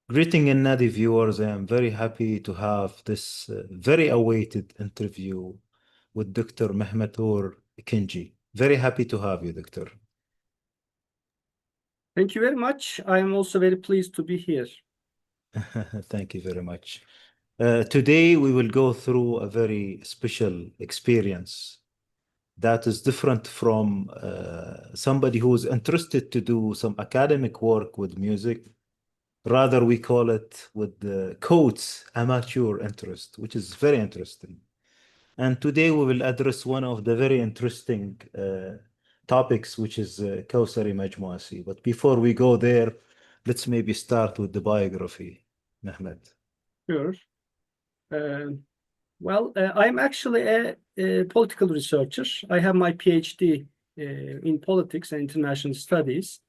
Greeting Alnadi viewers. I am very happy to have this very awaited interview with Dr. Mehmet Uğur Ekinci. Very happy to have you, Doctor. Thank you very much. I am also very pleased to be here. Thank you very much. Today we will go through a very special experience that is different from somebody who is interested to do some academic work with music. Rather, we call it with the quotes amateur interest, which is very interesting. And today we will address one of the very interesting topics, which is Kawsari Majmuasi. But before we go there, let's maybe start with the biography, Mehmet. Sure. I'm actually a political researcher. I have my PhD in politics and international studies.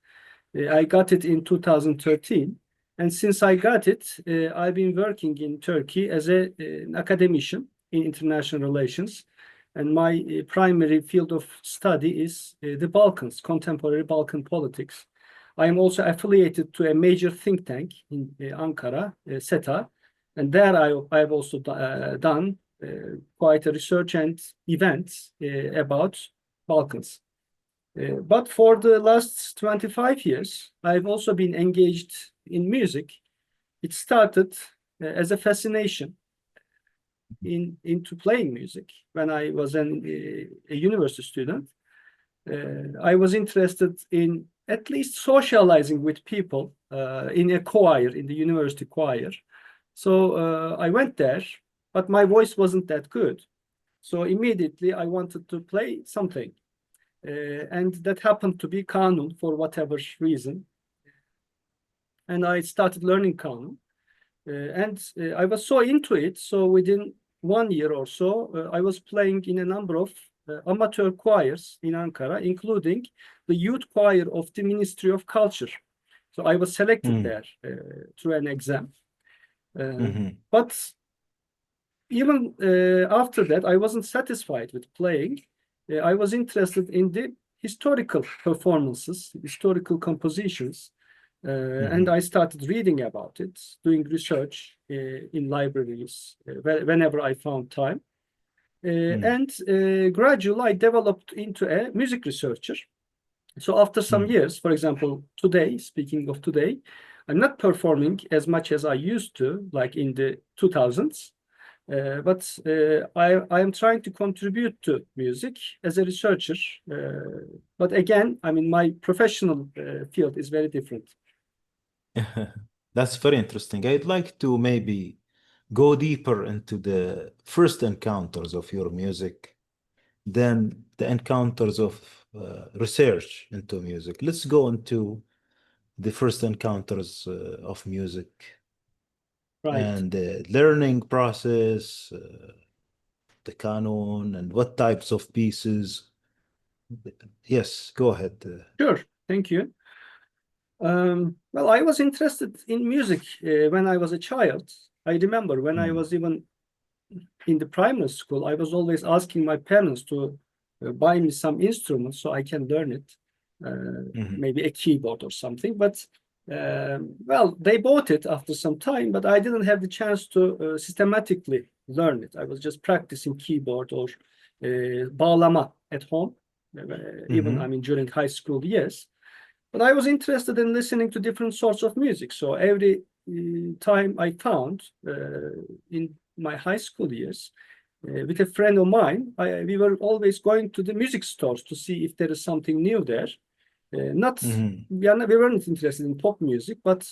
I got it in 2013. And since I got it, I've been working in Turkey as an academician in international relations. And my primary field of study is the Balkans, contemporary Balkan politics. I am also affiliated to a major think tank in Ankara, SETA, and there I've also done quite a research and events about Balkans. But for the last 25 years, I've also been engaged in music. It started as a fascination into playing music when I was a university student. I was interested in at least socializing with people in a choir, in the university choir. So I went there, but my voice wasn't that good. So immediately I wanted to play something. And that happened to be Kanun for whatever reason. And I started learning Kanun. And I was so into it. So within 1 year or so, I was playing in a number of amateur choirs in Ankara, including the youth choir of the Ministry of Culture. So I was selected there through an exam. But even after that, I wasn't satisfied with playing. I was interested in the historical performances, historical compositions, and I started reading about it, doing research in libraries whenever I found time. And gradually I developed into a music researcher. So after some years, for example, today, speaking of today, I'm not performing as much as I used to, like in the 2000s. But I am trying to contribute to music as a researcher. But again, I mean, my professional field is very different. That's very interesting. I'd like to maybe go deeper into the first encounters of your music, then the encounters of research into music. Let's go into the first encounters of music. Right. And the learning process, the canon, and what types of pieces. Yes, go ahead. Sure, thank you. Well, I was interested in music when I was a child. I remember when I was even in the primary school, I was always asking my parents to buy me some instruments so I can learn it, maybe a keyboard or something. But well, they bought it after some time, but I didn't have the chance to systematically learn it. I was just practicing keyboard or bağlama at home, even I mean during high school years. But I was interested in listening to different sorts of music. So every time I found in my high school years, with a friend of mine, we were always going to the music stores to see if there is something new there. We weren't interested in pop music, but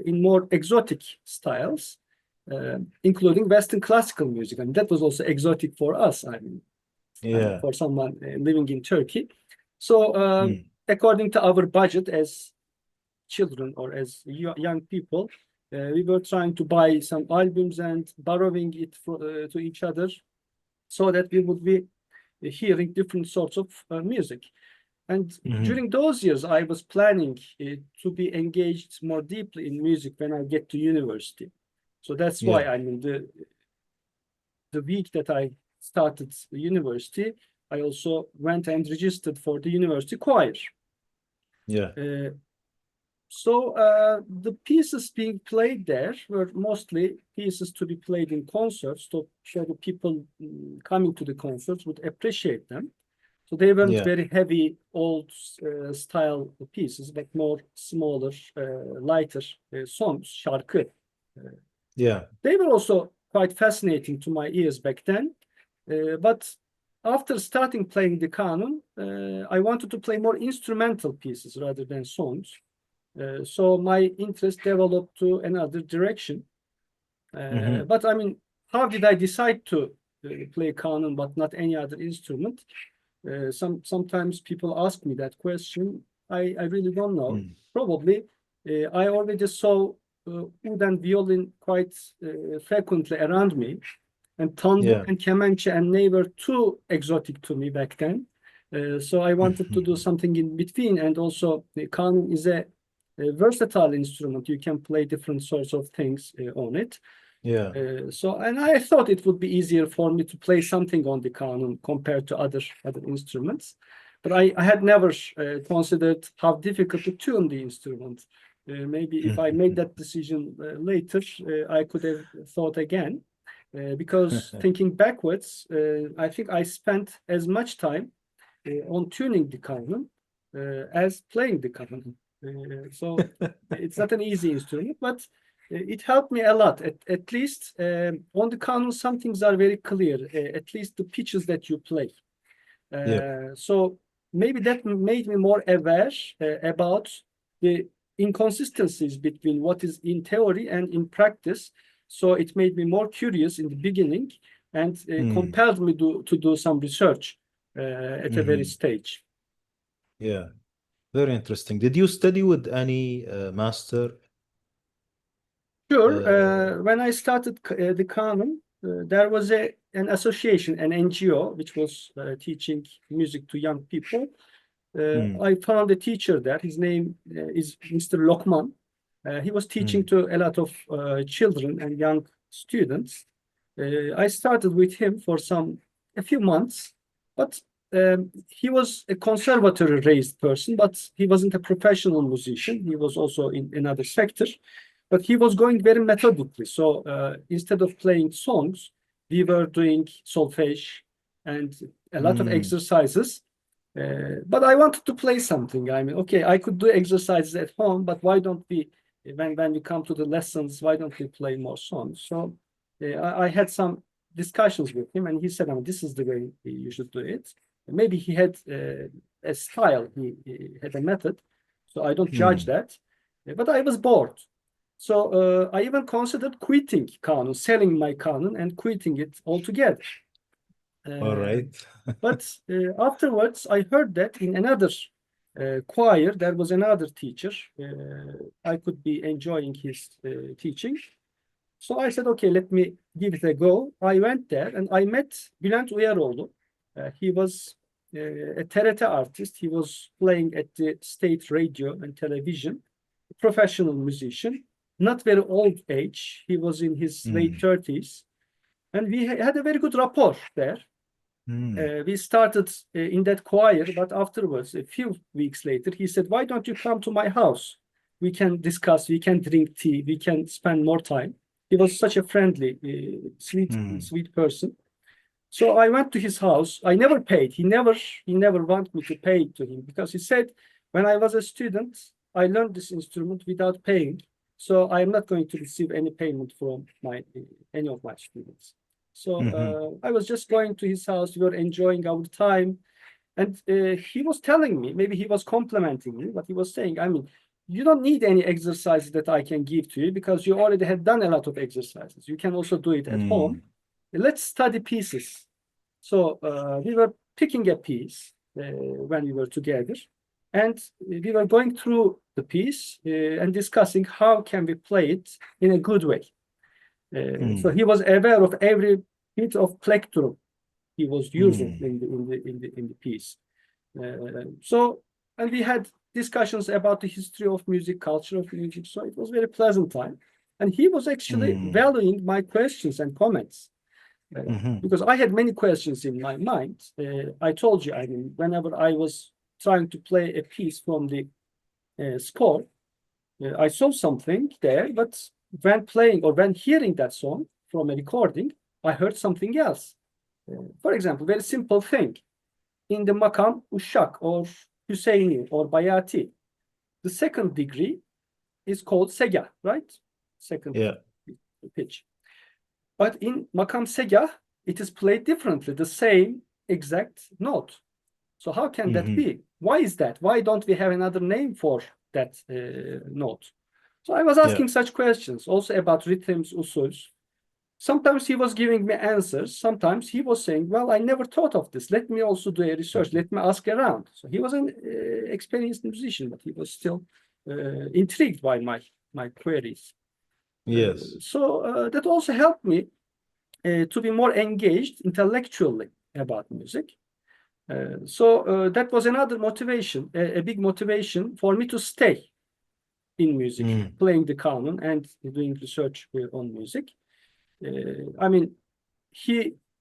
in more exotic styles, including Western classical music. And that was also exotic for us, I mean, for someone living in Turkey. So according to our budget as children or as young people, we were trying to buy some albums and borrowing it to each other so that we would be hearing different sorts of music. And during those years, I was planning to be engaged more deeply in music when I get to university. So that's why I mean the week that I started the university, I also went and registered for the university choir. So the pieces being played there were mostly pieces to be played in concerts, so the people coming to the concerts would appreciate them. So they weren't Yeah. very heavy, old style pieces, but more smaller, lighter songs, şarkı. Yeah. They were also quite fascinating to my ears back then. But after starting playing the kanun, I wanted to play more instrumental pieces rather than songs. So my interest developed to another direction. But I mean, how did I decide to play kanun but not any other instrument? Sometimes people ask me that question. I really don't know. Probably I already saw oud and violin quite frequently around me. And tambur and kemençe and ney were too exotic to me back then. So I wanted to do something in between. And also, the kanun is a versatile instrument. You can play different sorts of things on it. Yeah. And I thought it would be easier for me to play something on the kanun compared to other instruments. But I had never considered how difficult to tune the instrument. Maybe if I made that decision later, I could have thought again. Because thinking backwards, I think I spent as much time on tuning the kanun as playing the kanun. So it's not an easy instrument, but it helped me a lot. At least on the kanun, some things are very clear. At least the pitches that you play. So maybe that made me more aware about the inconsistencies between what is in theory and in practice. So it made me more curious in the beginning and compelled me to do some research at a very stage. Yeah. Very interesting. Did you study with any master? Sure. When I started the Canon, there was an association, an NGO, which was teaching music to young people. I found a teacher there. His name is Mr. Lokman. He was teaching to a lot of children and young students. I started with him for a few months, but he was a conservatory raised person, but he wasn't a professional musician. He was also in another sector, but he was going very methodically. So instead of playing songs, we were doing solfege and a lot of exercises. But I wanted to play something. I mean, okay, I could do exercises at home, but why don't we, when we come to the lessons, why don't we play more songs? So I had some discussions with him, and he said, "Oh, this is the way you should do it." Maybe he had a style, he had a method, so I don't judge that. But I was bored. So I even considered quitting kanun, selling my kanun and quitting it altogether. All right. But afterwards, I heard that in another choir, there was another teacher. I could be enjoying his teaching. So I said, okay, let me give it a go. I went there and I met Bülent Uyaroğlu. He was a TRT artist. He was playing at the state radio and television, a professional musician, not very old age. He was in his late 30s. And we had a very good rapport there. We started in that choir, but afterwards, a few weeks later, he said, why don't you come to my house? We can discuss, we can drink tea, we can spend more time. He was such a friendly, sweet person. So I went to his house. I never paid. He never wanted me to pay to him because he said, when I was a student, I learned this instrument without paying. So I am not going to receive any payment from any of my students. So I was just going to his house. We were enjoying our time. And he was telling me, maybe he was complimenting me, but he was saying, I mean, you don't need any exercises that I can give to you because you already have done a lot of exercises. You can also do it at home. Let's study pieces. So we were picking a piece when we were together. And we were going through the piece and discussing how can we play it in a good way. So he was aware of every bit of plectrum he was using in the piece. And we had discussions about the history of music, culture of music. So it was a very pleasant time. And he was actually valuing my questions and comments. Because I had many questions in my mind. I told you, I mean, whenever I was trying to play a piece from the score, I saw something there, but when playing or when hearing that song from a recording, I heard something else. For example, very simple thing. In the makam Uşak or Hüseyni or Bayati, the second degree is called Segah, right? Second pitch. But in makam Segah, it is played differently, the same exact note. So how can that be? Why is that? Why don't we have another name for that note? So I was asking such questions, also about rhythms, usuls. Sometimes he was giving me answers. Sometimes he was saying, well, I never thought of this. Let me also do a research. Let me ask around. So he was an experienced musician, but he was still intrigued by my queries. Yes. So that also helped me to be more engaged intellectually about music. So that was another motivation, a big motivation for me to stay in music, playing the canon and doing research on music. I mean,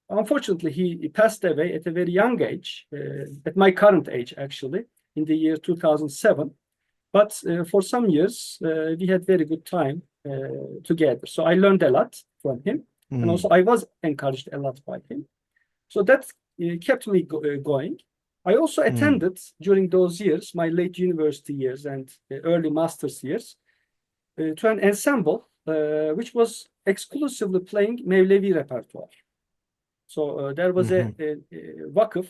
unfortunately, he passed away at a very young age, at my current age, actually, in the year 2007. But for some years, we had very good time together. So I learned a lot from him. And also I was encouraged a lot by him. So that kept me going. I also attended during those years, my late university years and early master's years, to an ensemble which was exclusively playing Mevlevi repertoire. So there was a Vakıf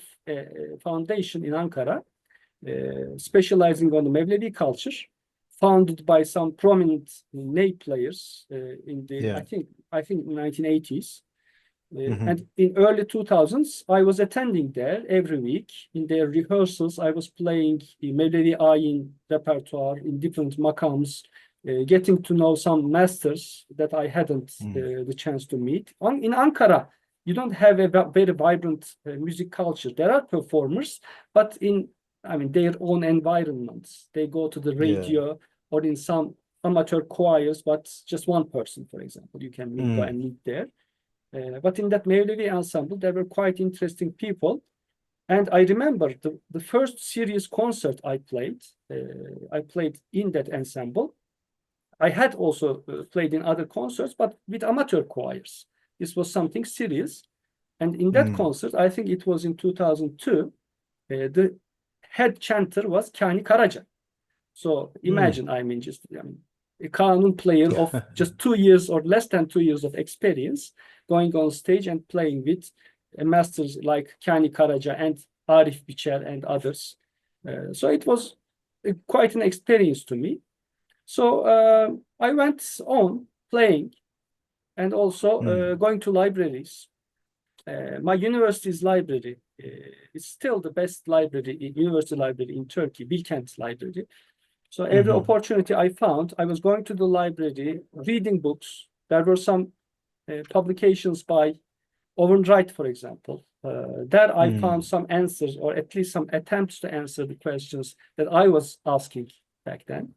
foundation in Ankara specializing on the Mevlevi culture, founded by some prominent ney players in the I think 1980s. And in early 2000s, I was attending there every week. In their rehearsals, I was playing Mevlevi Ayin repertoire in different makams, getting to know some masters that I hadn't the chance to meet. In Ankara, you don't have a very vibrant music culture. There are performers, but in their own environments. They go to the radio or in some amateur choirs, but just one person, for example, you can go and meet there. But in that Mevlevi ensemble, there were quite interesting people. And I remember the first serious concert I played in that ensemble. I had also played in other concerts, but with amateur choirs. This was something serious. And in that concert, I think it was in 2002, the head chanter was Kani Karaca. So imagine, a kanun player of just 2 years or less than 2 years of experience going on stage and playing with masters like Kani Karaca and Arif Biçer and others. So it was quite an experience to me. So I went on playing and also going to libraries. My university's library is still the best library, university library in Turkey, Bilkent Library. So every opportunity I found, I was going to the library, reading books. There were some publications by Owen Wright, for example. There I found some answers, or at least some attempts to answer the questions that I was asking back then.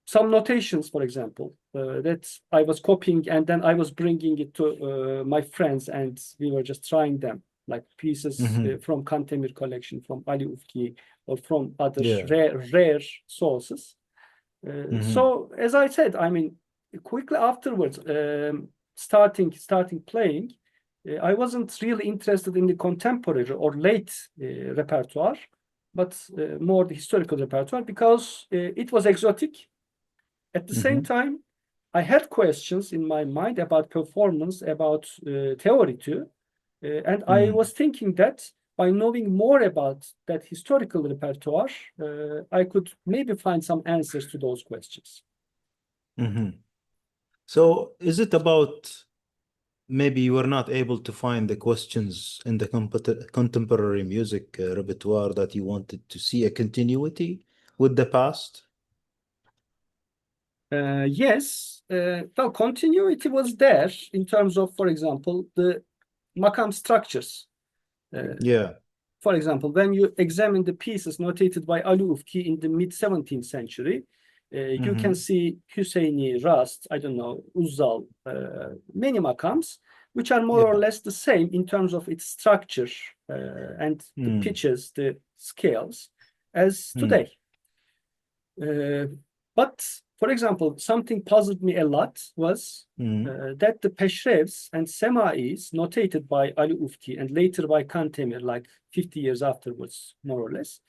Some notations, for example, that I was copying, and then I was bringing it to my friends, and we were just trying them, like pieces from Kantemir collection, from Ali Ufki, or from other rare sources. So, as I said, quickly afterwards, starting playing, I wasn't really interested in the contemporary or late repertoire, but more the historical repertoire, because it was exotic. At the same time, I had questions in my mind about performance, about theory too. And I was thinking that by knowing more about that historical repertoire, I could maybe find some answers to those questions. So is it about maybe you were not able to find the questions in the contemporary music repertoire that you wanted to see a continuity with the past? Yes. Well, continuity was there in terms of, for example, the makam structures. For example, when you examine the pieces notated by Ali Ufki in the mid-17th century, you can see Hüseyni, Rast, I don't know, Uzzal, many makams, which are more or less the same in terms of its structure and the pitches, the scales, as today. But for example, something puzzled me a lot was that the Peshrevs and Semais notated by Ali Ufki and later by Kantemir, like 50 years afterwards, more or less,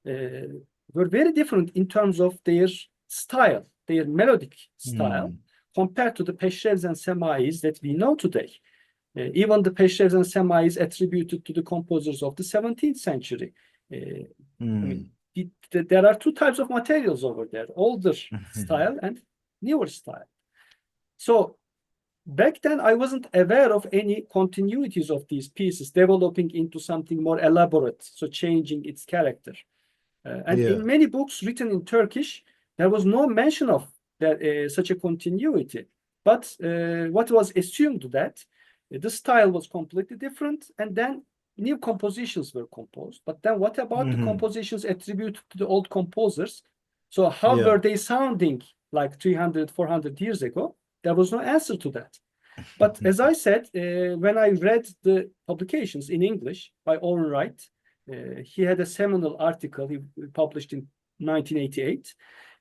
were very different in terms of their style, their melodic style, compared to the Peshrevs and Semais that we know today. Even the Peshrevs and Semais attributed to the composers of the 17th century. I mean, there are two types of materials over there, older style and newer style. So back then, I wasn't aware of any continuities of these pieces developing into something more elaborate, so changing its character. And in many books written in Turkish, there was no mention of that, such a continuity. But what was assumed that the style was completely different, and then new compositions were composed. But then what about the compositions attributed to the old composers? So how were they sounding like 300, 400 years ago? There was no answer to that. But as I said, when I read the publications in English by Owen Wright, he had a seminal article he published in 1988.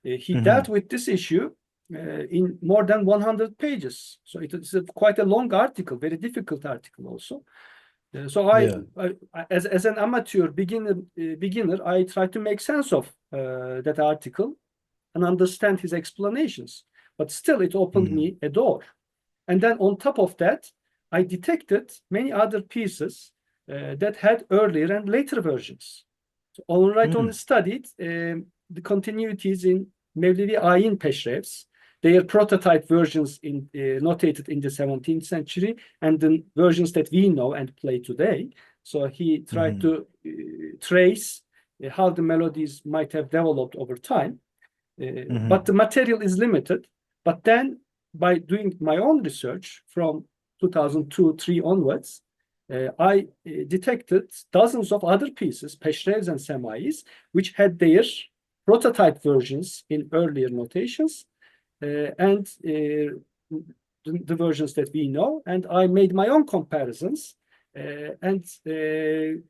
He dealt with this issue in more than 100 pages. So it's quite a long article, very difficult article also. So as an amateur beginner, I tried to make sense of that article and understand his explanations. But still, it opened me a door. And then on top of that, I detected many other pieces that had earlier and later versions. So Owen Wright only studied the continuities in Mevlevi Ayin Peshrevs, their prototype versions notated in the 17th century, and the versions that we know and play today. So he tried to trace how the melodies might have developed over time. But the material is limited. But then by doing my own research from 2002-3 onwards, I detected dozens of other pieces, Peshrevs and Semais, which had their prototype versions in earlier notations, and the versions that we know. And I made my own comparisons. I mean,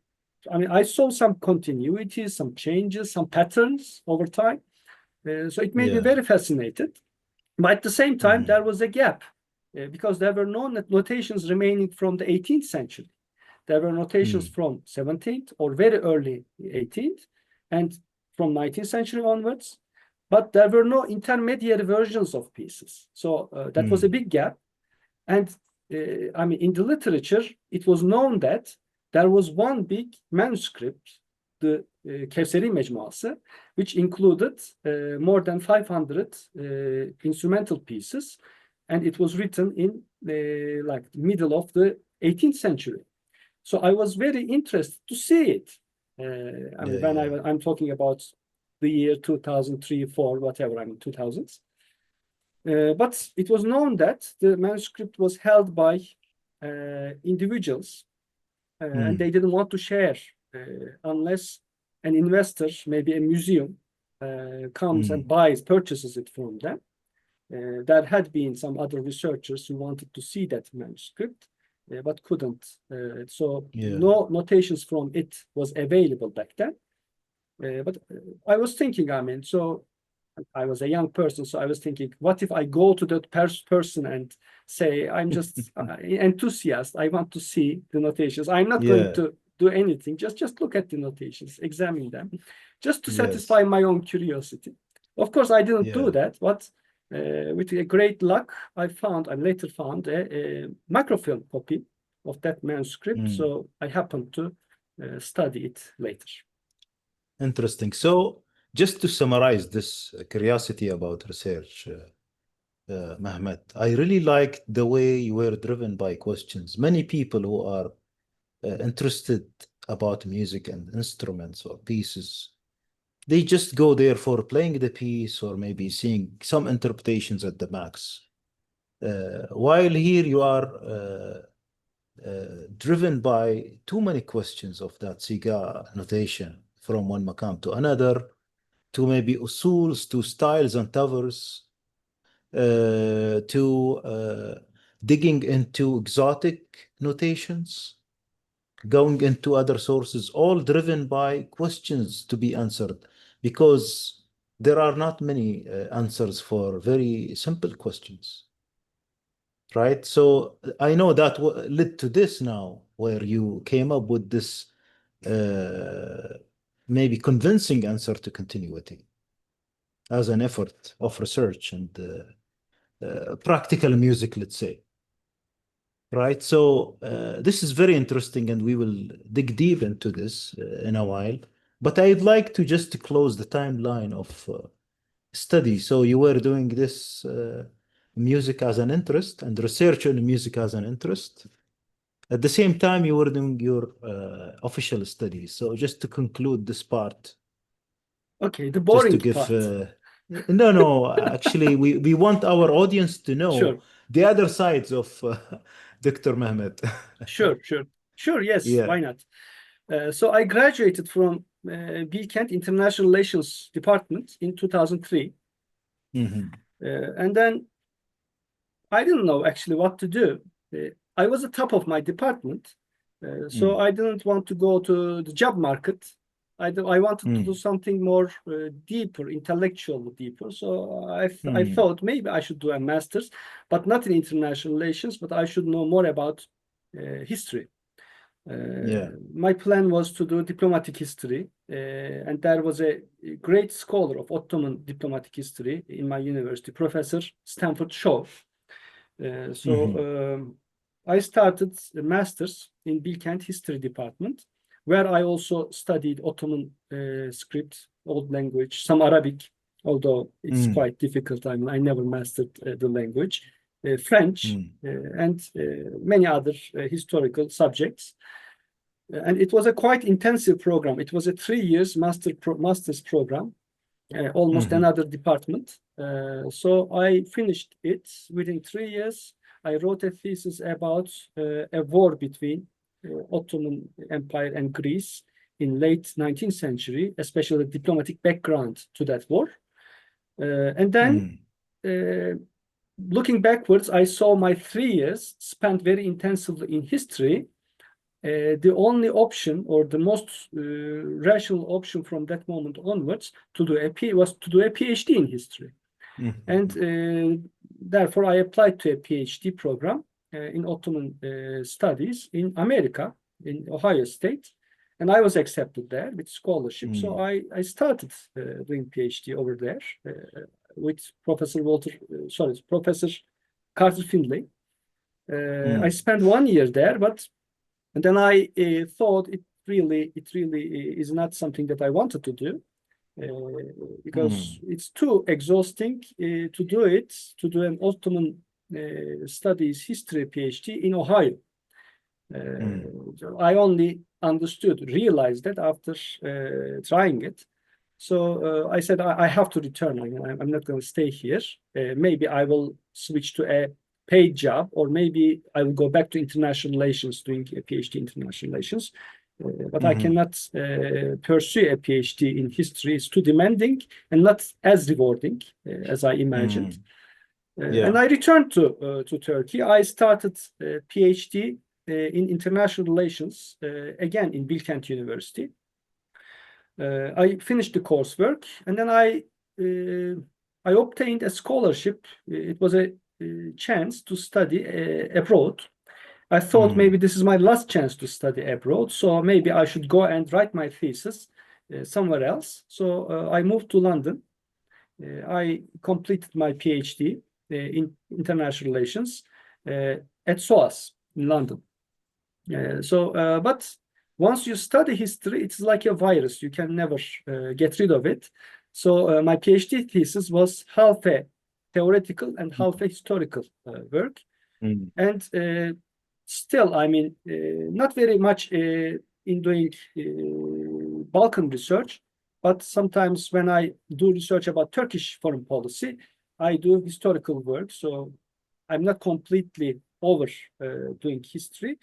I saw some continuities, some changes, some patterns over time. So it made me very fascinated. But at the same time, there was a gap because there were no notations remaining from the 18th century. There were notations from 17th or very early 18th and from 19th century onwards. But there were no intermediate versions of pieces. So that was a big gap. And I mean, in the literature, it was known that there was one big manuscript, the Kevseri Mecmuası, which included more than 500 instrumental pieces. And it was written in like the middle of the 18th century. So I was very interested to see it. I mean, when I'm talking about the year 2003, 4, whatever, I mean, 2000s. But it was known that the manuscript was held by individuals and they didn't want to share unless an investor, maybe a museum, comes and purchases it from them. There had been some other researchers who wanted to see that manuscript, but couldn't. No notations from it was available back then. But I was thinking, I mean, so I was a young person, so I was thinking, what if I go to that person and say, I'm just enthusiast, I want to see the notations. I'm not going to do anything, just look at the notations, examine them, just to satisfy my own curiosity. Of course, I didn't do that, but with a great luck, I later found a microfilm copy of that manuscript, so I happened to study it later. Interesting. So just to summarize this curiosity about research, Mehmet, I really liked the way you were driven by questions. Many people who are interested about music and instruments or pieces, they just go there for playing the piece or maybe seeing some interpretations at the max. While here you are driven by too many questions of that Siga notation from one makam to another, to maybe usuls, to styles and towers, to digging into exotic notations, going into other sources, all driven by questions to be answered. Because there are not many answers for very simple questions, right? So I know that led to this now, where you came up with this maybe convincing answer to continuity as an effort of research and practical music, let's say. Right. So this is very interesting, and we will dig deep into this in a while. But I'd like to just close the timeline of study. So you were doing this music as an interest and research on music as an interest. At the same time, you were doing your official studies. So just to conclude this part, Okay, the just to boring give part. no, actually, we want our audience to know Sure, the other sides of Dr. Mehmet. sure. Yes, Yeah. why not? So I graduated from Bilkent International Relations Department in 2003. Hmm. And then I didn't know actually what to do. I was the top of my department, so Mm. I didn't want to go to the job market. I wanted to do Mm. something more deeper, intellectually deeper. So I Mm. thought maybe I should do a master's, but not in international relations, but I should know more about history. Yeah. My plan was to do diplomatic history, and there was a great scholar of Ottoman diplomatic history in my university, Professor Stanford Shaw. Hmm. I started a master's in Bilkent History Department, where I also studied Ottoman script, old language, some Arabic, although it's Mm. quite difficult. I mean, I never mastered the language, French, Mm. and many other historical subjects. And it was a quite intensive program. It was a 3 years master's program, almost Hmm. another department. So I finished it within 3 years. I wrote a thesis about a war between Ottoman Empire and Greece in late 19th century, especially the diplomatic background to that war. And then Mm. looking backwards, I saw my 3 years spent very intensively in history. The only option or the most rational option from that moment onwards to do was to do a PhD in history. And Mhm. therefore, I applied to a PhD program in Ottoman studies in America, in Ohio State. And I was accepted there with scholarship. So Mm. I started doing PhD over there with Professor Carter Findlay. I Mm. spent 1 year there, but and then I thought it really is not something that I wanted to do because Mm. it's too exhausting to do it, to do an Ottoman studies history PhD in Ohio. Mm. I only realized that after trying it. So I said, I have to return. I'm not going to stay here. Maybe I will switch to a paid job, or maybe I will go back to international relations, doing a PhD in international relations. But I Mhm. cannot pursue a PhD in history. It's too demanding and not as rewarding as I imagined. Mm. And Yeah. I returned to Turkey. I started a PhD in international relations, again in Bilkent University. I finished the coursework, and then I obtained a scholarship. It was a chance to study abroad. I thought maybe Mm. this is my last chance to study abroad, so maybe I should go and write my thesis somewhere else. So I moved to London. I completed my PhD in international relations at SOAS in London. But once you study history, it's like a virus. You can never get rid of it. So my PhD thesis was half a theoretical and half a historical work. Mm. And still, I mean, not very much in doing Balkan research, but sometimes when I do research about Turkish foreign policy, I do historical work. So I'm not completely over doing history,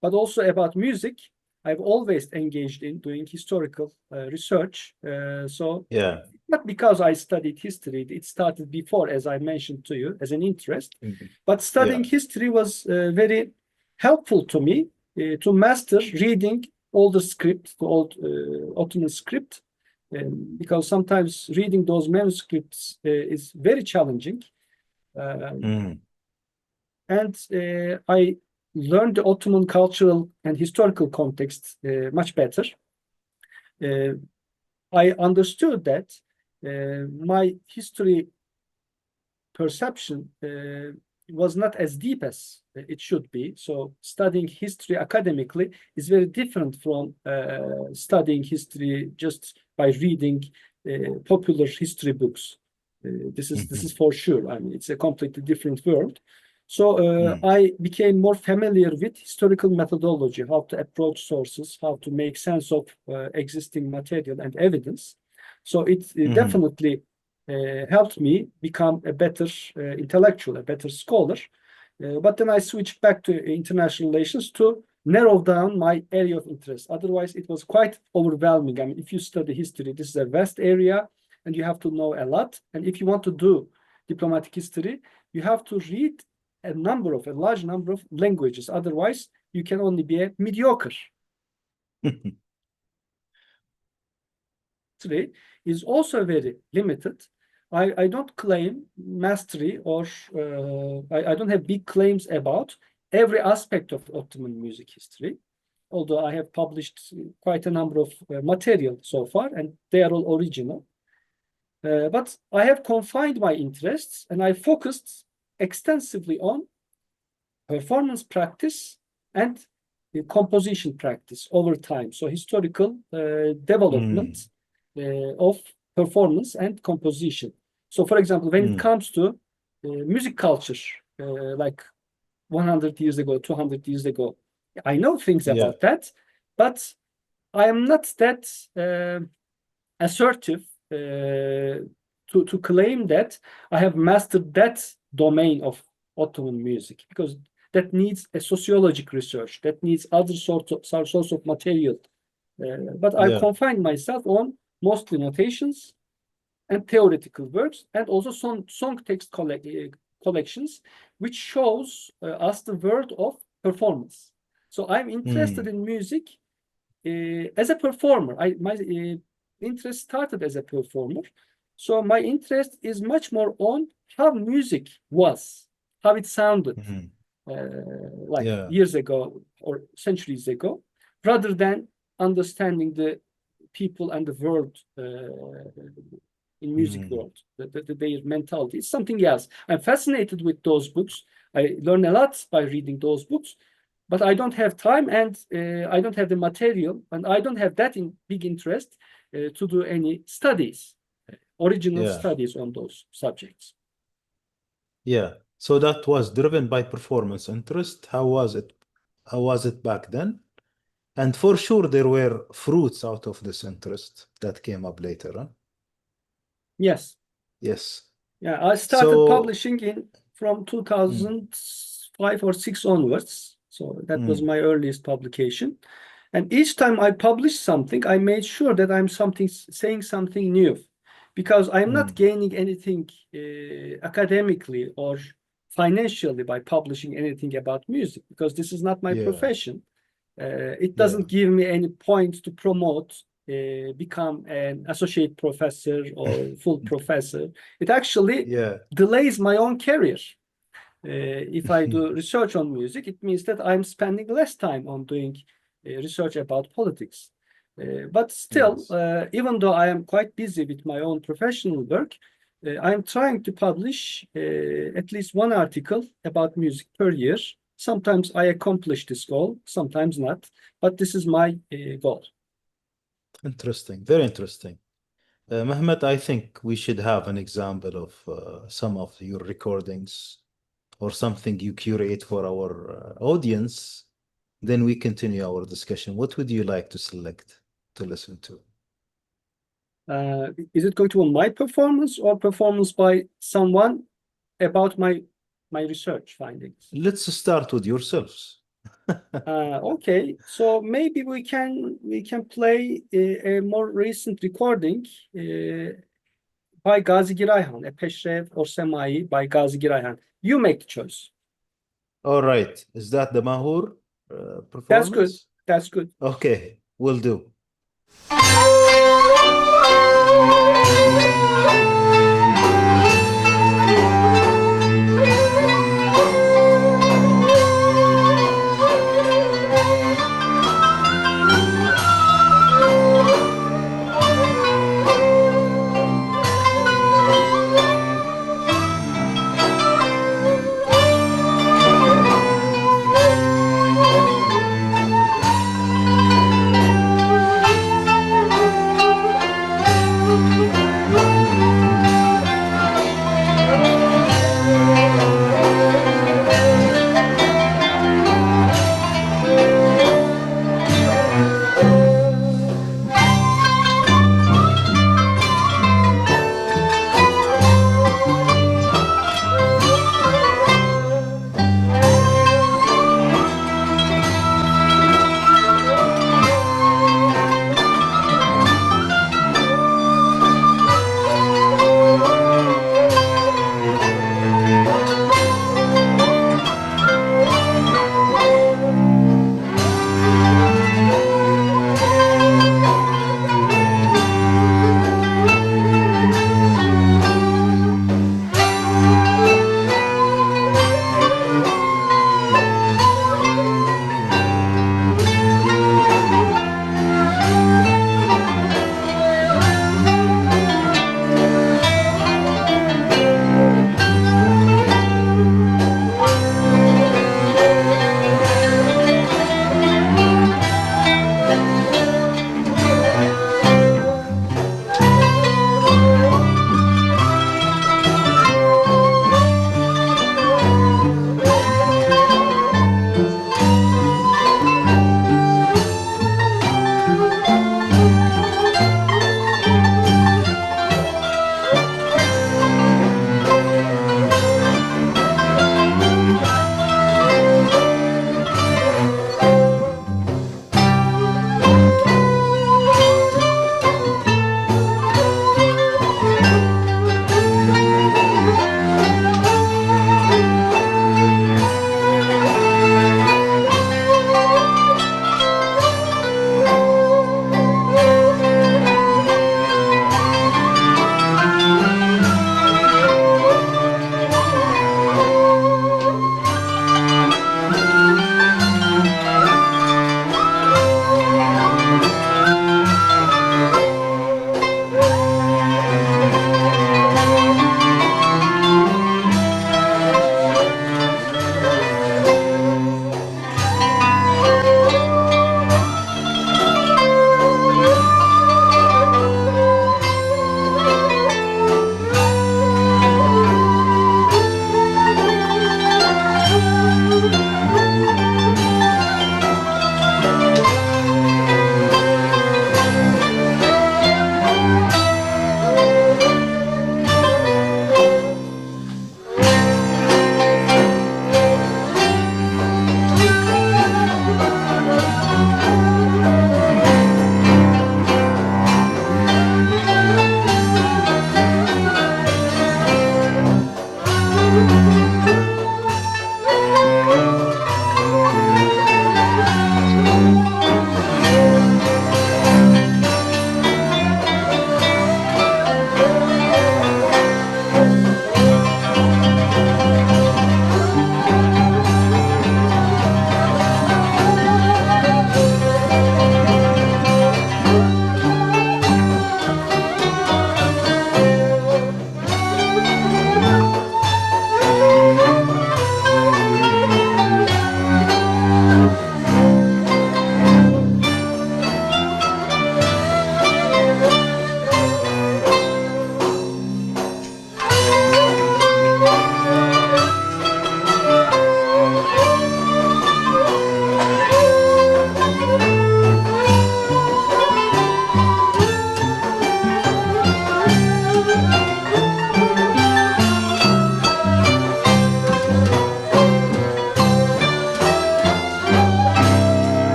but also about music. I've always engaged in doing historical research. So Yeah. not because I studied history, it started before, as I mentioned to you, as an interest. Mhm. But studying Yeah. history was very helpful to me to master reading all the script, the old Ottoman script, because sometimes reading those manuscripts is very challenging. And I learned the Ottoman cultural and historical context much better. I understood that my history perception was not as deep as it should be. So studying history academically is very different from studying history just by reading popular history books. This is for sure. I mean, it's a completely different world. So I became more familiar with historical methodology, how to approach sources, how to make sense of existing material and evidence. So it definitely helped me become a better intellectual, a better scholar. But then I switched back to international relations to narrow down my area of interest. Otherwise, it was quite overwhelming. I mean, if you study history, this is a vast area and you have to know a lot. And if you want to do diplomatic history, you have to read a large number of languages. Otherwise, you can only be a mediocre. History is also very limited. I don't claim mastery or I don't have big claims about every aspect of Ottoman music history, although I have published quite a number of material so far, and they are all original. But I have confined my interests and I focused extensively on performance practice and composition practice over time. So historical development of performance and composition. So for example, when it comes to music culture, like 100 years ago, 200 years ago, I know things about that, but I am not that assertive to claim that I have mastered that domain of Ottoman music, because that needs a sociologic research, that needs other sorts of material. But I confined myself on mostly notations and theoretical works, and also song text collections, which shows us the world of performance. So I'm interested in music as a performer. My interest started as a performer. So my interest is much more on how music was, how it sounded years ago or centuries ago, rather than understanding the people and the world in music world, their mentality. It's something else. I'm fascinated with those books. I learn a lot by reading those books, but I don't have time and I don't have the material, and I don't have that big interest to do any studies, original studies on those subjects. Yeah. So that was driven by performance interest. How was it? How was it back then? And for sure, there were fruits out of this interest that came up later, huh? Yes. Yes. Yeah, I started publishing from 2005 or 6 onwards. So that was my earliest publication. And each time I published something, I made sure that I'm saying something new, because I'm not gaining anything academically or financially by publishing anything about music, because this is not my profession. It doesn't give me any point to promote, become an associate professor or full professor. It actually delays my own career. If I do research on music, it means that I'm spending less time on doing research about politics. But still, even though I am quite busy with my own professional work, I'm trying to publish at least one article about music per year. Sometimes I accomplish this goal, sometimes not, but this is my goal. Interesting, very interesting. Mehmet, I think we should have an example of some of your recordings or something you curate for our audience. Then we continue our discussion. What would you like to select to listen to? Is it going to be my performance or performance by someone about my research findings? Let's start with yourselves. Okay, so maybe we can play a more recent recording by Gazi Girayhan, a Peşrev or Semai by Gazi Girayhan. You make the choice. All right. Is that the Mahur performance? That's good. That's good. Okay, will do.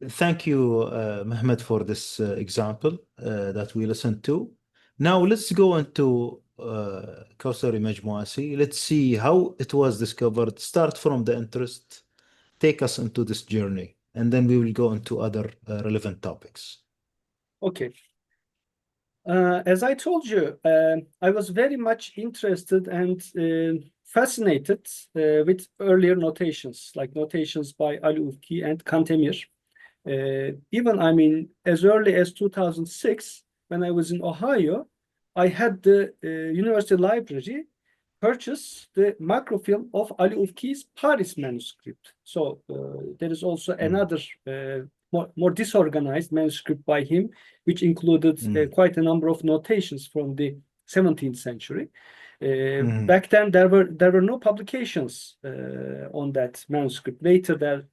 thank you, Mehmet, for this example that we listened to. Now let's go into Kausari Majmuasi. Let's see how it was discovered. Start from the interest, take us into this journey, and then we will go into other relevant topics. Okay. As I told you, I was very much interested and fascinated with earlier notations, like notations by Ali Ufki and Kantemir. Even, I mean, as early as 2006, when I was in Ohio, I had the university library purchase the microfilm of Ali Ufki's Paris manuscript. So there is also another more disorganized manuscript by him, which included quite a number of notations from the 17th century. Back then, there were no publications on that manuscript. Later, there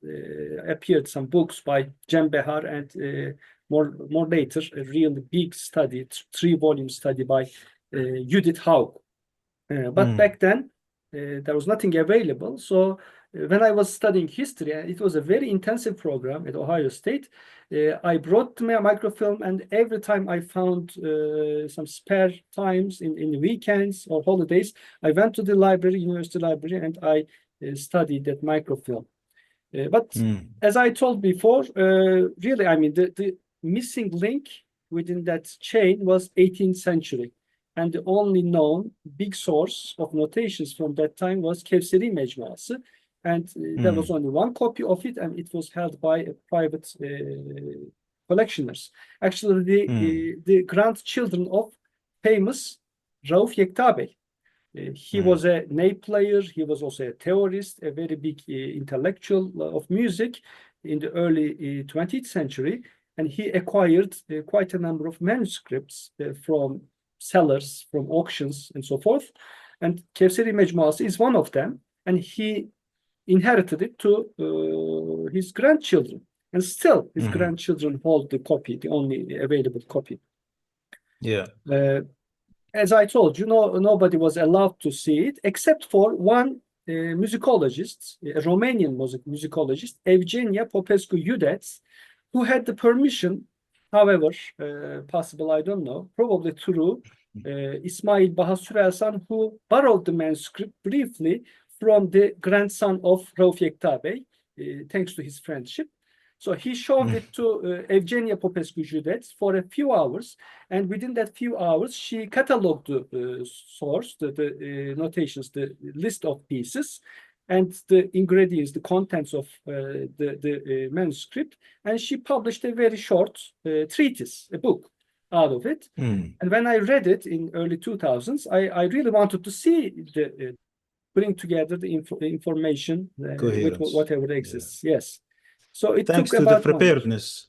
appeared some books by Cem Behar, and more later, a really big study, 3-volume study by Judith Haug. But back then, there was nothing available. So when I was studying history, it was a very intensive program at Ohio State. I brought my microfilm, and every time I found some spare times in the weekends or holidays, I went to the library, university library, and I studied that microfilm. But as I told before, really, I mean, the missing link within that chain was 18th century. And the only known big source of notations from that time was Kevseri Mecmuası. And there was only one copy of it, and it was held by private collectioners. Actually, the grandchildren of famous Rauf Yekta Bey. He was a ney player. He was also a theorist, a very big intellectual of music in the early 20th century. And he acquired quite a number of manuscripts from sellers, from auctions, and so forth. And Kevseri Mecmuası is one of them. And he inherited it to his grandchildren. And still, his grandchildren hold the copy, the only available copy. Yeah. As I told you, nobody was allowed to see it except for one musicologist, a Romanian musicologist, Eugenia Popescu-Iudeț, who had the permission, however, possible, I don't know, probably through Ismail Baha Sürelsan, who borrowed the manuscript briefly from the grandson of Rauf Yekta Bey, thanks to his friendship. So he showed it to Eugenia Popescu-Iudeț for a few hours, and within that few hours, she cataloged the source, the notations, the list of pieces, and the ingredients, the contents of the manuscript, and she published a very short treatise, a book out of it. And when I read it in early 2000s, I really wanted to see bring together the information with whatever exists. Yeah. Yes. So it Thanks took to about the preparedness.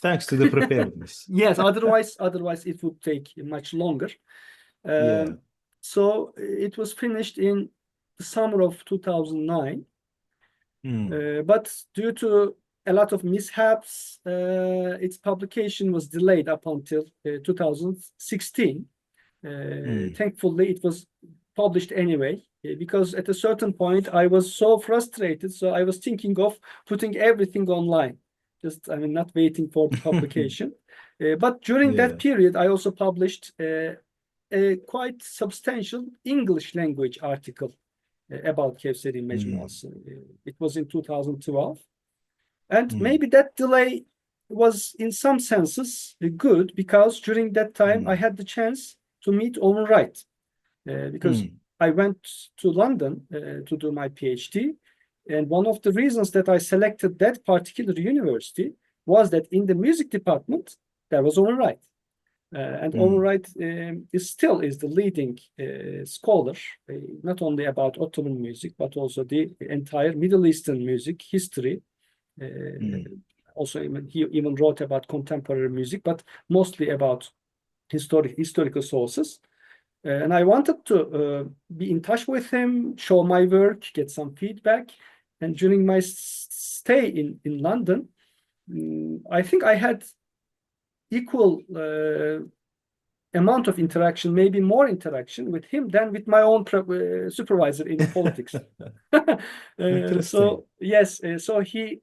Thanks to the preparedness. Yes, otherwise it would take much longer. So it was finished in the summer of 2009. But due to a lot of mishaps, its publication was delayed up until 2016. Thankfully, it was published anyway, because at a certain point I was so frustrated, so I was thinking of putting everything online, just, I mean, not waiting for the publication. But during that period, I also published a quite substantial English language article about Kevseri Mecmuası. It was in 2012. And maybe that delay was in some senses good, because during that time I had the chance to meet Owen Wright, because I went to London to do my PhD. And one of the reasons that I selected that particular university was that in the music department, there was Owen Wright. And Owen Wright is the leading scholar, not only about Ottoman music, but also the entire Middle Eastern music history. Also, he even wrote about contemporary music, but mostly about historical sources. And I wanted to be in touch with him, show my work, get some feedback. And during my stay in London, I think I had equal amount of interaction, maybe more interaction with him than with my own supervisor in politics. So yes, so he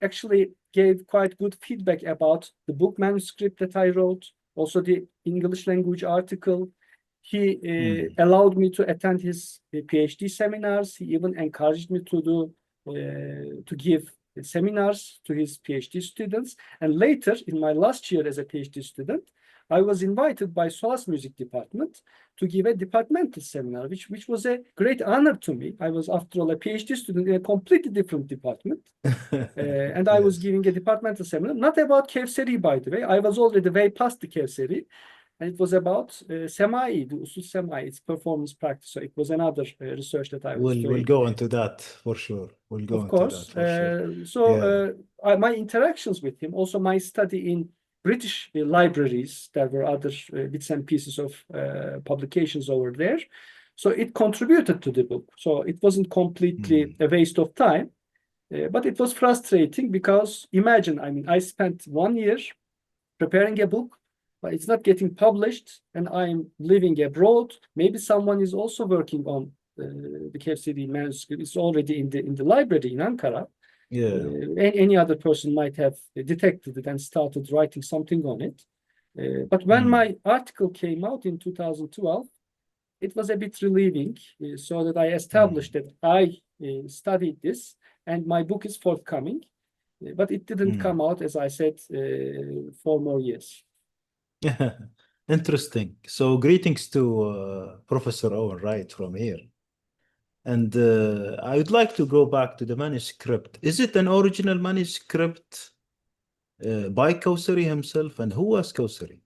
actually gave quite good feedback about the book manuscript that I wrote, also the English language article. He allowed me to attend his PhD seminars. He even encouraged me to give seminars to his PhD students. And later, in my last year as a PhD student, I was invited by SOAS Music Department to give a departmental seminar, which was a great honor to me. I was, after all, a PhD student in a completely different department. And I was giving a departmental seminar, not about Kevseri, by the way. I was already way past the Kevseri. And it was about Semai, the Usul Semai, its performance practice. So it was another research that I was doing. We'll go into that for sure. We'll go into that for sure. My interactions with him, also my study in British libraries, there were other bits and pieces of publications over there. So it contributed to the book. So it wasn't completely a waste of time, but it was frustrating because imagine, I mean, I spent 1 year preparing a book, but it's not getting published, and I'm living abroad. Maybe someone is also working on the Kevseri manuscript. It's already in the library in Ankara. Any other person might have detected it and started writing something on it. But when my article came out in 2012, it was a bit relieving, so that I established that I studied this and my book is forthcoming. But it didn't come out, as I said, 4 more years. Interesting. So greetings to Professor Owen Wright from here. And I would like to go back to the manuscript. Is it an original manuscript by Kawsari himself? And who was Kawsari?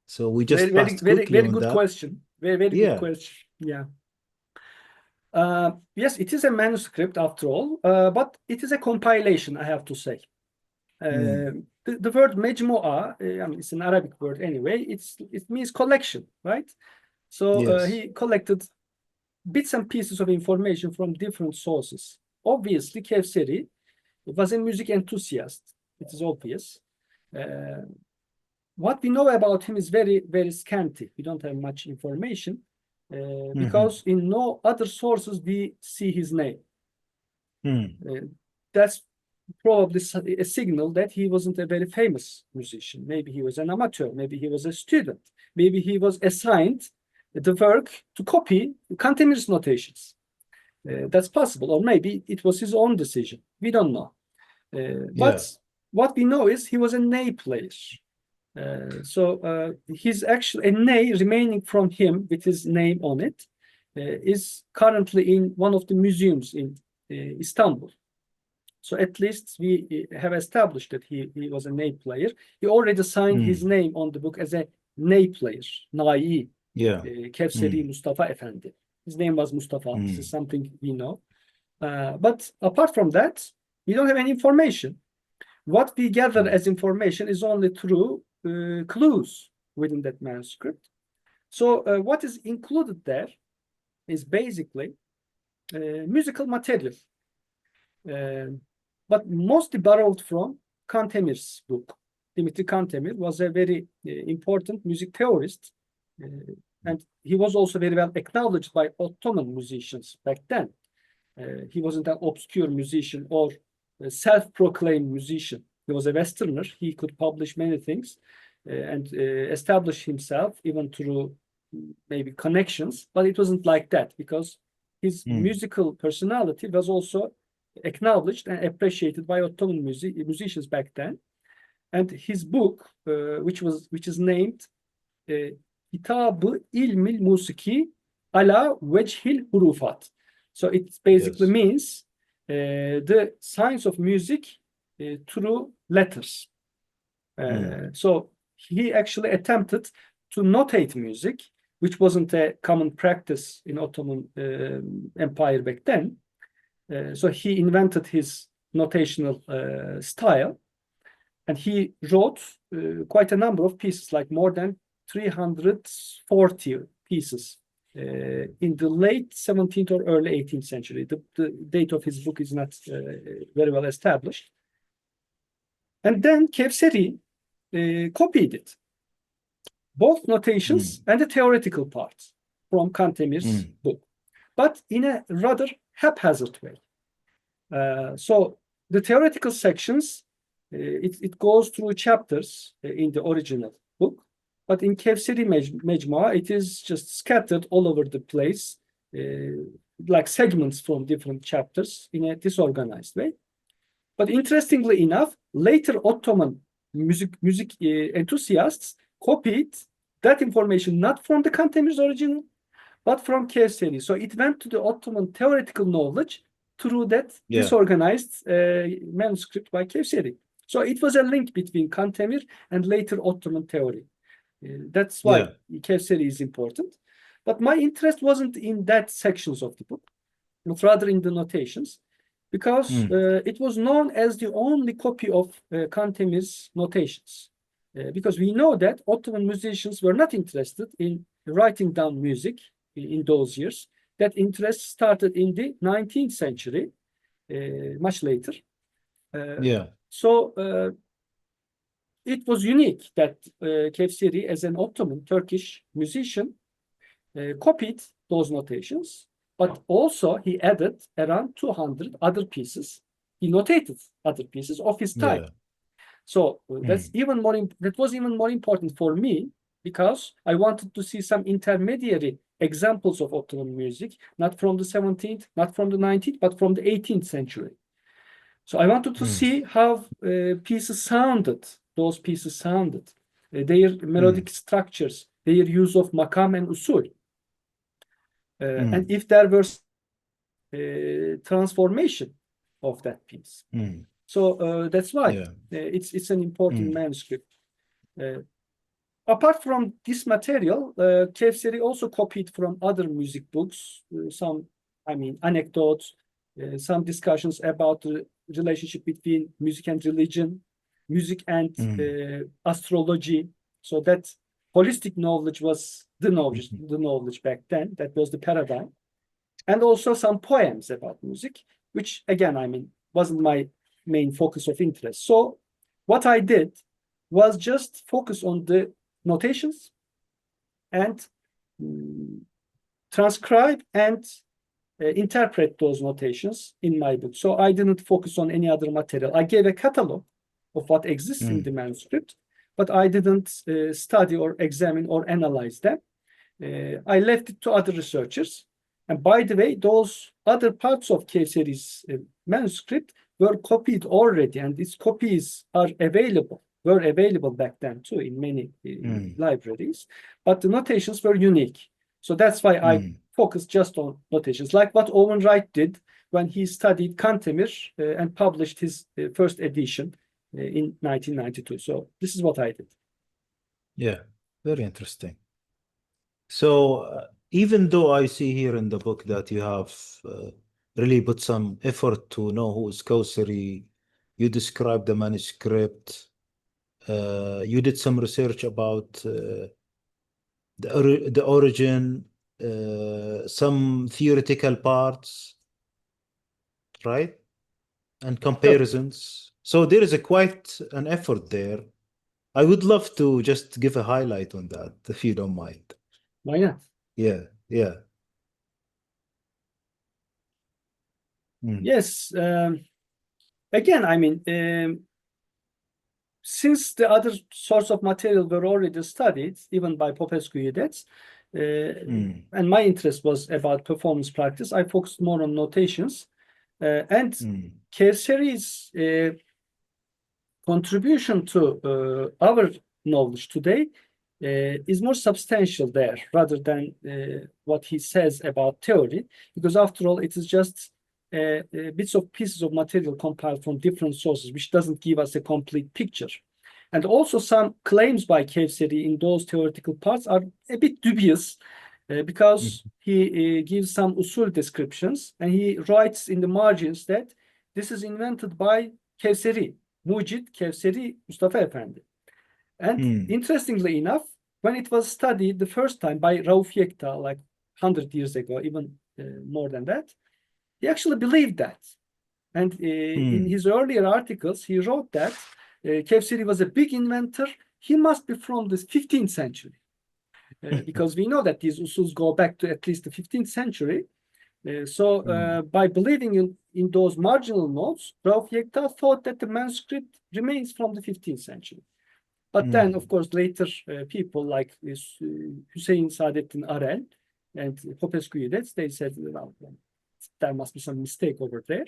So we just passed quickly very on good that. question. Very good question. Yeah. Yes, it is a manuscript after all, but it is a compilation, I have to say. The word Mejmu'a, I mean, it's an Arabic word anyway. It means collection, right? So he collected bits and pieces of information from different sources. Obviously, Kevseri was a music enthusiast. It is obvious. What we know about him is very, very scanty. We don't have much information because in no other sources we see his name. That's probably a signal that he wasn't a very famous musician. Maybe he was an amateur. Maybe he was a student. Maybe he was assigned the work to copy Kantemir's notations. That's possible. Or maybe it was his own decision. We don't know. But what we know is he was a ney player. So his actual a ney remaining from him with his name on it is currently in one of the museums in Istanbul. So at least we have established that he was a ney player. He already signed his name on the book as a ney player, Nai, Kevseri Mustafa Efendi. His name was Mustafa. This is something we know. But apart from that, we don't have any information. What we gather as information is only through clues within that manuscript. So what is included there is basically musical material. But mostly borrowed from Kantemir's book. Dimitri Kantemir was a very important music theorist, and he was also very well acknowledged by Ottoman musicians back then. He wasn't an obscure musician or a self-proclaimed musician. He was a Westerner. He could publish many things and establish himself even through maybe connections, but it wasn't like that because his musical personality was also acknowledged and appreciated by Ottoman musicians back then. And his book, which is named Kitab-ı İlmil Musiki ala Vechhil Hurufat. So it basically means the science of music through letters. So he actually attempted to notate music, which wasn't a common practice in Ottoman Empire back then. So he invented his notational style, and he wrote quite a number of pieces, like more than 340 pieces in the late 17th or early 18th century. The date of his book is not very well established. And then Kevseri copied it, both notations and the theoretical parts from Kantemir's book, but in a rather haphazard way. So The theoretical sections, it goes through chapters in the original book, but in Kevseri Mecmua, it is just scattered all over the place, like segments from different chapters in a disorganized way. But interestingly enough, later Ottoman music enthusiasts copied that information not from the Kantemir's original, but from Kevseri. So it went to the Ottoman theoretical knowledge through that disorganized manuscript by Kevseri. So it was a link between Kantemir and later Ottoman theory. That's why Kevseri is important. But my interest wasn't in that sections of the book, but rather in the notations, because it was known as the only copy of Kantemir's notations. Because we know that Ottoman musicians were not interested in writing down music in those years. That interest started in the 19th century, much later. So it was unique that Kevseri, as an Ottoman Turkish musician, copied those notations, but also he added around 200 other pieces. He notated other pieces of his time. So that was even more important for me, because I wanted to see some intermediary examples of Ottoman music, not from the 17th, not from the 19th, but from the 18th century. So I wanted to see how pieces sounded, those pieces sounded, their melodic structures, their use of makam and usul. And if there was transformation of that piece. So that's why it's an important manuscript. Apart from this material, Kevseri also copied from other music books, some, anecdotes, some discussions about the relationship between music and religion, music and astrology. So that holistic knowledge was the knowledge back then. That was the paradigm. And also some poems about music, which again, wasn't my main focus of interest. So what I did was just focus on the notations and transcribe and interpret those notations in my book. So I didn't focus on any other material. I gave a catalog of what exists in the manuscript, but I didn't study or examine or analyze them. I left it to other researchers. And by the way, those other parts of Kevseri's manuscript were copied already, and these copies were available back then too in many libraries, but the notations were unique. So that's why I focused just on notations, like what Owen Wright did when he studied Kantemir and published his first edition in 1992. So this is what I did. Yeah, very interesting. So even though I see here in the book that you have really put some effort to know who is Kawsari, you described the manuscript, you did some research about the origin, some theoretical parts, right? And comparisons. So there is quite an effort there. I would love to just give a highlight on that, if you don't mind. Why not? Yeah. Yes. Again, since the other source of material were already studied, even by Popescu Yedets, and my interest was about performance practice, I focused more on notations. And Kevseri's contribution to our knowledge today is more substantial there, rather than what he says about theory, because after all, it is just bits of pieces of material compiled from different sources, which doesn't give us a complete picture. And also some claims by Kevseri in those theoretical parts are a bit dubious, because he gives some usul descriptions, and he writes in the margins that this is invented by Kevseri, Mucid Kevseri Mustafa Efendi. And interestingly enough, when it was studied the first time by Rauf Yekta, like 100 years ago, even more than that, he actually believed that. And in his earlier articles, he wrote that Kevseri was a big inventor. He must be from the 15th century, because we know that these usuls go back to at least the 15th century. So by believing in those marginal notes, Rauf Yekta thought that the manuscript remains from the 15th century. But then, of course, later people like Hüseyin Saadettin Arel and Popescu, they said, well, there must be some mistake over there.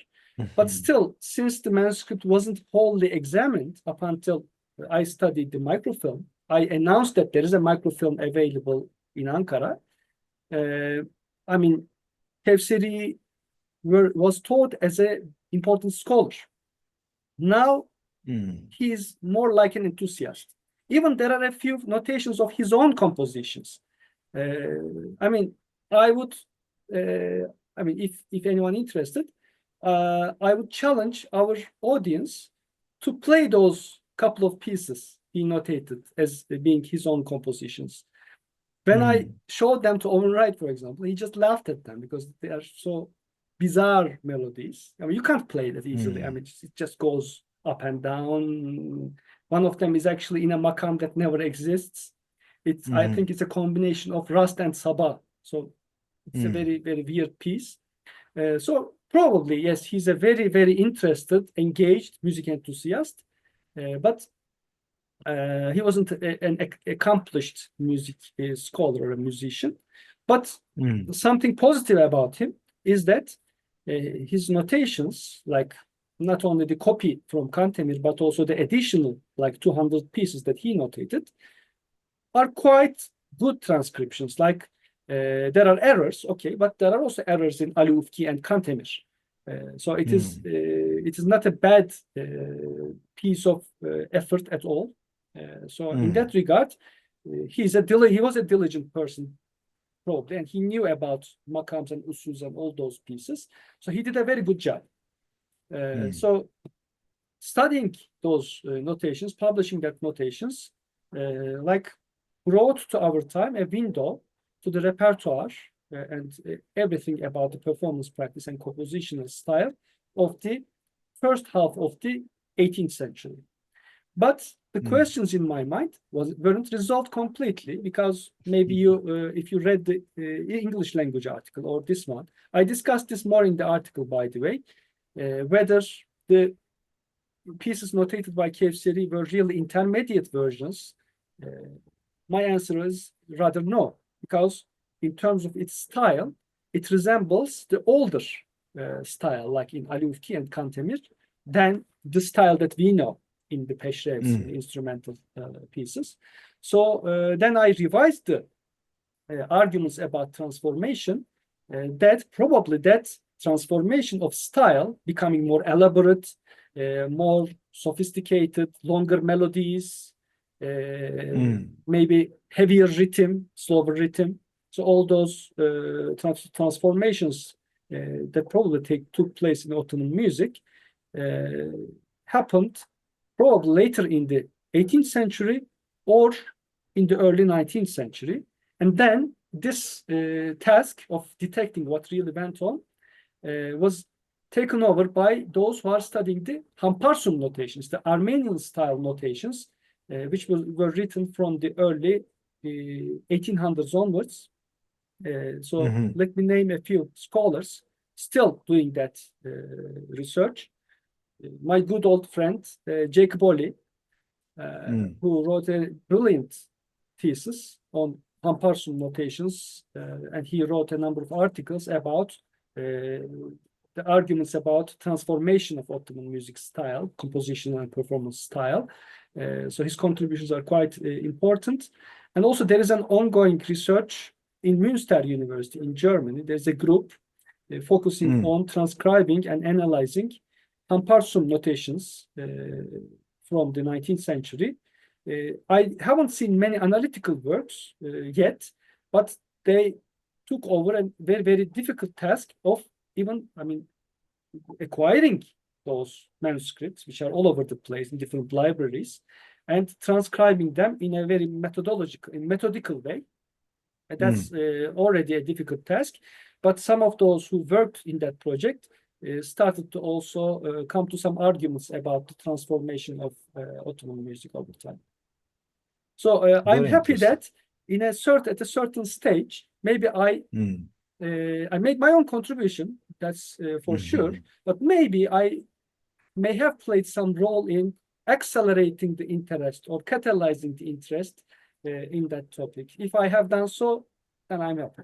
But still, since the manuscript wasn't wholly examined up until I studied the microfilm, I announced that there is a microfilm available in Ankara. I mean, Kevseri was taught as an important scholar. Now, he is more like an enthusiast. Even there are a few notations of his own compositions. I mean, if anyone interested, I would challenge our audience to play those couple of pieces he notated as being his own compositions. When I showed them to Owen Wright, for example, he just laughed at them because they are so bizarre melodies. I mean, you can't play that easily. I mean, it just goes up and down. One of them is actually in a makam that never exists. I think it's a combination of Rast and Sabah. So it's a very, very weird piece. So probably, yes, he's a very, very interested, engaged music enthusiast. But he wasn't an accomplished music scholar or a musician. But something positive about him is that his notations, like not only the copy from Kantemir, but also the additional, like 200 pieces that he notated, are quite good transcriptions. Like there are errors, okay, but there are also errors in Ali Ufki and Kantemir. So it is not a bad piece of effort at all. So in that regard, he was a diligent person, probably, and he knew about makams and usuls and all those pieces. So he did a very good job. So studying those notations, publishing that notations, like brought to our time a window to the repertoire and everything about the performance practice and compositional style of the first half of the 18th century. But the questions in my mind weren't resolved completely because maybe if you read the English language article or this one, I discussed this more in the article, by the way, whether the pieces notated by Kevseri were really intermediate versions. My answer is rather no, because in terms of its style, it resembles the older style, like in Ali Ufki and Kantemir, than the style that we know in the Peshrevs, instrumental pieces. So then I revised the arguments about transformation, that probably that transformation of style, becoming more elaborate, more sophisticated, longer melodies, maybe heavier rhythm, slower rhythm. So all those transformations that probably took place in Ottoman music happened probably later in the 18th century or in the early 19th century. And then this task of detecting what really went on was taken over by those who are studying the Hamparsum notations, the Armenian style notations, which were written from the early 1800s onwards. Let me name a few scholars still doing that research. My good old friend, Jacob Olli, who wrote a brilliant thesis on Hamparsum notations, and he wrote a number of articles about the arguments about transformation of Ottoman music style, composition and performance style. So his contributions are quite important. And also there is an ongoing research in Münster University in Germany. There's a group focusing on transcribing and analyzing Hamparsum notations from the 19th century. I haven't seen many analytical works yet, but they took over a very, very difficult task of acquiring those manuscripts, which are all over the place in different libraries, and transcribing them in a very methodical way. And that's already a difficult task. But some of those who worked in that project started to also come to some arguments about the transformation of Ottoman music over time. So I'm happy that at a certain stage, maybe I made my own contribution That's for sure. But maybe I may have played some role in accelerating the interest or catalyzing the interest in that topic. If I have done so, then I'm happy.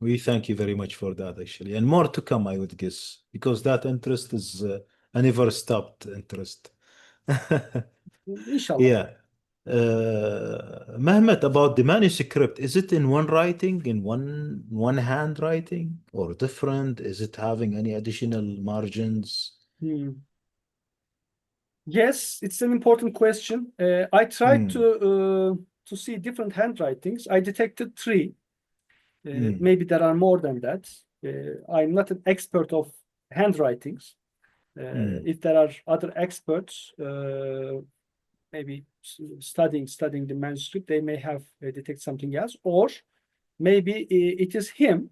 We thank you very much for that, actually. And more to come, I would guess, because that interest is a never stopped interest. Inshallah. Yeah. Mehmet, about the manuscript, is it in one writing, in one handwriting, or different? Is it having any additional margins? Yes, it's an important question. I tried to see different handwritings. I detected three. Maybe there are more than that. I'm not an expert of handwritings. If there are other experts, maybe studying the manuscript, they may have detect something else, or maybe it is him,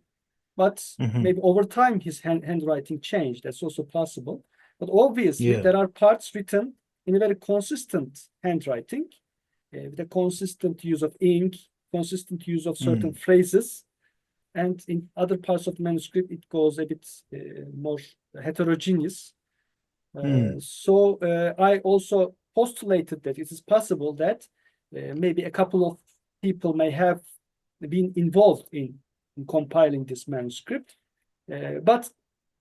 but maybe over time his handwriting changed. That's also possible. But obviously, Yeah. there are parts written in a very consistent handwriting, with a consistent use of ink, consistent use of certain phrases. And in other parts of the manuscript, it goes a bit more heterogeneous. So I also postulated that it is possible that maybe a couple of people may have been involved in compiling this manuscript. But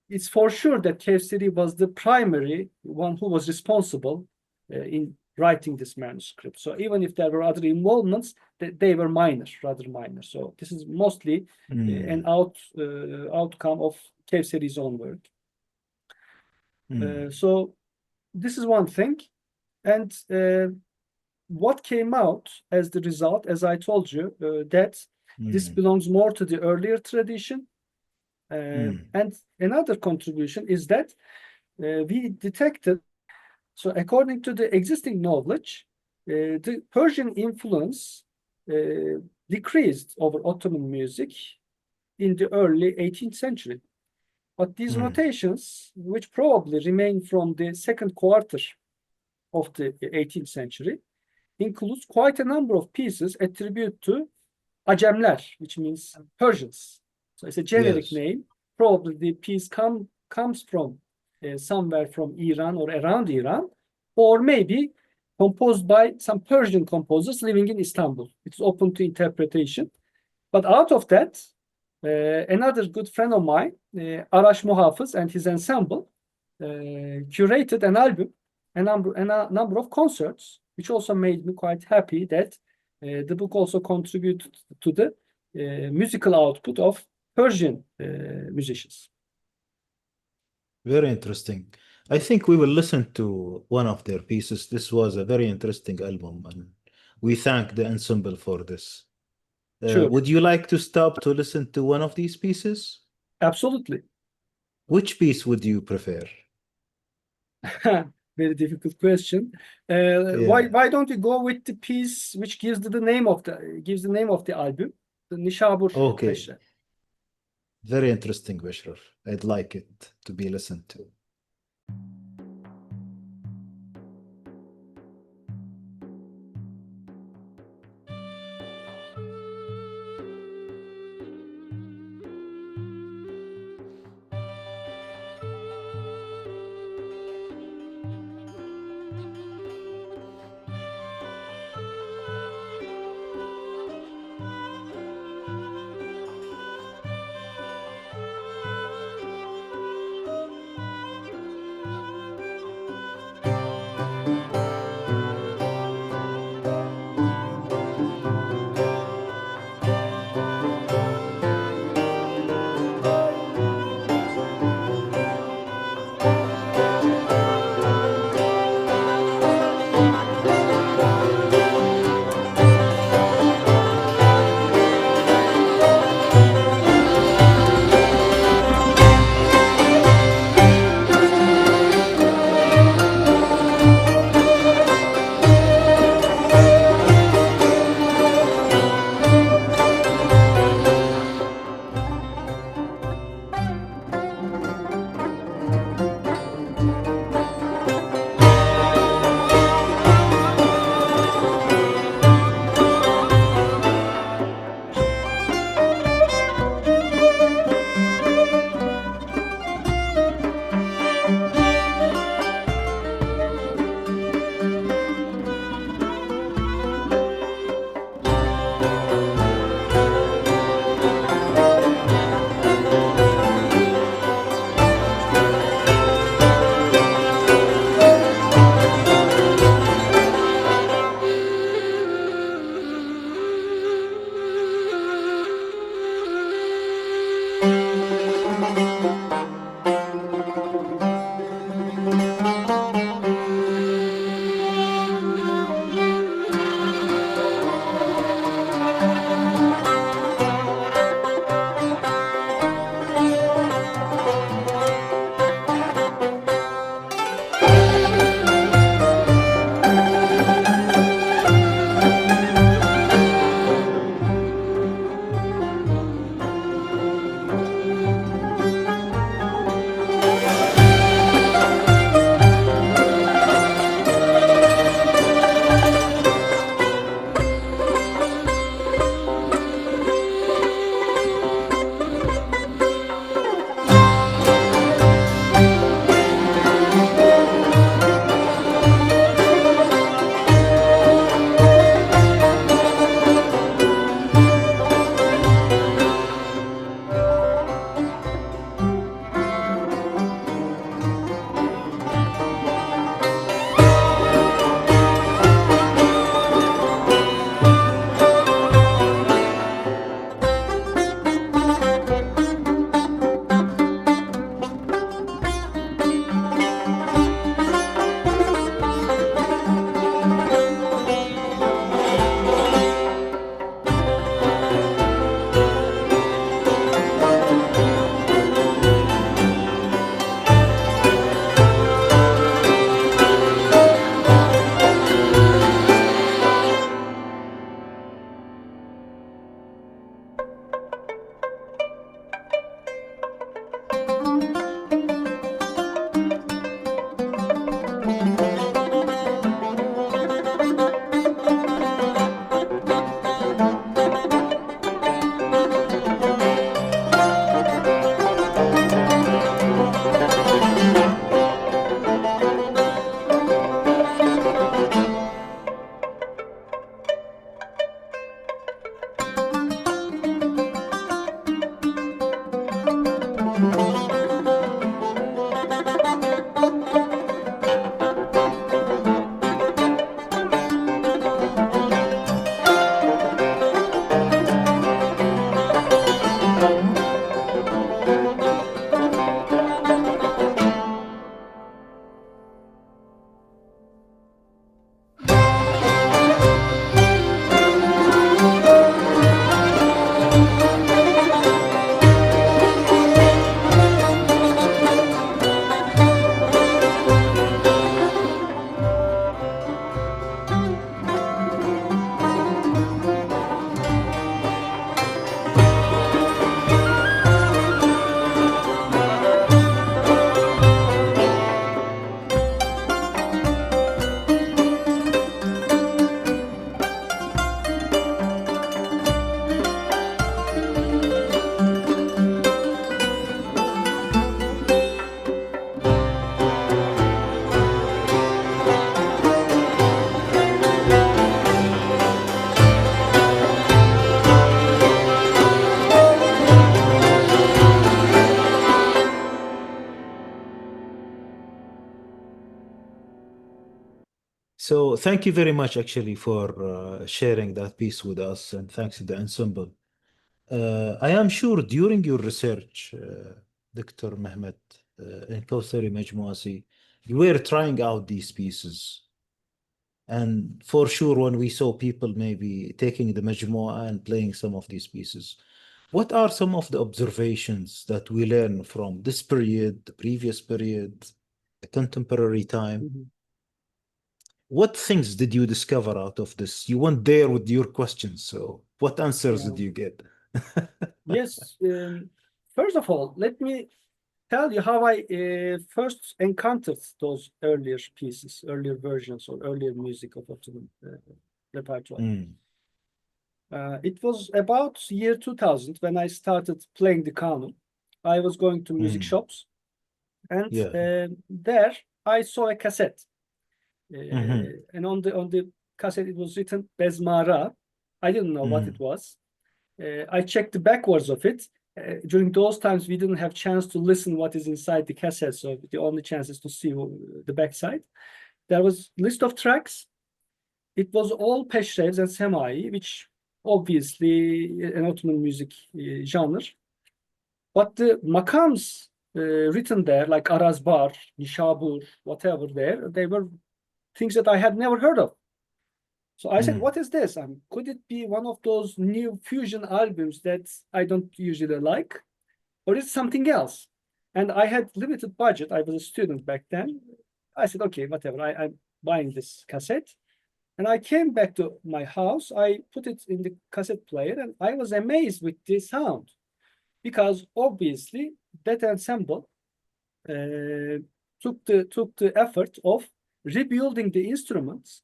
it's for sure that Kevseri was the primary one who was responsible in writing this manuscript. So even if there were other involvements, they were minor, rather minor. So this is mostly an outcome of Kevseri's own work. So this is one thing. And what came out as the result, as I told you, that this belongs more to the earlier tradition. And another contribution is that we detected, so according to the existing knowledge, the Persian influence decreased over Ottoman music in the early 18th century. But these notations, which probably remain from the second quarter of the 18th century, includes quite a number of pieces attributed to Ajemler, which means Persians. So it's a generic name. Probably the piece comes from somewhere from Iran or around Iran, or maybe composed by some Persian composers living in Istanbul. It's open to interpretation. But out of that, another good friend of mine, Arash Muhafız and his ensemble, curated an album, a number of concerts, which also made me quite happy that the book also contributed to the musical output of Persian musicians. Very interesting. I think we will listen to one of their pieces. This was a very interesting album, and we thank the ensemble for this. Sure. Would you like to stop to listen to one of these pieces? Absolutely. Which piece would you prefer? Very difficult question. Why don't we go with the piece which gives the name of the album, the Nishabur Okay. Beşer. Very interesting, Beshraf. I'd like it to be listened to. So thank you very much actually for sharing that piece with us, and thanks to the ensemble. I am sure during your research, Dr. Mehmet, in Kawthari Majmuasi, you were trying out these pieces. And for sure, when we saw people maybe taking the Majmua and playing some of these pieces, what are some of the observations that we learn from this period, the previous period, the contemporary time? Mhm. What things did you discover out of this? You went there with your questions, so what answers Yeah. did you get? Yes. First of all, let me tell you how I first encountered those earlier pieces, earlier versions or earlier music of Ottoman repertoire. Mm, It was about year 2000 when I started playing the Kanun. I was going to music mm, shops, and yeah. there I saw a cassette. Mhm, And on the cassette it was written Bezmara. I didn't know what it mhm, was. I checked the backwards of it. During those times, we didn't have chance to listen what is inside the cassette, so the only chance is to see the backside. There was list of tracks. It was all peşrevs and semai, which obviously an Ottoman music genre. But the makams written there, like Arazbar, Nishabur, whatever there, they were things that I had never heard of. So I said, mm, what is this? Could it be one of those new fusion albums that I don't usually like? Or is it something else? And I had limited budget. I was a student back then. I said, okay, whatever. I'm buying this cassette. And I came back to my house. I put it in the cassette player, and I was amazed with the sound because obviously that ensemble uh, took the effort of rebuilding the instruments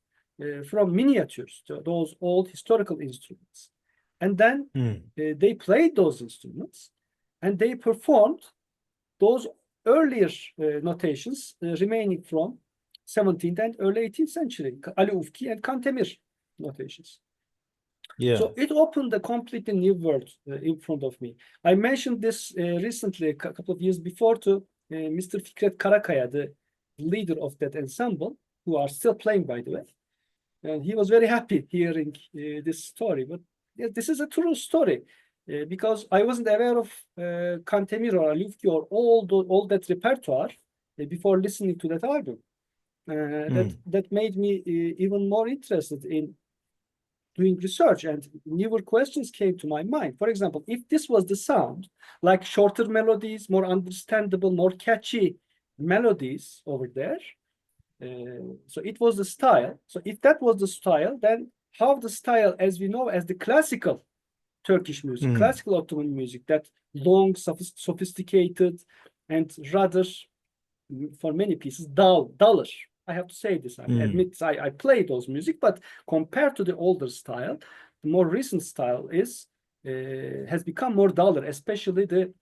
from miniatures to those old historical instruments, and then mm. they played those instruments and they performed those earlier notations remaining from 17th and early 18th century, Ali Ufki and Kantemir notations. Yeah. So it opened a completely new world in front of me. I mentioned this recently, a couple of years before, to Mr. Fikret Karakaya, the leader of that ensemble, who are still playing, by the way. And he was very happy hearing this story. But yeah, this is a true story because I wasn't aware of Kantemir or Alufki or all that repertoire before listening to that album. That made me even more interested in doing research, and newer questions came to my mind. For example, if this was the sound, like shorter melodies, more understandable, more catchy melodies over there, so it was the style. So if that was the style, then how the style, as we know, as the classical Turkish music, Mm, classical Ottoman music, that long, sophisticated, and rather, for many pieces, duller I have to say this. I admit I play those music, but compared to the older style, the more recent style has become more duller, especially the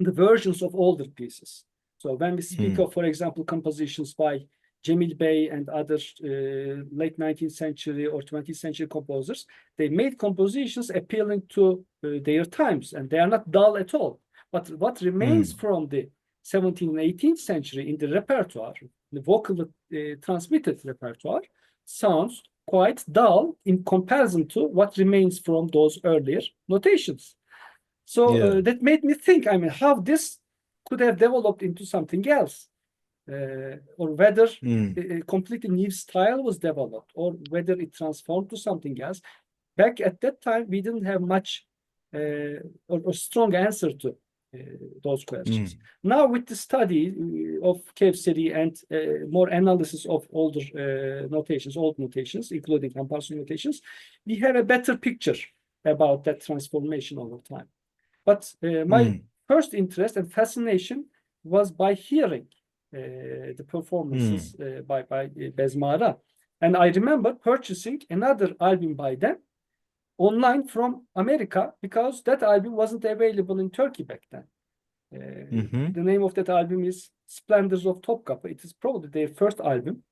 versions of older pieces. So when we speak of, for example, compositions by Cemil Bey and other late 19th century or 20th century composers, they made compositions appealing to their times, and they are not dull at all. But what remains from the 17th and 18th century in the repertoire, the vocal transmitted repertoire, sounds quite dull in comparison to what remains from those earlier notations. So that made me think, I mean, how this could have developed into something else, or whether a completely new style was developed, or whether it transformed to something else. Back at that time, we didn't have much or strong answer to those questions. Now, with the study of Kevseri and more analysis of older notations, old notations, including compulsory notations, we have a better picture about that transformation over time. But my first interest and fascination was by hearing the performances by Bezmara. And I remember purchasing another album by them online from America, because that album wasn't available in Turkey back then. The name of that album is Splendors of Topkapı. It is probably their first album.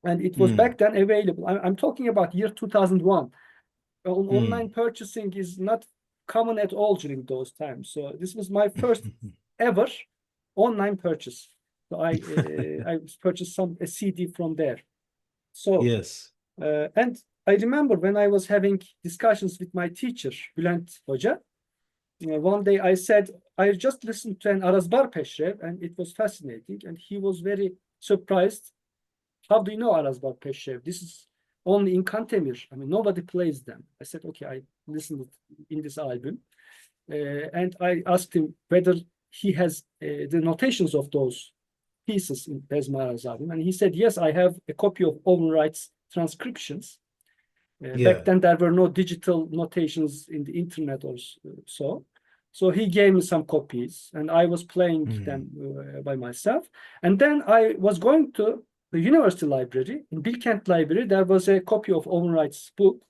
And it was back then available. I'm talking about year 2001. Online purchasing is not common at all during those times. So this was my first ever online purchase. So I purchased a CD from there. So yes, and I remember when I was having discussions with my teacher, Bülent Hoca, one day I said, I just listened to an Arazbar Peshrev and it was fascinating. And he was very surprised. How do you know Arazbar Peshrev? This is only in Kantemir. I mean, nobody plays them. I said, okay, I listened in this album. And I asked him whether he has the notations of those pieces in Bezmara's album. And he said, yes, I have a copy of Owen Wright's transcriptions. Back then, there were no digital notations in the internet or so. So he gave me some copies, and I was playing them by myself. And then I was going to the university library. In Bilkent Library, there was a copy of Owen Wright's book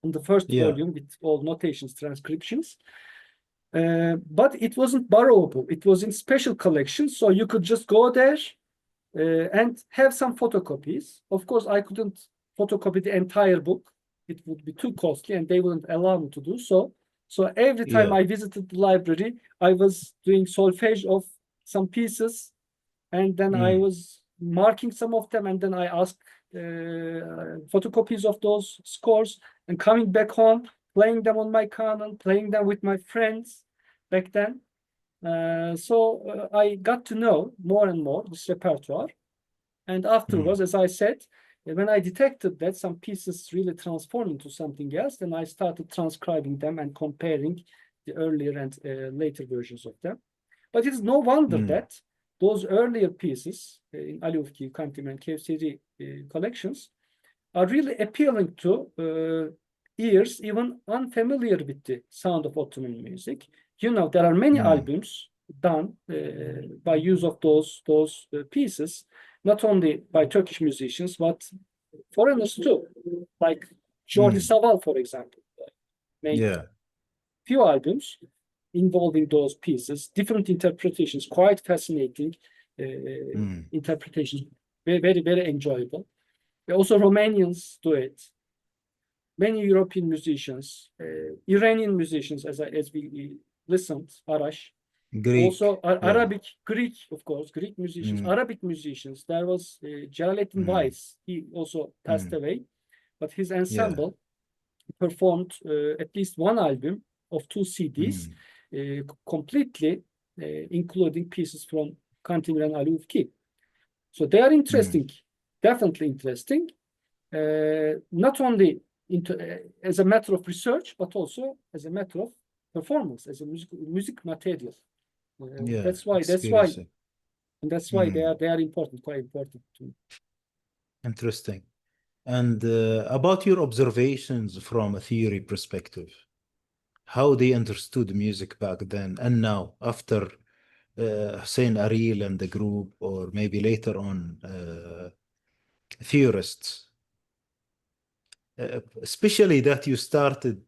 in the first volume with all notations, transcriptions. But it wasn't borrowable. It was in special collections, so you could just go there and have some photocopies. Of course, I couldn't photocopy the entire book. It would be too costly, and they wouldn't allow me to do so. So every time I visited the library, I was doing solfege of some pieces, and then I was marking some of them, and then I asked photocopies of those scores, and coming back home, playing them on my canon, playing them with my friends back then. So I got to know more and more this repertoire. And afterwards, as I said, when I detected that some pieces really transform into something else, then I started transcribing them and comparing the earlier and later versions of them. But it's no wonder that those earlier pieces in Ali Ufki, Kantim, and Kevseri collections are really appealing to ears even unfamiliar with the sound of Ottoman music. You know, there are many albums done by use of those pieces, not only by Turkish musicians, but foreigners too, like Jordi Savall, for example, made few albums involving those pieces, different interpretations, quite fascinating interpretations, very, very enjoyable. Also, Romanians do it. Many European musicians, Iranian musicians, as we listened, Arash. Greek, also Arabic, Greek, of course, Greek musicians, Arabic musicians. There was Jalaluddin Weiss. He also passed away, but his ensemble performed at least one album of 2 CDs, completely including pieces from Kantemir and Ali Ufki. So they are interesting, definitely interesting, not only as a matter of research, but also as a matter of performance, as a music material. That's why they are important, quite important to me. Interesting. And about your observations from a theory perspective, how they understood music back then and now, after Hussein Aril and the group, or maybe later on theorists, especially that you started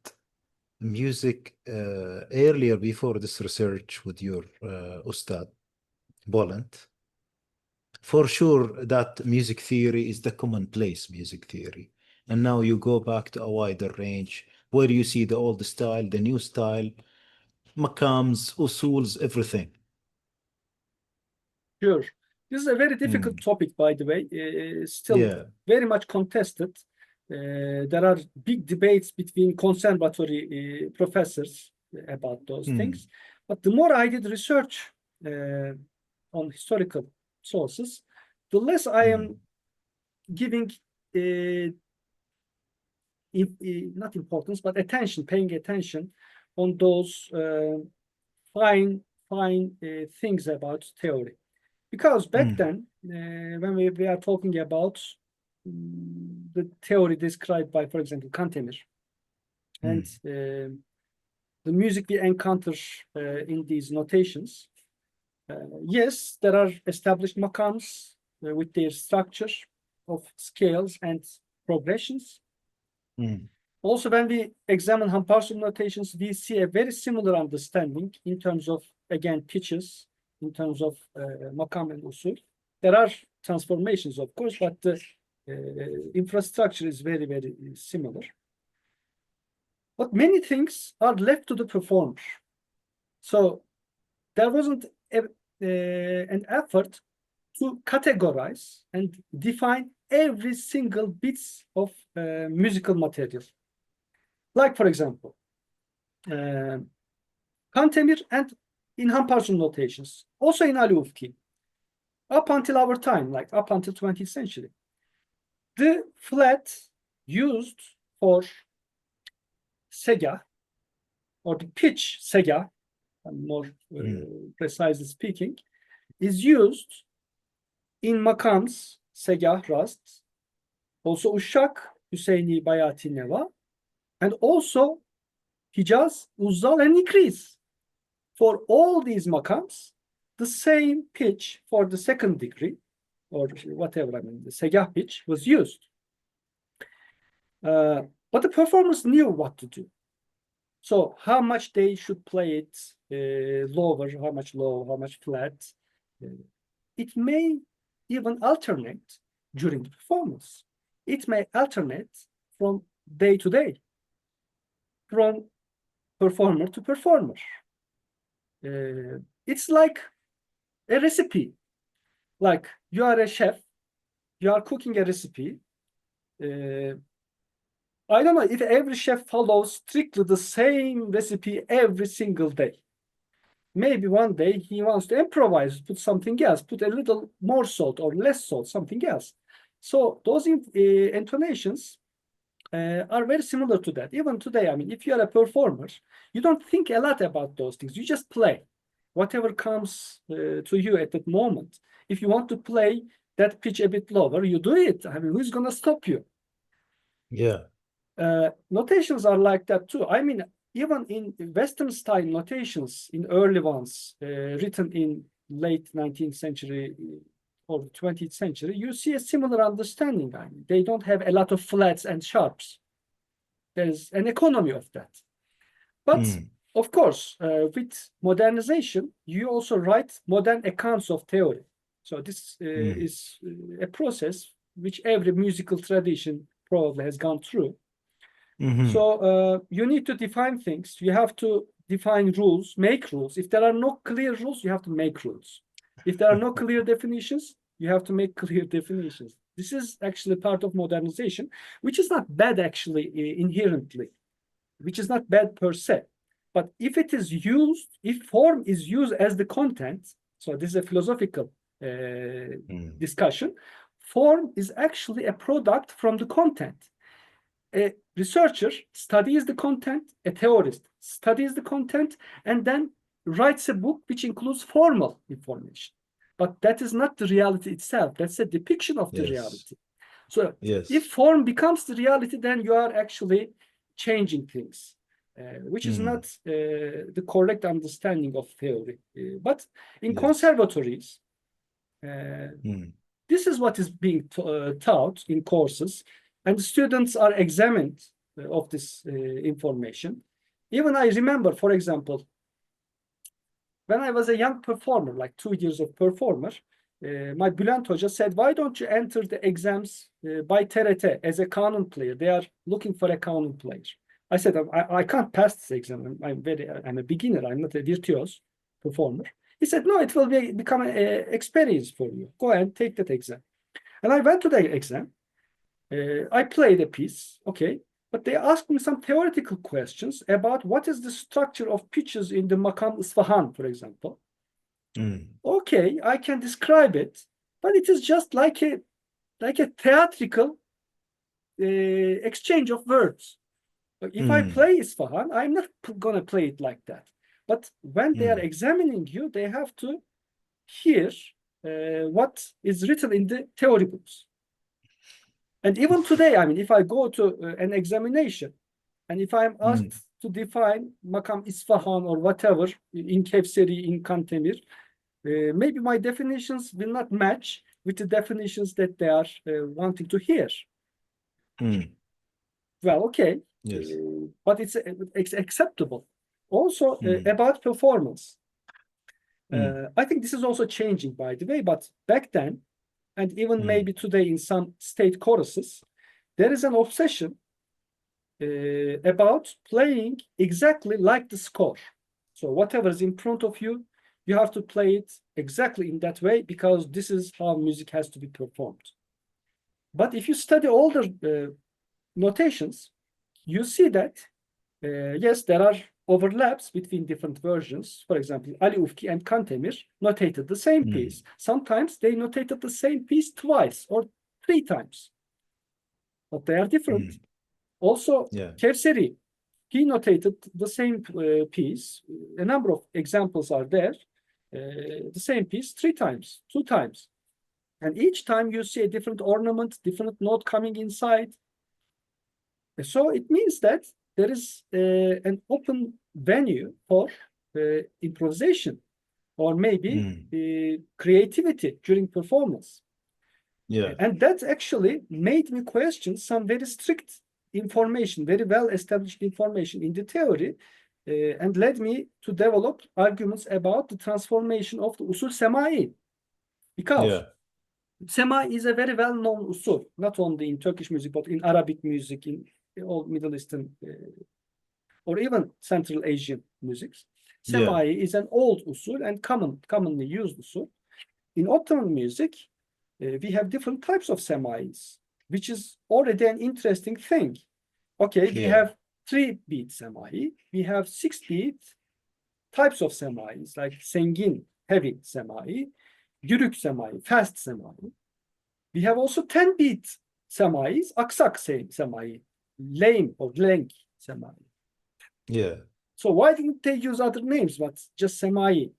music earlier before this research with your Ustad, Boland. For sure, that music theory is the commonplace music theory. And now you go back to a wider range where you see the old style, the new style, makams, usuls, everything. Sure. This is a very difficult topic, by the way. Still Yeah. very much contested. There are big debates between conservatory professors about those things. But the more I did research on historical sources, the less I am giving not importance, but attention, paying attention on those fine things about theory. Because back then, when we are talking about the theory described by, for example, Kantemir, and the music we encounter in these notations, yes, there are established makams with their structure of scales and progressions. Also, when we examine Hamparsu notations, we see a very similar understanding in terms of, again, pitches, in terms of makam and usul. There are transformations, of course, but the infrastructure is very, very similar. But many things are left to the performer. So there wasn't an effort to categorize and define every single bits of musical material. Like, for example, Kantemir and in Hamparsu notations, also in Ali Ufki, up until our time, like up until 20th century, the flat used for segah, or the pitch segah, more precisely speaking, is used in makams, segah, rast, also Uşak, Hüseyni, Bayati, Neva, and also Hijaz, Uzzal, and Nikriz. For all these makams, the same pitch for the second degree, or whatever, I mean, the segah pitch was used. But the performers knew what to do. So how much they should play it lower, how much low, how much flat. It may even alternate during the performance. It may alternate from day to day, from performer to performer. It's like a recipe. Like you are a chef, you are cooking a recipe. I don't know if every chef follows strictly the same recipe every single day. Maybe one day he wants to improvise, put something else, put a little more salt or less salt, something else. So those intonations are very similar to that. Even today, I mean, if you are a performer, you don't think a lot about those things. You just play whatever comes to you at that moment. If you want to play that pitch a bit lower, you do it. I mean, who's going to stop you? Yeah. Notations are like that too. I mean, even in Western style notations, in early ones, written in late 19th century or 20th century, you see a similar understanding. I mean, they don't have a lot of flats and sharps. There's an economy of that. But of course, with modernization, you also write modern accounts of theory. So this is a process which every musical tradition probably has gone through. So you need to define things. You have to define rules, make rules. If there are no clear rules, you have to make rules. If there are no clear definitions, you have to make clear definitions. This is actually part of modernization, which is not bad actually inherently, which is not bad per se. But if it is used, if form is used as the content, so this is a philosophical discussion, form is actually a product from the content. A researcher studies the content, a theorist studies the content, and then writes a book which includes formal information. But that is not the reality itself. That's a depiction of the reality. So if form becomes the reality, then you are actually changing things, which is not the correct understanding of theory. But in conservatories, this is what is being taught in courses, and the students are examined of this information. Even I remember, for example, when I was a young performer, like 2 years of performer, my Bülent Hoca said, why don't you enter the exams by TRT as a kanun player? They are looking for a kanun player. I said, I can't pass this exam. I'm a beginner. I'm not a virtuoso performer. He said, no, it will become an experience for you. Go and take that exam. And I went to the exam. I played a piece, okay, but they asked me some theoretical questions about what is the structure of pitches in the Makam Isfahan, for example. Okay, I can describe it, but it is just like a theatrical exchange of words. If I play Isfahan, I'm not gonna play it like that. But when they are examining you, they have to hear what is written in the theory books. And even today, I mean, if I go to an examination, and if I'm asked to define Makam Isfahan or whatever in Kevseri, in Kantemir, maybe my definitions will not match with the definitions that they are wanting to hear. Well, okay, Yes. but it's acceptable. Also, about performance. I think this is also changing, by the way, but back then, and even maybe today in some state choruses, there is an obsession about playing exactly like the score. So whatever is in front of you, you have to play it exactly in that way because this is how music has to be performed. But if you study older notations, you see that, yes, there are overlaps between different versions. For example, Ali Ufki and Kantemir notated the same piece. Sometimes they notated the same piece twice or 3 times, but they are different. Also, Kevseri, he notated the same piece. A number of examples are there. The same piece 3 times, 2 times. And each time you see a different ornament, different note coming inside. So it means that there is an open venue for improvisation or maybe creativity during performance. And that actually made me question some very strict information, very well established information in the theory, and led me to develop arguments about the transformation of the usul semai. Because semai is a very well-known usul, not only in Turkish music, but in Arabic music, in all Middle Eastern or even Central Asian musics. Semai is an old usul and commonly used usul. In Ottoman music, we have different types of semais, which is already an interesting thing. Okay, we have 3-beat semai, we have 6-beat types of semais, like sengin, heavy semai, yürük semai, fast semai. We have also 10-beat semais, aksak semai, lame or lenk semai. So why didn't they use other names, but just semai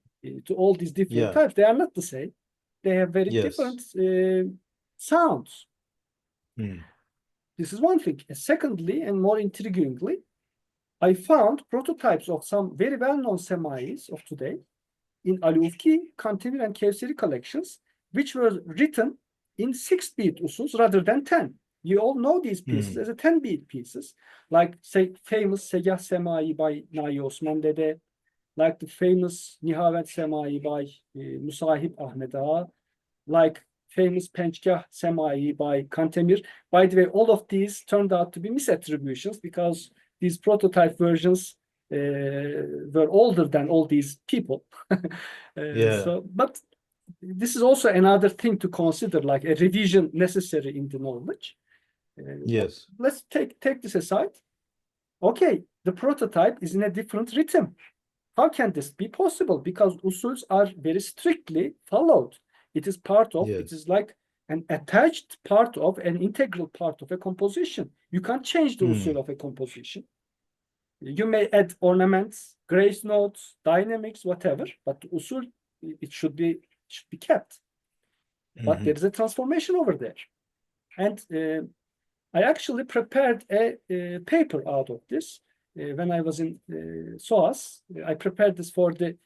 to all these different types? They are not the same. They have very different sounds. This is one thing. Secondly, and more intriguingly, I found prototypes of some very well-known semais of today in Ali Ufki, Kantemir, and Kevseri collections, which were written in 6-beat usuls rather than 10. You all know these pieces as a 10-beat pieces, like say famous Segah Semai by Nahi Osman Dede, like the famous Nihavet Semai by Musahip Ahmed Ağa, like famous Pençgah Semai by Kantemir. By the way, all of these turned out to be misattributions because these prototype versions were older than all these people. But this is also another thing to consider, like a revision necessary in the knowledge. Let's take this aside. Okay, the prototype is in a different rhythm. How can this be possible? Because usuls are very strictly followed. It is part of, it is like an attached part of, an integral part of a composition. You can't change the usul of a composition. You may add ornaments, grace notes, dynamics, whatever, but the usul, it should be kept. But there is a transformation over there. And I actually prepared a paper out of this. When I was in SOAS, I prepared this for the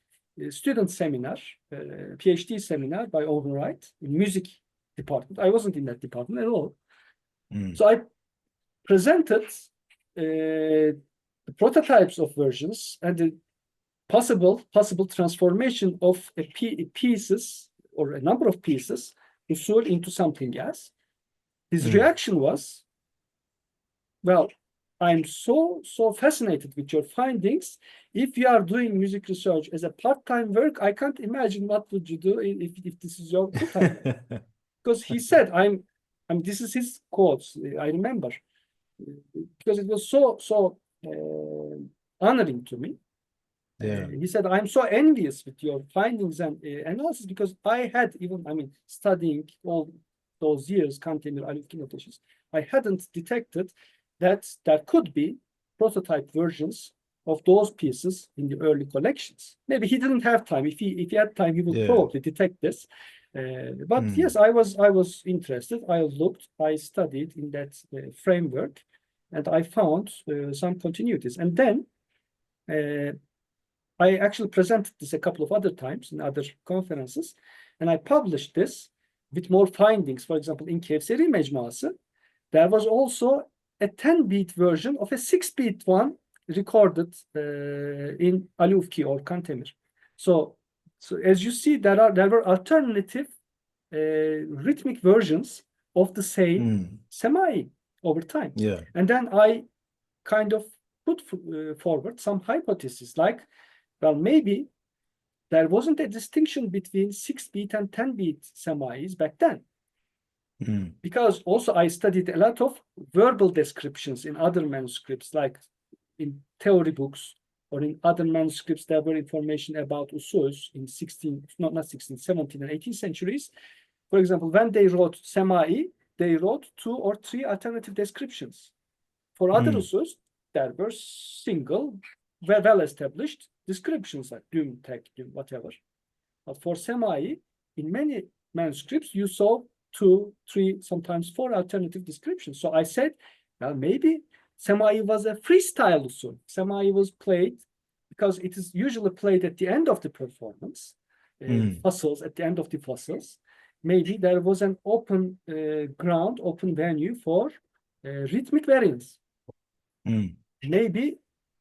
student seminar, PhD seminar by Owen Wright in music department. I wasn't in that department at all. Mm. So I presented the prototypes of versions and the possible transformation of pieces or a number of pieces usul into something else. His reaction was, well, I'm so fascinated with your findings. If you are doing music research as a part-time work, I can't imagine what would you do if this is your full-time work. Because he said, this is his quotes, I remember, because it was so honoring to me. Yeah. He said, I'm so envious with your findings and analysis, because I had studying all those years, Kantemir, Alifki notations, I hadn't detected that there could be prototype versions of those pieces in the early collections. Maybe he didn't have time. If he had time, he would probably detect this. But yes, I was interested. I looked, I studied in that framework, and I found some continuities. And then I actually presented this a couple of other times in other conferences, and I published this with more findings. For example, in Kevseri Mecmuası, there was also a 10-beat version of a 6-beat one recorded in Alufki or Kantemir. So as you see, there were alternative rhythmic versions of the same semai over time. Yeah. And then I kind of put forward some hypotheses like, well, maybe there wasn't a distinction between 6-beat and 10-beat semais back then. Because also I studied a lot of verbal descriptions in other manuscripts, like in theory books or in other manuscripts. There were information about usus in 17th and 18th centuries. For example, when they wrote semai, they wrote 2 or 3 alternative descriptions. For other usus, there were single, well-established descriptions like düm, tek, düm, whatever. But for semai, in many manuscripts, you saw 2, 3, sometimes 4 alternative descriptions. So I said, well, maybe semai was a freestyle usul. Semai was played because it is usually played at the end of the performance, fossils at the end of the fossils. Maybe there was an open ground, open venue for rhythmic variants. Maybe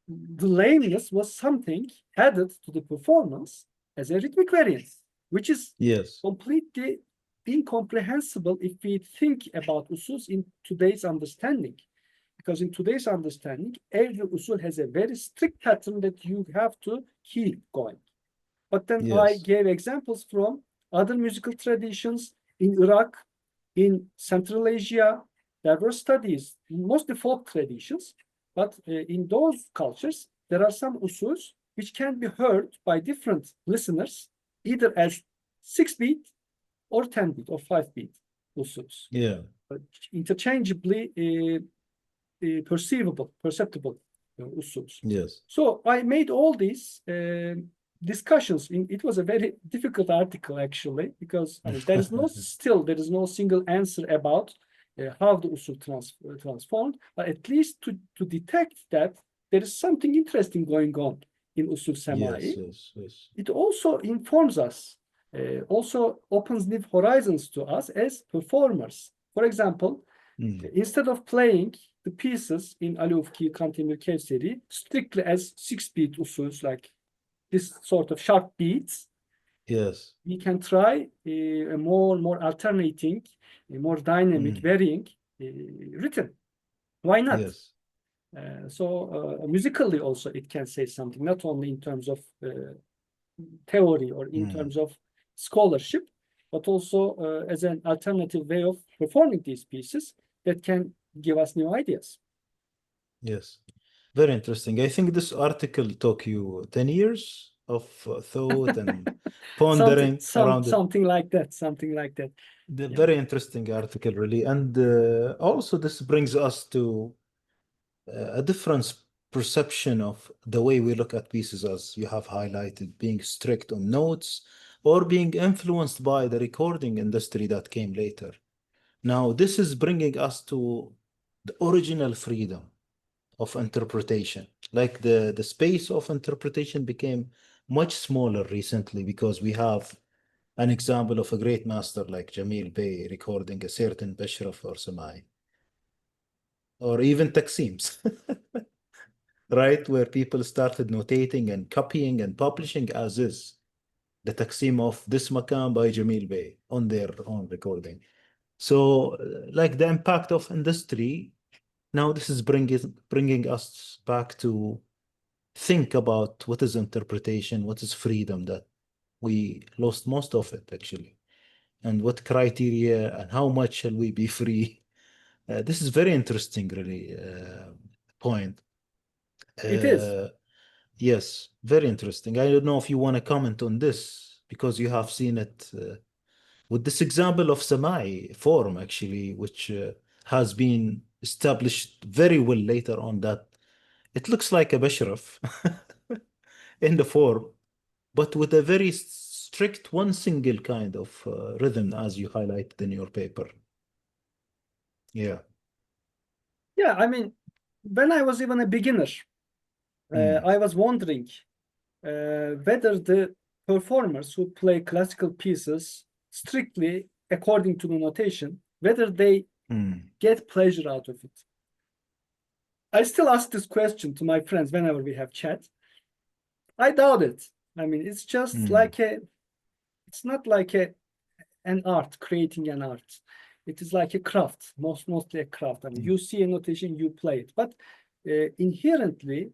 the lameness was something added to the performance as a rhythmic variant, which is completely incomprehensible if we think about usuls in today's understanding. Because in today's understanding, every usul has a very strict pattern that you have to keep going. But then I gave examples from other musical traditions in Iraq, in Central Asia. There were studies, mostly folk traditions, but in those cultures, there are some usuls which can be heard by different listeners, either as 6-beat or 10-beat or 5-beat usuls. Interchangeably perceptible usuls. So I made all these discussions. It was a very difficult article, actually, because there is no single answer about how the usul transformed, but at least to detect that there is something interesting going on in usul semai. It also informs us, also opens new horizons to us as performers. For example, instead of playing the pieces in Alufki, Kantemir, Kevseri strictly as 6-beat usuls, like this sort of sharp beats, we can try a more alternating, a more dynamic, varying rhythm. Why not? So musically also it can say something, not only in terms of theory or in terms of scholarship, but also as an alternative way of performing these pieces that can give us new ideas. Very interesting. I think this article took you 10 years of thought and pondering around it. Something like that. Very interesting article, really. And also this brings us to a different perception of the way we look at pieces, as you have highlighted, being strict on notes or being influenced by the recording industry that came later. Now, this is bringing us to the original freedom of interpretation. Like the space of interpretation became much smaller recently because we have an example of a great master like Jamil Bey recording a certain Bashraf or Samai, or even Taqsims, right? Where people started notating and copying and publishing as is the Taqsim of this Makam by Jamil Bey on their own recording. So, like the impact of industry, now this is bringing us back to think about what is interpretation, what is freedom, that we lost most of it actually, and what criteria and how much shall we be free. This is very interesting, really, point. It is. Uh, yes, very interesting. I don't know if you want to comment on this because you have seen it with this example of Samai form, actually, which has been established very well later on, that it looks like a Bashraf in the form, but with a very strict one single kind of rhythm, as you highlighted in your paper. Yeah. Yeah, I mean, when I was even a beginner, I was wondering whether the performers who play classical pieces strictly according to the notation, whether they get pleasure out of it. I still ask this question to my friends whenever we have chat. I doubt it. I mean, it's just like it's not like an art, creating an art. It is like a craft, mostly a craft. I mean, you see a notation, you play it. But inherently,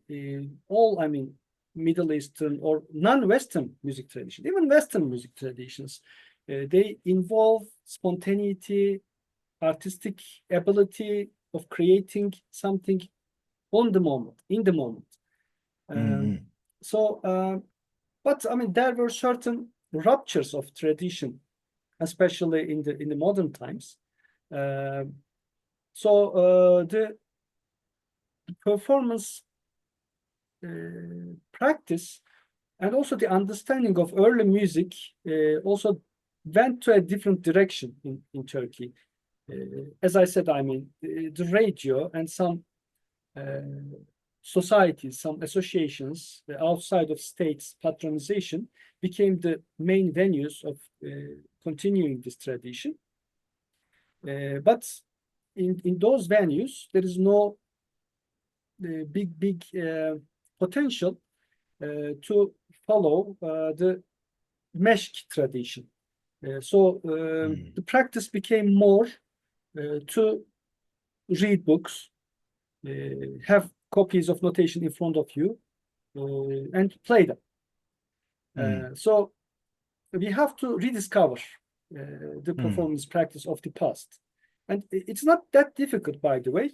all, I mean, Middle Eastern or non-Western music tradition, even Western music traditions, they involve spontaneity, artistic ability of creating something on the moment, in the moment. But I mean, there were certain ruptures of tradition, especially in the modern times. The performance practice and also the understanding of early music also went to a different direction in Turkey. As I said, I mean, the radio and some societies, some associations outside of states' patronization became the main venues of continuing this tradition. But in those venues, there is no big potential to follow the meshk tradition. The practice became more to read books, have copies of notation in front of you, and play them. So we have to rediscover the performance practice of the past. And it's not that difficult, by the way.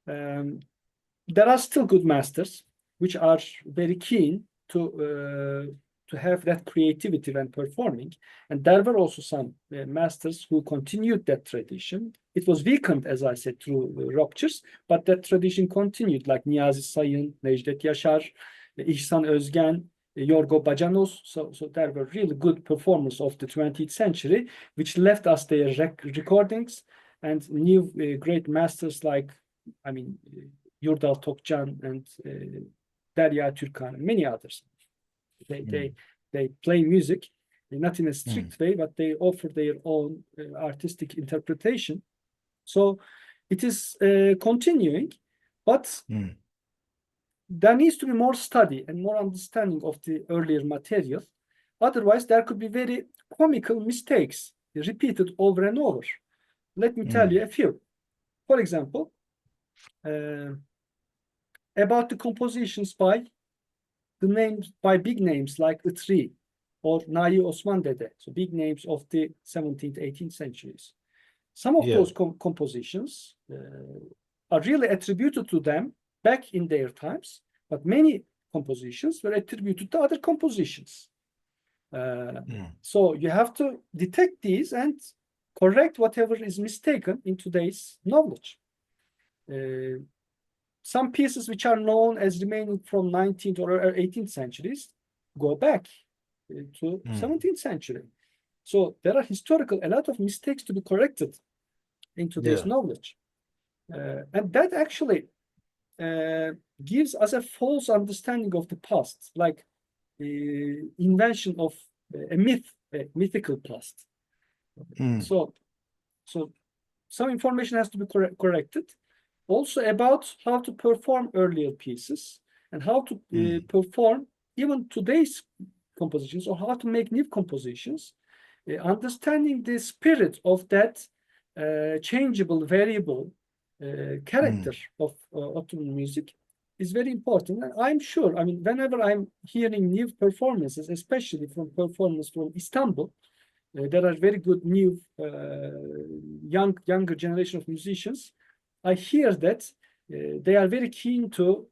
There are still good masters which are very keen to have that creativity when performing. And there were also some masters who continued that tradition. It was weakened, as I said, through ruptures, but that tradition continued, like Niyazi Sayın, Necdet Yaşar, İhsan Özgen, Yorgo Bacanos. So there were really good performers of the 20th century, which left us their recordings and new great masters like, I mean, Yurdal Tokcan and Derya Türkan and many others. They play music, not in a strict way, but they offer their own artistic interpretation. So it is continuing, but there needs to be more study and more understanding of the earlier material. Otherwise, there could be very comical mistakes repeated over and over. Let me tell you a few. For example, about the compositions by big names like Itri or Nahi Osman Dede, so big names of the 17th, 18th centuries. Some of those compositions are really attributed to them back in their times, but many compositions were attributed to other compositions. So you have to detect these and correct whatever is mistaken in today's knowledge. Some pieces which are known as remaining from 19th or 18th centuries go back to 17th century. So there are a lot of mistakes to be corrected in today's knowledge. And that actually gives us a false understanding of the past, like the invention of a myth a mythical past. Mm. So some information has to be corrected. Also about how to perform earlier pieces and how to perform even today's compositions, or how to make new compositions. Understanding the spirit of that changeable, variable character of Ottoman music is very important. And I'm sure, I mean, whenever I'm hearing new performances, especially from performers from Istanbul, there are very good new younger generation of musicians. I hear that they are very keen to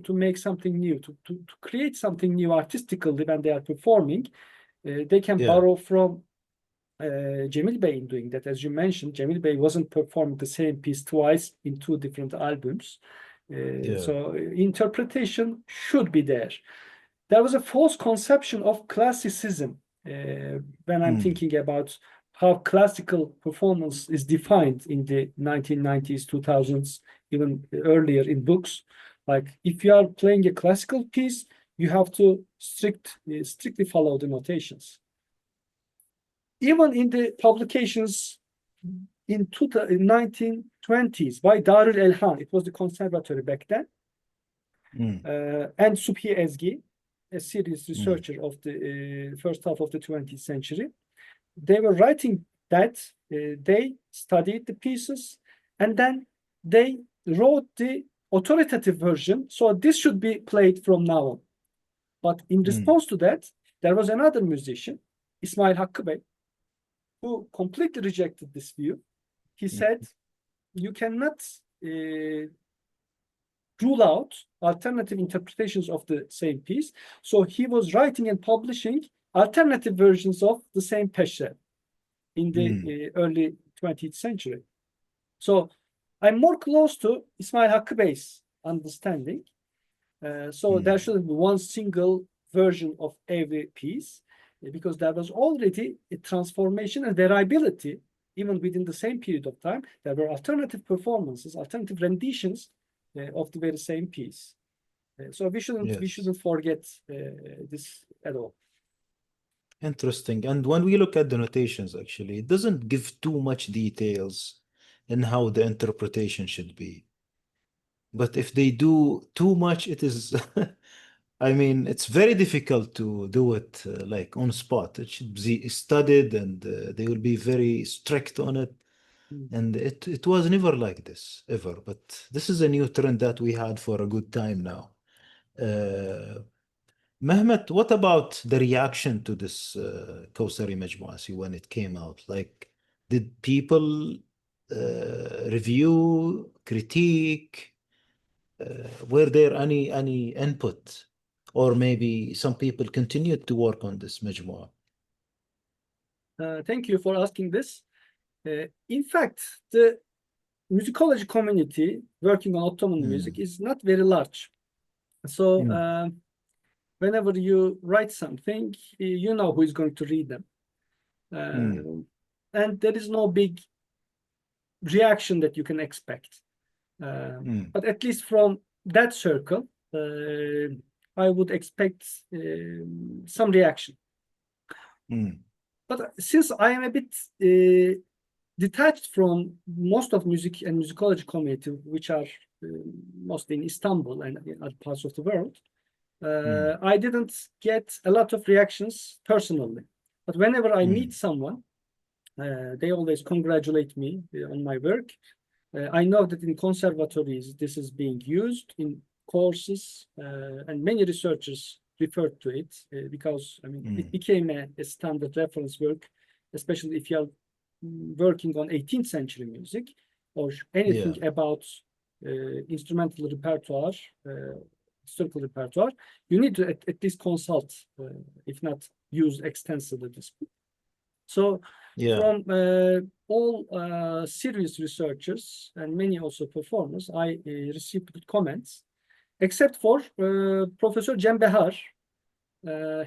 make something new, to create something new artistically when they are performing. They can borrow from Cemil Bey in doing that. As you mentioned, Cemil Bey wasn't performing the same piece twice in two different albums. So interpretation should be there. There was a false conception of classicism when I'm thinking about how classical performance is defined in the 1990s, 2000s, even earlier in books. Like if you are playing a classical piece, you have to strictly follow the notations. Even in the publications in 1920s by Darül Elhan, it was the conservatory back then, and Subhi Ezgi, a serious researcher of the first half of the 20th century, they were writing that they studied the pieces and then they wrote the authoritative version. So this should be played from now on. But in response to that, there was another musician, İsmail Hakkı Bey, who completely rejected this view. He said, you cannot rule out alternative interpretations of the same piece. So he was writing and publishing alternative versions of the same peşre in the early 20th century. So I'm more close to İsmail Hakkı Bey's understanding. So there shouldn't be one single version of every piece, because there was already a transformation and variability even within the same period of time. There were alternative performances, alternative renditions of the very same piece. So we shouldn't forget this at all. Interesting. And when we look at the notations, actually, it doesn't give too much details in how the interpretation should be. But if they do too much, it is, I mean, it's very difficult to do it like on spot. It should be studied and they will be very strict on it. And it was never like this, ever. But this is a new trend that we had for a good time now. Mehmet, what about the reaction to this Kawsari Majmuasi when it came out? Like, did people review, critique? Were there any input? Or maybe some people continued to work on this Majmua? Thank you for asking this. In fact, the musicology community working on Ottoman music is not very large. So whenever you write something, you know who is going to read them. And there is no big reaction that you can expect. But at least from that circle, I would expect some reaction. But since I am a bit detached from most of music and musicology community, which are mostly in Istanbul and in other parts of the world, I didn't get a lot of reactions personally. But whenever I meet someone, they always congratulate me on my work. I know that in conservatories, this is being used in courses, and many researchers referred to it because, I mean, it became a standard reference work, especially if you are working on 18th century music or anything about instrumental repertoire, historical repertoire. You need to at least consult, if not use extensively this book. So from all serious researchers and many also performers, I received good comments, except for Professor Cem Behar.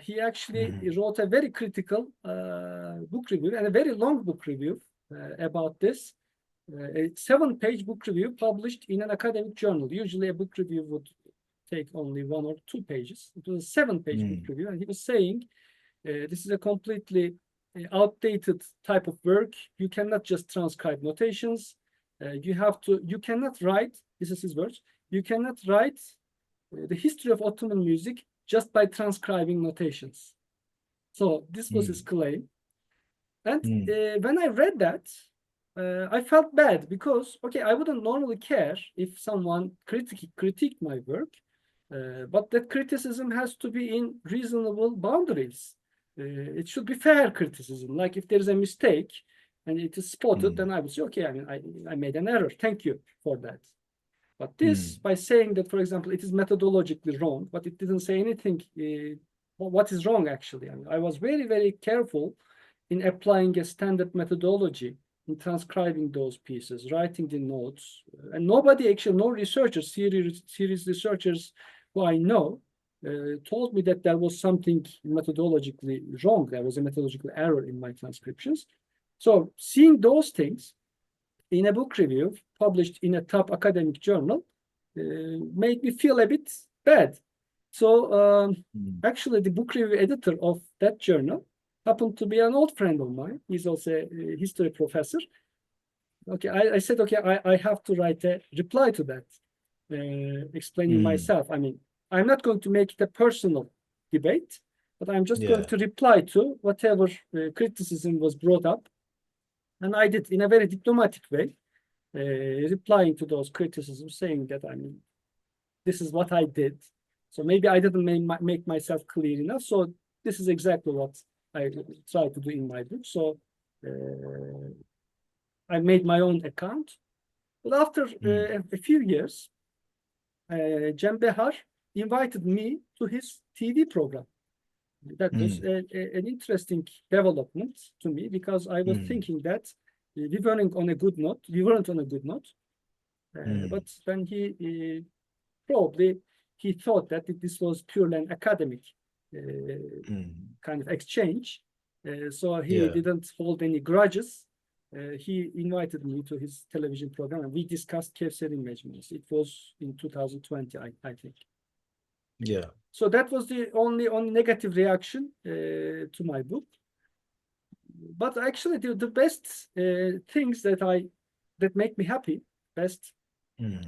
He actually wrote a very critical book review and a very long book review about this. A 7-page book review published in an academic journal. Usually a book review would take only 1 or 2 pages. It was a 7-page book review, and he was saying This is a completely outdated type of work. You cannot just transcribe notations. You cannot write, this is his words, you cannot write the history of Ottoman music just by transcribing notations. So this was his claim. And when I read that, I felt bad because, okay, I wouldn't normally care if someone critiqued my work, but that criticism has to be in reasonable boundaries. It should be fair criticism. Like if there's a mistake and it is spotted, then I would say, okay, I mean, I made an error. Thank you for that. But this, by saying that, for example, it is methodologically wrong, but it didn't say anything, what is wrong actually. I mean, I was very, very careful in applying a standard methodology in transcribing those pieces, writing the notes. And nobody actually, no researchers, serious researchers who I know, told me that there was something methodologically wrong. There was a methodological error in my transcriptions. So seeing those things in a book review published in a top academic journal made me feel a bit bad. So actually the book review editor of that journal happened to be an old friend of mine. He's also a history professor. Okay, I said, okay, I have to write a reply to that, explaining myself. I mean, I'm not going to make it a personal debate, but I'm just going to reply to whatever criticism was brought up. And I did in a very diplomatic way, replying to those criticisms, saying that, I mean, this is what I did. So maybe I didn't make myself clear enough. So this is exactly what I try to do in my book. So I made my own account. But after a few years, Cem Behar invited me to his TV program. That was an interesting development to me because I was thinking that we weren't on a good note. But then he probably he thought that this was purely an academic kind of exchange. So he didn't hold any grudges. He invited me to his television program and we discussed Kevseri Mecmuası. It was in 2020, I think. Yeah. So that was the only negative reaction to my book. But actually, the best things that make me happy, best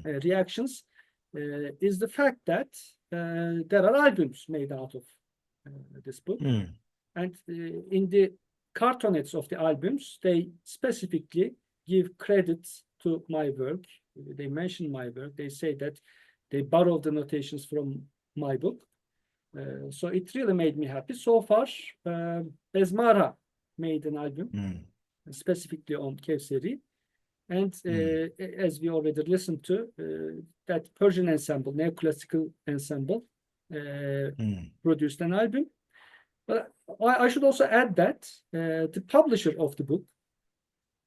reactions, is the fact that there are albums made out of this book, and in the cartonets of the albums, they specifically give credit to my work. They mention my work. They say that they borrowed the notations from my book. So it really made me happy. So far, Ezmara made an album specifically on Kevseri. And as we already listened to, that Persian ensemble, neoclassical ensemble, produced an album. But I should also add that the publisher of the book,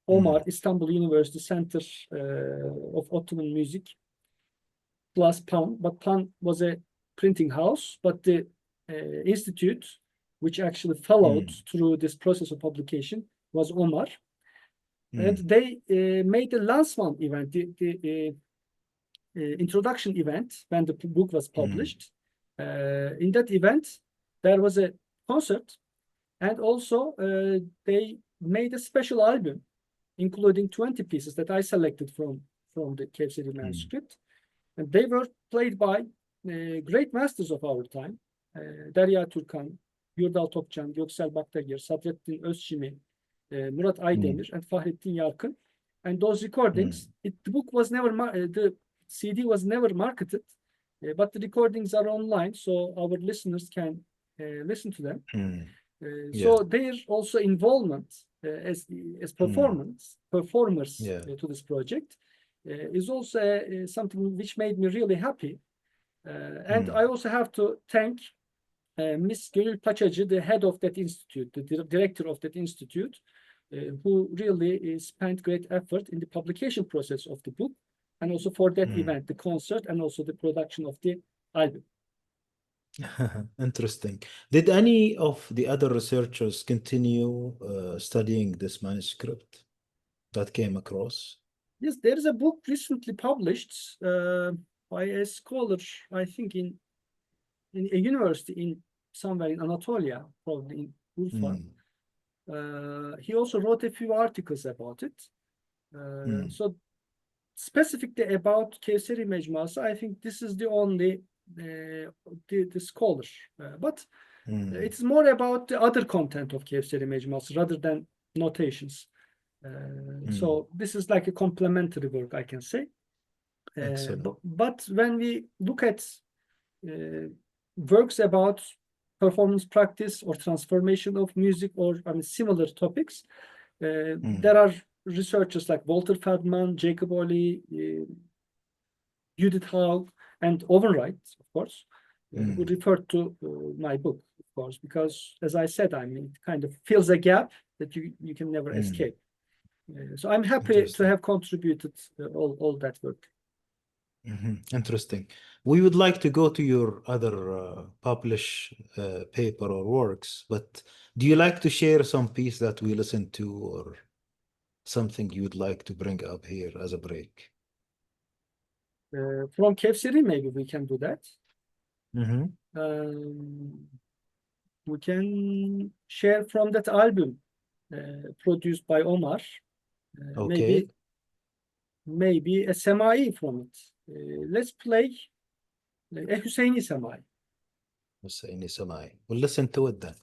Omar, Istanbul University Center of Ottoman Music, plus PAN, but PAN was a printing house, but the institute, which actually followed through this process of publication, was Omar. And they made a lancement event, the introduction event when the book was published. In that event, there was a concert, and also they made a special album, including 20 pieces that I selected from the Kevseri manuscript. And they were played by great masters of our time, Derya Türkan, Yurdal Topçan, Göksel Baktagir, Sadrettin Özçimi, Murat Aydemir, and Fahrettin Yarkın. And those recordings, the CD was never marketed, but the recordings are online, so our listeners can listen to them. So their also involvement as performers to this project is also something which made me really happy. And I also have to thank Miss Gönül Paçacı, the head of that institute, the director of that institute, who really spent great effort in the publication process of the book, and also for that event, the concert, and also the production of the album. Interesting. Did any of the other researchers continue studying this manuscript that came across? Yes, there is a book recently published by a scholar, I think in a university in somewhere in Anatolia, probably in Urfa. Mm. He also wrote a few articles about it. So specifically about Kevseri Mecmuası, I think this is the only the scholar. But it's more about the other content of Kevseri Mecmuası rather than notations. So this is like a complementary work, I can say. But when we look at works about performance practice or transformation of music or similar topics, there are researchers like Walter Feldman, Jacob Oley, Judith Hall, and Owen Wright, of course, who referred to my book, of course, because as I said, it kind of fills a gap that you can never escape. So I'm happy to have contributed all that work. Interesting. We would like to go to your other published paper or works, but do you like to share some piece that we listened to or something you would like to bring up here as a break? From Kevseri, maybe we can do that. We can share from that album produced by Omar. Okay. Maybe a Semai from it. Let's play a Hüseyini Semai. Husseini Samai. We'll listen to it then.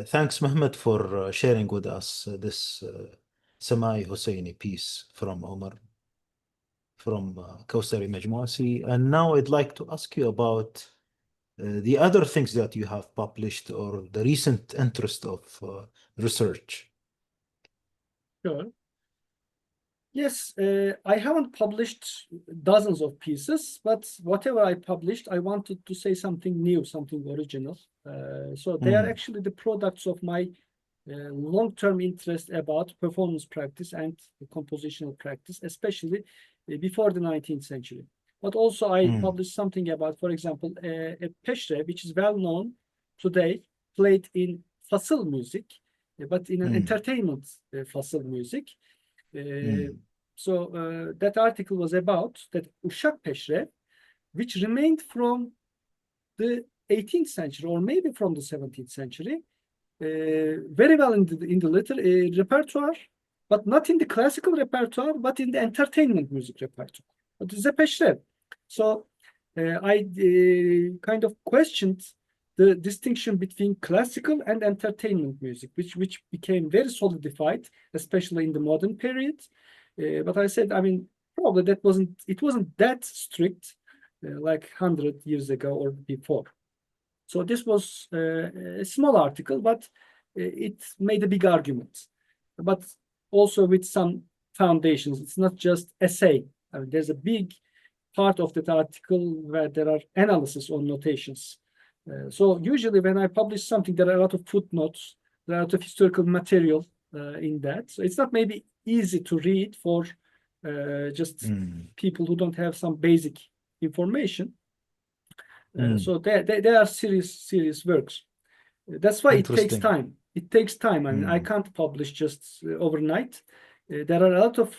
Thanks, Mehmet, for sharing with us this Samai Hosseini piece from Omar, from Kawsari Majmuasi. And now I'd like to ask you about the other things that you have published or the recent interest of research. Sure. Yes, I haven't published dozens of pieces, but whatever I published, I wanted to say something new, something original. So they are actually the products of my long-term interest about performance practice and compositional practice, especially before the 19th century. But also I published something about, for example, a peşre, which is well known today, played in fasıl music, but in an entertainment fasıl music. So that article was about that uşak peşre, which remained from the 18th century or maybe from the 17th century, very well in the repertoire, but not in the classical repertoire, but in the entertainment music repertoire. It is a peşre. So I kind of questioned the distinction between classical and entertainment music, which became very solidified, especially in the modern period. But I said, I mean, probably it wasn't that strict like 100 years ago or before. So this was a small article, but it made a big argument, but also with some foundations. It's not just essay. I mean, there's a big part of that article where there are analysis on notations. So usually when I publish something, there are a lot of footnotes, there are a lot of historical material in that. So it's not maybe easy to read for just people who don't have some basic information. So they are serious works. That's why it takes time. It takes time. I mean, I can't publish just overnight. There are a lot of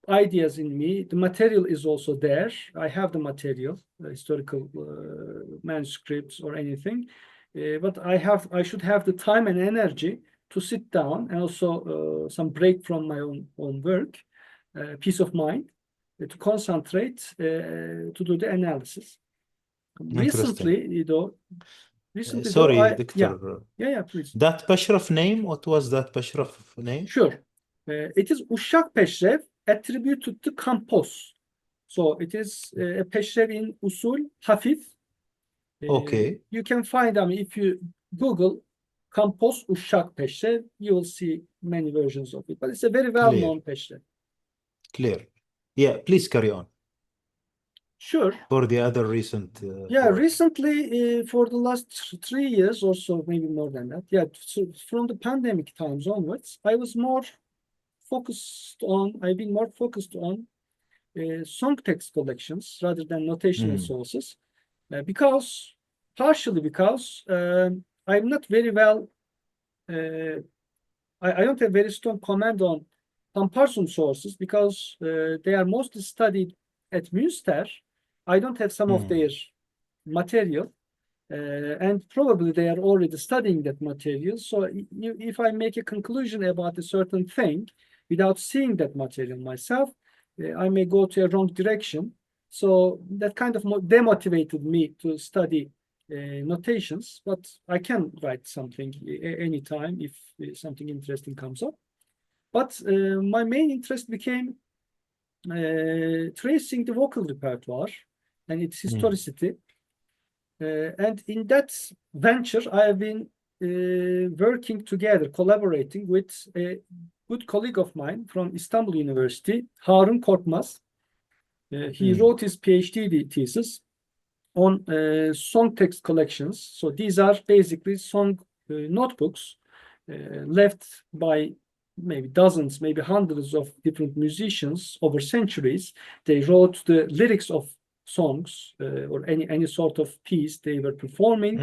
ideas in me. The material is also there. I have the material, historical manuscripts or anything, but I should have the time and energy to sit down and also some break from my own work, peace of mind, to concentrate to do the analysis. Recently, though, sorry, Doctor. Yeah, please. That Pashraf name, what was that Pashraf name? Sure. It is Uşak Peşrev attributed to Campos. So it is a Peşrev in usul hafif. Okay. You can find, I mean, if you Google Campos Uşak Peşrev, you will see many versions of it. But it's a very well-known Peşrev. Clear. Yeah, please carry on. Sure. For the other recent work. Recently, for the last 3 years or so, maybe more than that. Yeah, so from the pandemic times onwards, I've been more focused on song text collections rather than notational sources, partially because I'm not very well, I don't have very strong command on comparison sources because they are mostly studied at Münster. I don't have some of their material, and probably they are already studying that material. So if I make a conclusion about a certain thing without seeing that material myself, I may go to a wrong direction. So that kind of demotivated me to study notations, but I can write something anytime if something interesting comes up. But my main interest became tracing the vocal repertoire and its historicity. And in that venture, I have been working together, collaborating with a good colleague of mine from Istanbul University, Harun Korkmaz. He wrote his PhD thesis on song text collections. So these are basically song notebooks left by maybe dozens, maybe hundreds of different musicians over centuries. They wrote the lyrics of songs or any sort of piece they were performing.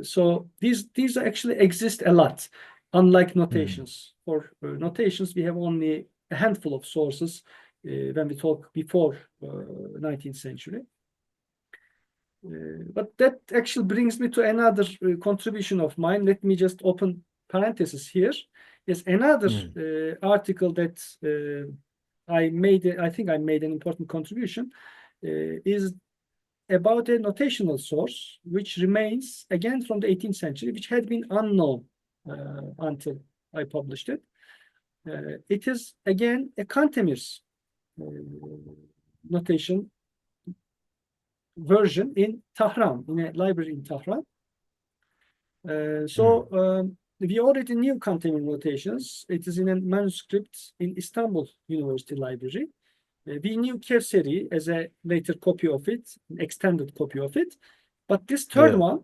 So these actually exist a lot, unlike notations. For notations, we have only a handful of sources when we talk before 19th century. But that actually brings me to another contribution of mine. Let me just open parenthesis here. Yes, another article that I think I made an important contribution is about a notational source, which remains, again, from the 18th century, which had been unknown until I published it. It is, again, a Kantemir's notation version in Tahran, in a library in Tahran. we already knew Cantemir notations. It is in a manuscript in Istanbul University Library. We knew Kevseri as a later copy of it, an extended copy of it. But this third Yeah. one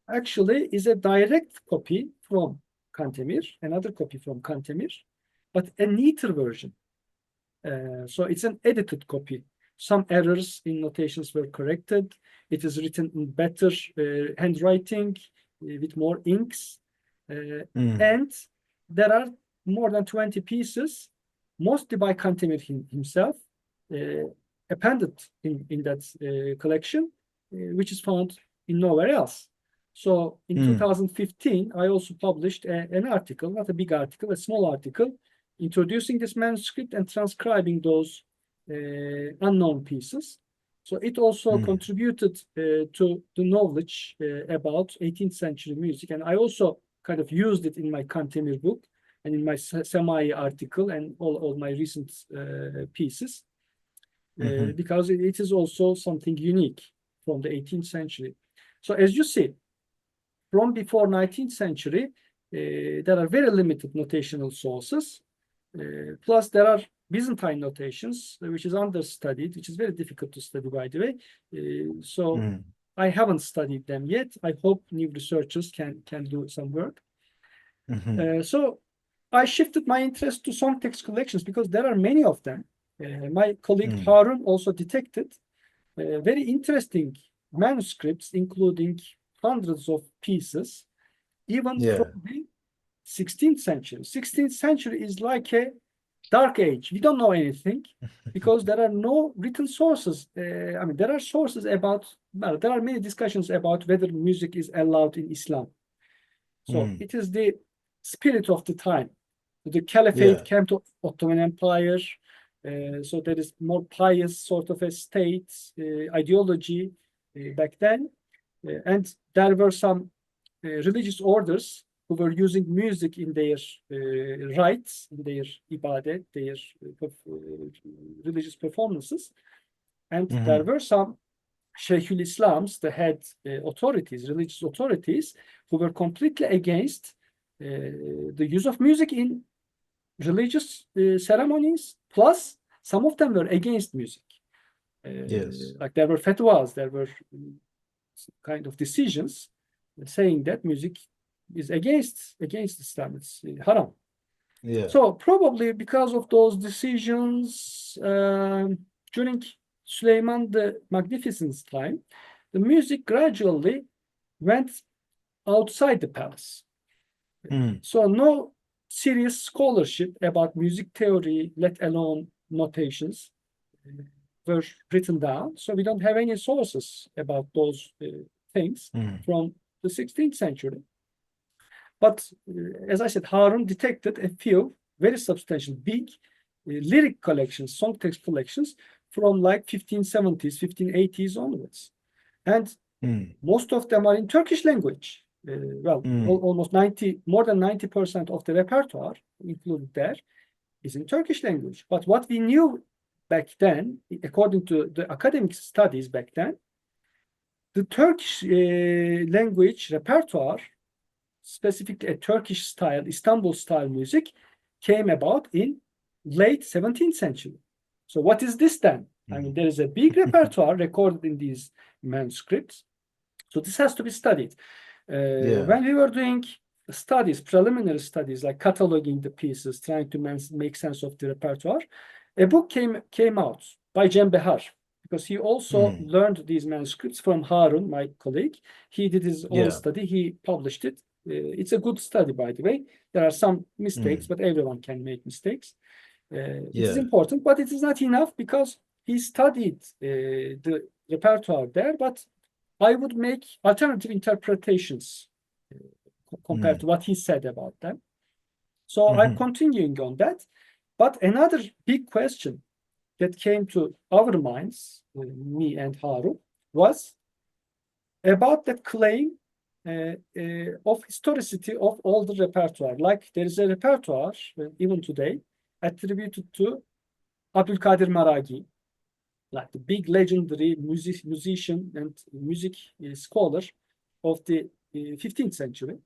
actually is a direct copy from Cantemir, another copy from Cantemir, but a neater version. So it's an edited copy. Some errors in notations were corrected. It is written in better handwriting with more inks. And there are more than 20 pieces, mostly by Cantemir himself, appended in that collection, which is found in nowhere else. So in 2015, I also published an article, not a big article, a small article, introducing this manuscript and transcribing those unknown pieces. So it also contributed to the knowledge about 18th century music. And I also kind of used it in my Cantemir book and in my Semai article and all my recent pieces, because it is also something unique from the 18th century. So as you see, from before 19th century, there are very limited notational sources. Plus, there are Byzantine notations, which is understudied, which is very difficult to study, by the way. I haven't studied them yet. I hope new researchers can do some work. So I shifted my interest to song text collections because there are many of them. My colleague Harun also detected very interesting manuscripts, including hundreds of pieces, even from the 16th century. 16th century is like a dark age. We don't know anything because there are no written sources. I mean, there are sources about, well, there are many discussions about whether music is allowed in Islam. So it is the spirit of the time. The caliphate came to Ottoman Empire. So there is more pious sort of a state ideology back then. And there were some religious orders who were using music in their rites, in their ibadet, their religious performances. And there were some Sheikhul Islams, the head authorities, religious authorities, who were completely against the use of music in religious ceremonies. Plus, some of them were against music. Like there were fatwas, there were kind of decisions saying that music is against Islam. It's haram. So probably because of those decisions during Süleyman the Magnificent's time, the music gradually went outside the palace. So no serious scholarship about music theory, let alone notations, were written down. So we don't have any sources about those things from the 16th century. But as I said, Harun detected a few very substantial, big lyric collections, song text collections from like 1570s, 1580s onwards. And most of them are in Turkish language. Almost more than 90% of the repertoire included there is in Turkish language. But what we knew back then, according to the academic studies back then, the Turkish language repertoire, specifically a Turkish style, Istanbul style music, came about in late 17th century. So what is this then? I mean, there is a big repertoire recorded in these manuscripts. So this has to be studied. When we were doing studies, preliminary studies, like cataloging the pieces, trying to make sense of the repertoire, a book came out by Cem Behar, because he also learned these manuscripts from Harun, my colleague. He did his own study. He published it. It's a good study, by the way. There are some mistakes, but everyone can make mistakes. It is important, but it is not enough because he studied the repertoire there, but I would make alternative interpretations compared to what he said about them. So I'm continuing on that. But another big question that came to our minds, me and Harun, was about that claim of historicity of all the repertoire. Like there is a repertoire, even today, attributed to Abdülkadir Maragi, like the big legendary musician and music scholar of the 15th century.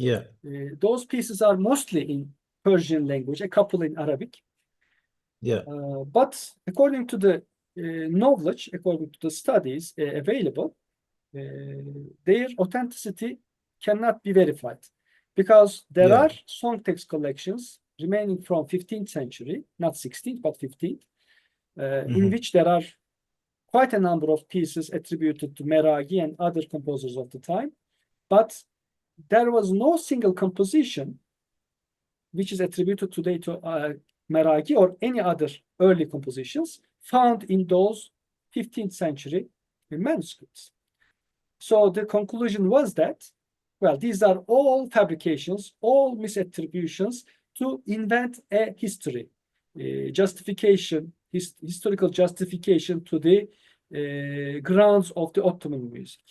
Yeah. Those pieces are mostly in Persian language, a couple in Arabic. Yeah. But according to the knowledge, according to the studies available, their authenticity cannot be verified because there Yeah. are song text collections remaining from 15th century, not 16th, but 15th, in which there are quite a number of pieces attributed to Meraghi and other composers of the time, but there was no single composition which is attributed today to Meraghi or any other early compositions found in those 15th century manuscripts. So the conclusion was that, well, these are all fabrications, all misattributions to invent a history, justification, historical justification to the grounds of the Ottoman music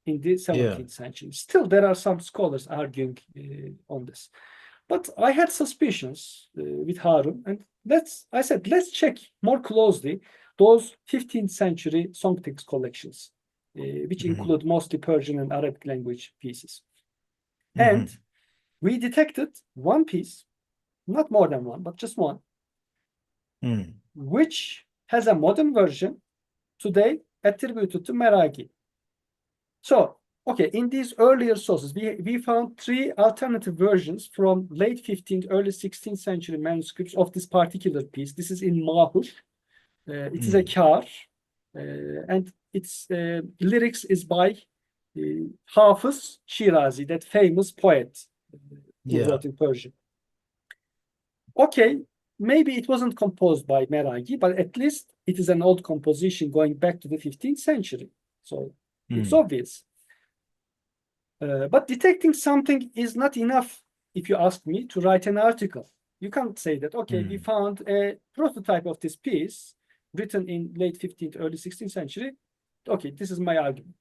in the 17th century. Still, there are some scholars arguing on this. But I had suspicions with Harun, and I said, let's check more closely those 15th century song text collections, which include mostly Persian and Arabic language pieces. And we detected one piece, not more than one, but just one, which has a modern version today attributed to Meraghi. So, okay, in these earlier sources, we found 3 alternative versions from late 15th, early 16th century manuscripts of this particular piece. This is in Mahur. It is a kar, and its lyrics is by Hafız Shirazi, that famous poet who wrote in Persian. Okay, maybe it wasn't composed by Meraghi, but at least it is an old composition going back to the 15th century. So it's obvious. But detecting something is not enough, if you ask me, to write an article. You can't say that, okay, we found a prototype of this piece written in late 15th, early 16th century. Okay, this is my argument.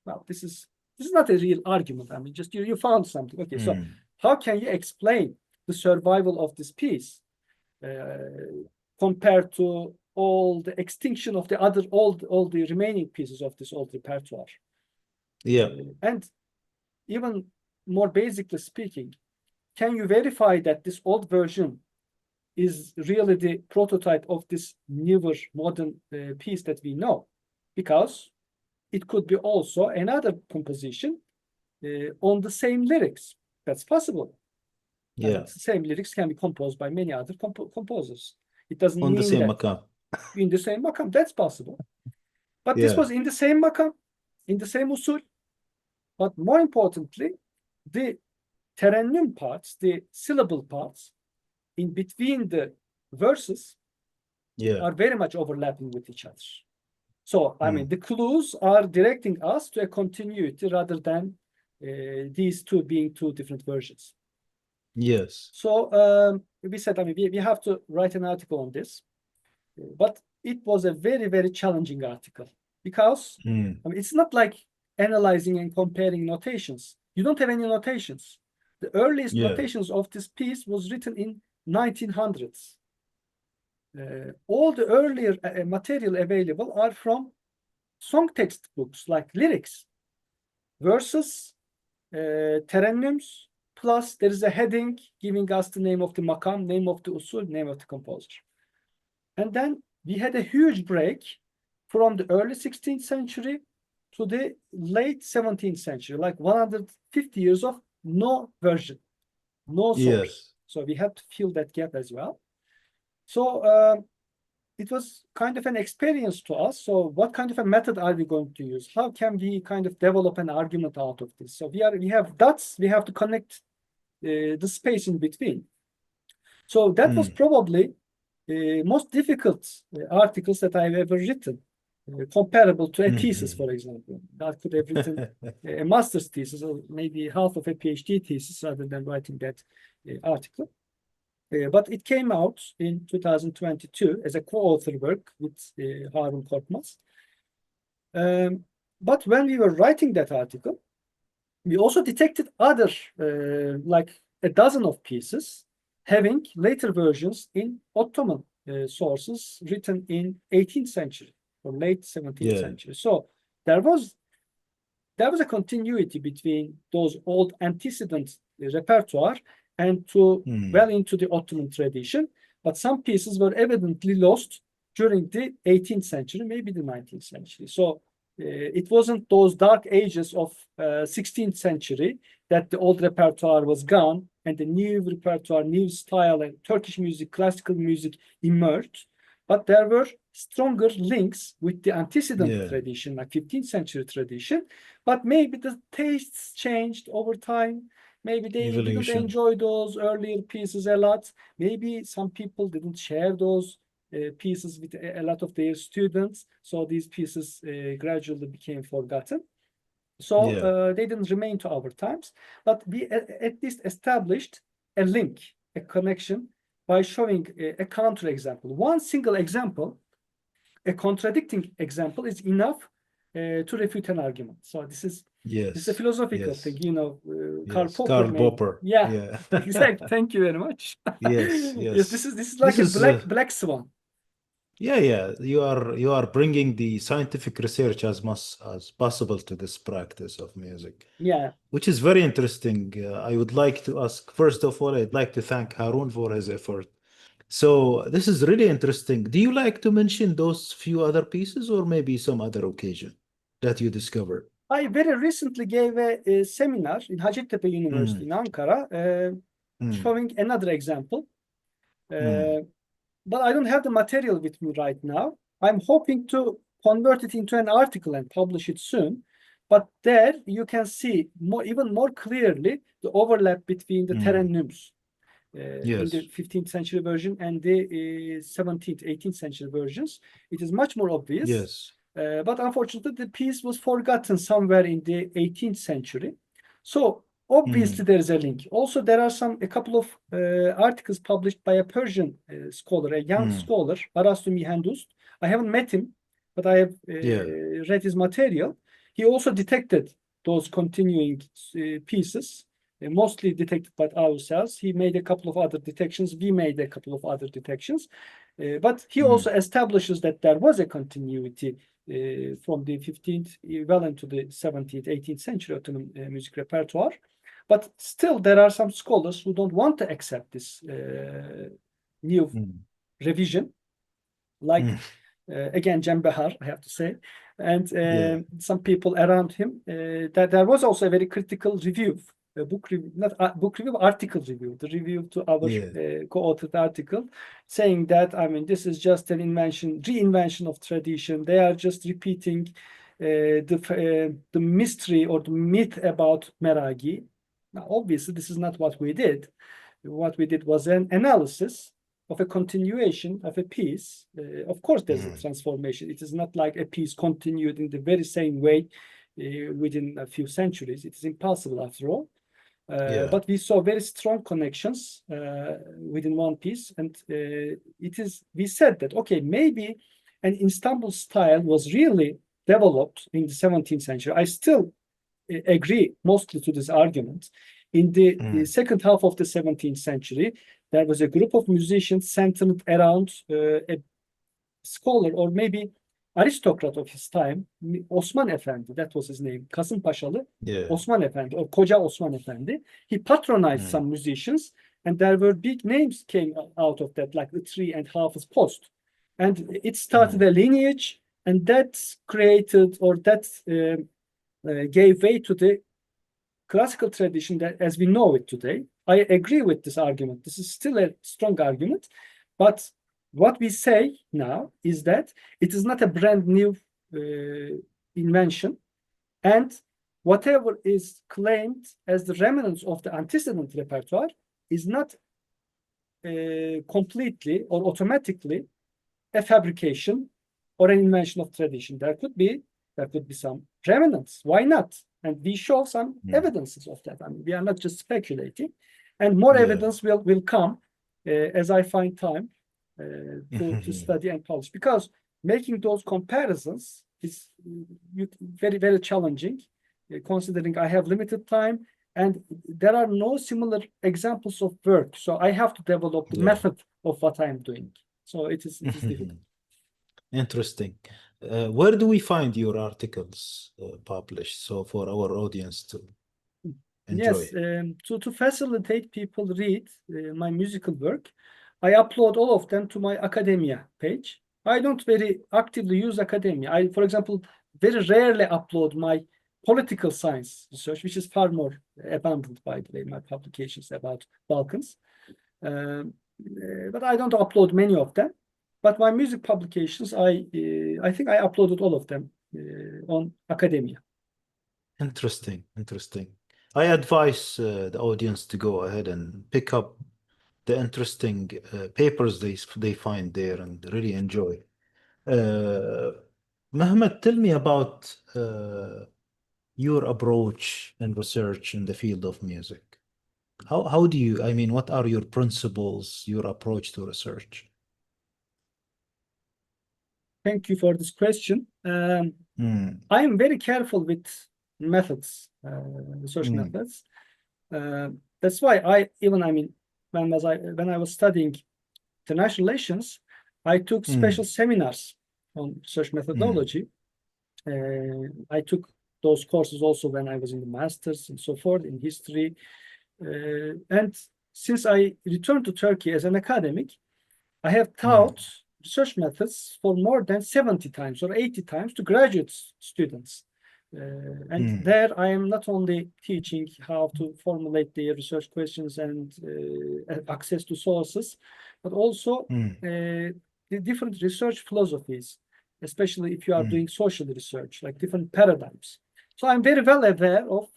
Well, this is not a real argument. I mean, just you found something. Okay, so how can you explain the survival of this piece compared to all the extinction of the other, all the remaining pieces of this old repertoire? And even more basically speaking, can you verify that this old version is really the prototype of this newer modern piece that we know? Because it could be also another composition on the same lyrics. That's possible. I mean, the same lyrics can be composed by many other composers. It doesn't On the mean same that makam. in the same makam. That's possible. But this was in the same makam, in the same usul. But more importantly, the terennum parts, the syllable parts in between the verses are very much overlapping with each other. So, I mean, the clues are directing us to a continuity rather than these two being two different versions. So we said, I mean, we have to write an article on this, but it was a very, very challenging article because I mean, it's not like analyzing and comparing notations. You don't have any notations. The earliest notations of this piece was written in 1900s. All the earlier material available are from song text books like lyrics, verses, terennums, plus there is a heading giving us the name of the makam, name of the usul, name of the composer. And then we had a huge break from the early 16th century to the late 17th century, like 150 years of no version, no source. So we had to fill that gap as well. So it was kind of an experience to us. So what kind of a method are we going to use? How can we kind of develop an argument out of this? So we have dots, we have to connect the space in between. So that was probably most difficult articles that I've ever written, comparable to a thesis, for example. I could have written a master's thesis or maybe half of a PhD thesis rather than writing that article. But it came out in 2022 as a co-author work with Harun Korkmaz. But when we were writing that article, we also detected other, like a dozen of pieces having later versions in Ottoman sources written in 18th century or late 17th century. So there there was a continuity between those old antecedent repertoire and to well into the Ottoman tradition. But some pieces were evidently lost during the 18th century, maybe the 19th century. So it wasn't those dark ages of 16th century that the old repertoire was gone and the new repertoire, new style, and Turkish music, classical music emerged. But there were stronger links with the antecedent tradition, like 15th century tradition. But maybe the tastes changed over time. Maybe they didn't enjoy those earlier pieces a lot. Maybe some people didn't share those pieces with a lot of their students. So these pieces gradually became forgotten. So they didn't remain to our times. But we at least established a link, a connection by showing a counterexample. One single example, a contradicting example, is enough to refute an argument. So this is a philosophical thing, you know. Karl Popper. Yeah. Exactly. Thank you very much. Yes. This is like a black swan. Yeah. You are bringing the scientific research as much as possible to this practice of music. Yeah. Which is very interesting. I would like to ask, first of all, I'd like to thank Harun for his effort. So this is really interesting. Do you like to mention those few other pieces or maybe some other occasion that you discovered? I very recently gave a seminar in Hacettepe University in Ankara, showing another example. But I don't have the material with me right now. I'm hoping to convert it into an article and publish it soon. But there you can see even more clearly the overlap between the terennums in the 15th century version and the 17th, 18th century versions. It is much more obvious. But unfortunately, the piece was forgotten somewhere in the 18th century. So obviously, there is a link. Also, there are a couple of articles published by a Persian scholar, a young scholar, Arastu Mihendust. I haven't met him, but I have read his material. He also detected those continuing pieces, mostly detected by ourselves. He made a couple of other detections. We made a couple of other detections. But he also establishes that there was a continuity from the 15th well into the 17th, 18th century Ottoman music repertoire. But still, there are some scholars who don't want to accept this new revision, like, again, Cem Behar, I have to say, and some people around him. That there was also a very critical review, a book review, not book review, article review, the review to our co-authored article, saying that, I mean, this is just an reinvention of tradition. They are just repeating the mystery or the myth about Meragi. Now, obviously, this is not what we did. What we did was an analysis of a continuation of a piece. Of course, there's a transformation. It is not like a piece continued in the very same way within a few centuries. It is impossible after all. But we saw very strong connections within one piece. And we said that, okay, maybe an Istanbul style was really developed in the 17th century. I still agree mostly to this argument. In the second half of the 17th century, there was a group of musicians centered around a scholar or maybe aristocrat of his time, Osman Efendi, that was his name, Kasım Paşalı, Osman Efendi or Koca Osman Efendi. He patronized some musicians, and there were big names came out of that, like the Three and Hafız Post. And it started a lineage, and that created, or that gave way to the classical tradition that as we know it today. I agree with this argument. This is still a strong argument, but what we say now is that it is not a brand new invention, and whatever is claimed as the remnants of the antecedent repertoire is not completely or automatically a fabrication or an invention of tradition. There could be some remnants. Why not? And we show some evidences of that. I mean, we are not just speculating, and more evidence will come as I find time to study and publish. Because making those comparisons is very, very challenging, considering I have limited time and there are no similar examples of work. So I have to develop the method of what I'm doing. So it is difficult. Interesting. Where do we find your articles published? So for our audience to enjoy. Yes, to facilitate people read my musical work, I upload all of them to my academia page. I don't very actively use academia. I, for example, very rarely upload my political science research, which is far more abundant, by the way, my publications about Balkans. But I don't upload many of them. But my music publications, I think I uploaded all of them on academia. Interesting, interesting. I advise the audience to go ahead and pick up the interesting papers they find there and really enjoy. Mehmet, tell me about your approach and research in the field of music. How do you, I mean, what are your principles, your approach to research? Thank you for this question. I am very careful with methods, research methods. That's why I mean, when I was studying international relations, I took special seminars on research methodology. I took those courses also when I was in the master's and so forth in history. And since I returned to Turkey as an academic, I have taught research methods for more than 70 times or 80 times to graduate students. And there I am not only teaching how to formulate their research questions and access to sources, but also the different research philosophies, especially if you are doing social research, like different paradigms. So I'm very well aware of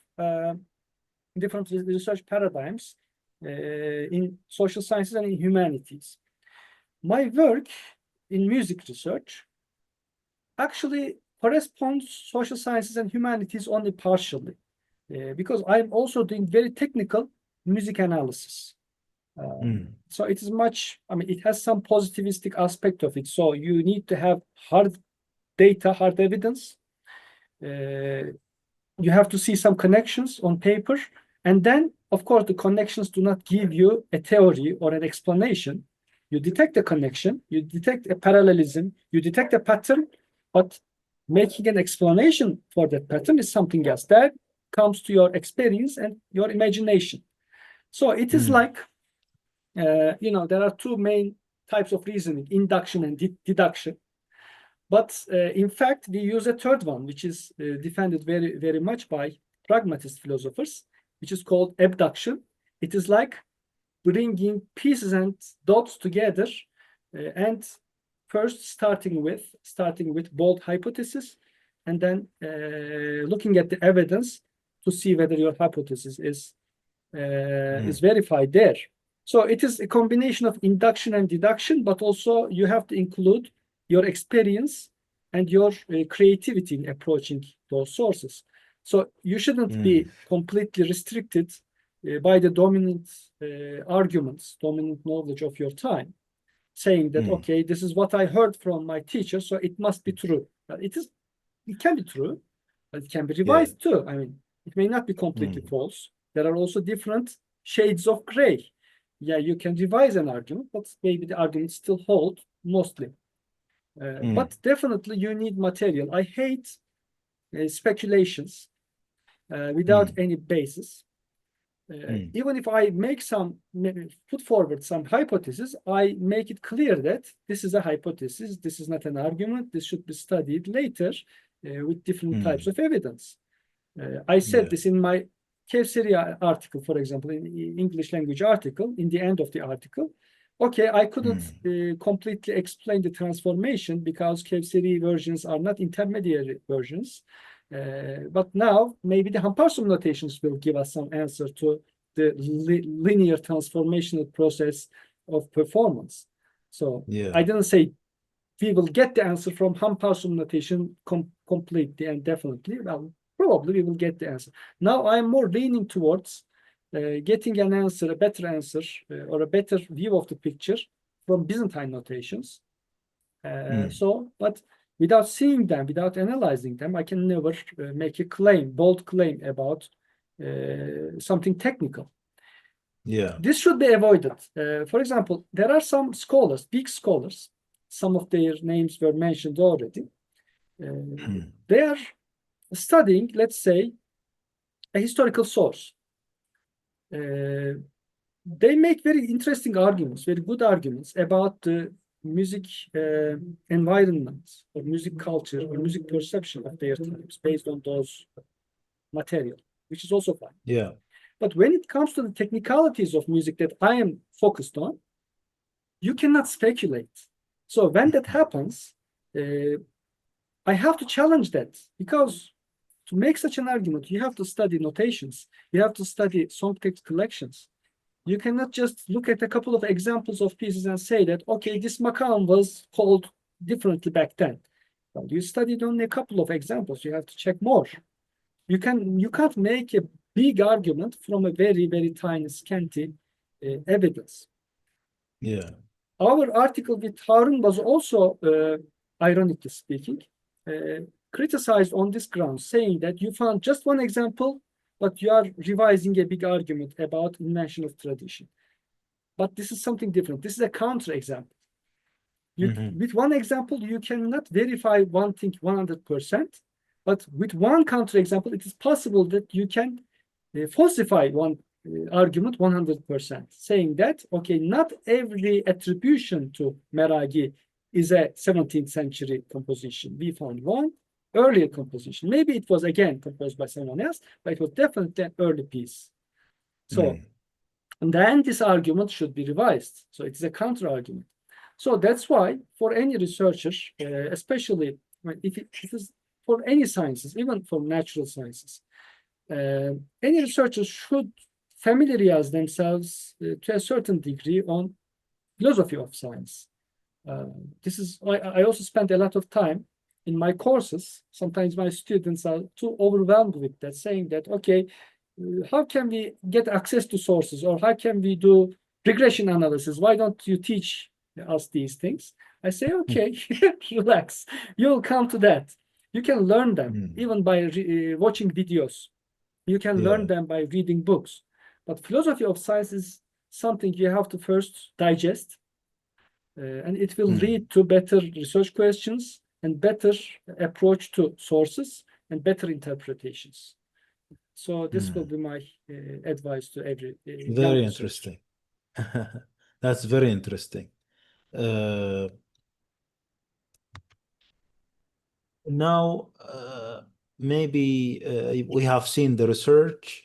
different research paradigms in social sciences and in humanities. My work in music research actually corresponds social sciences and humanities only partially, because I'm also doing very technical music analysis. So it is much, I mean, it has some positivistic aspect of it. So you need to have hard data, hard evidence. You have to see some connections on paper. And then, of course, the connections do not give you a theory or an explanation. You detect a connection, you detect a parallelism, you detect a pattern, but making an explanation for that pattern is something else. That comes to your experience and your imagination. So it is like, you know, there are two main types of reasoning, induction and deduction. But in fact, we use a third one, which is defended very, very much by pragmatist philosophers, which is called abduction. It is like bringing pieces and dots together and first starting with bold hypothesis and then looking at the evidence to see whether your hypothesis is verified there. So it is a combination of induction and deduction, but also you have to include your experience and your creativity in approaching those sources. So you shouldn't be completely restricted by the dominant arguments, dominant knowledge of your time, saying that, okay, this is what I heard from my teacher, so it must be true. It can be true, but it can be revised too. I mean, it may not be completely false. There are also different shades of gray. Yeah, you can revise an argument, but maybe the arguments still hold mostly. But definitely you need material. I hate speculations without any basis. Even if I make put forward some hypothesis, I make it clear that this is a hypothesis, this is not an argument, this should be studied later with different types of evidence. I said this in my Kevseri article, for example, in English language article, in the end of the article. Okay, I couldn't completely explain the transformation because Kevseri versions are not intermediary versions. But now maybe the Hamparsum notations will give us some answer to the linear transformational process of performance. So I didn't say we will get the answer from Hamparsum notation completely and definitely. Well, probably we will get the answer. Now I'm more leaning towards getting an answer, a better answer, or a better view of the picture from Byzantine notations. But without seeing them, without analyzing them, I can never make a claim, bold claim about something technical. This should be avoided. For example, there are some scholars, big scholars, some of their names were mentioned already. They are studying, let's say, a historical source. They make very interesting arguments, very good arguments about the music environment or music culture or music perception of their times based on those material, which is also fine. Yeah. But when it comes to the technicalities of music that I am focused on, you cannot speculate. So when that happens, I have to challenge that, because to make such an argument, you have to study notations, you have to study song text collections. You cannot just look at a couple of examples of pieces and say that, okay, this makam was called differently back then. Well, you studied only a couple of examples, you have to check more. You can't make a big argument from a very, very tiny, scanty evidence. Yeah. Our article with Harun was also, ironically speaking, criticized on this ground, saying that you found just one example, but you are revising a big argument about invention of tradition. But this is something different. This is a counterexample. With one example, you cannot verify one thing 100%, but with one counterexample, it is possible that you can falsify one argument 100%, saying that, okay, not every attribution to Meragi is a 17th century composition. We found one earlier composition. Maybe it was again composed by someone else, but it was definitely an early piece. So, and then this argument should be revised. So it is a counter argument. So that's why for any researcher, especially if it is for any sciences, even for natural sciences, any researcher should familiarize themselves to a certain degree on philosophy of science. This is I also spent a lot of time in my courses. Sometimes my students are too overwhelmed with that, saying that, okay, how can we get access to sources, or how can we do regression analysis? Why don't you teach us these things? I say, okay, relax. You'll come to that. You can learn them even by watching videos. You can learn them by reading books. But philosophy of science is something you have to first digest, and it will lead to better research questions and better approach to sources and better interpretations. So this will be my advice to every very interesting. That's very interesting. Now, maybe we have seen the research.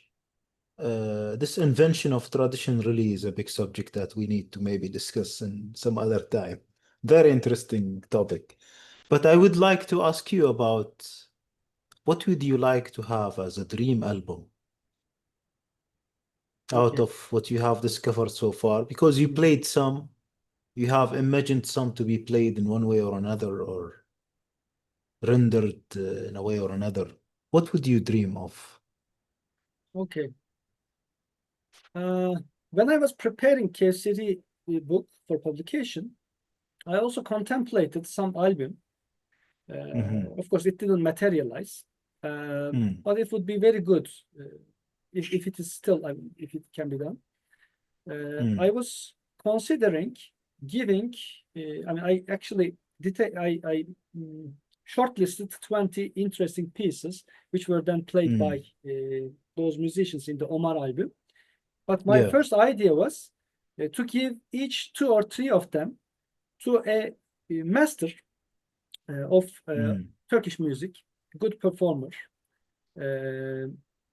This invention of tradition really is a big subject that we need to maybe discuss in some other time. Very interesting topic. But I would like to ask you about, what would you like to have as a dream album out of what you have discovered so far? Because you played some, you have imagined some to be played in one way or another, or rendered in a way or another. What would you dream of? Okay. When I was preparing KFCD book for publication, I also contemplated some album. Of course, it didn't materialize, but it would be very good if it is still, if it can be done. I was considering giving, I actually shortlisted 20 interesting pieces, which were then played by those musicians in the Omar album. But my first idea was to give each 2 or 3 of them to a master of Turkish music, good performer,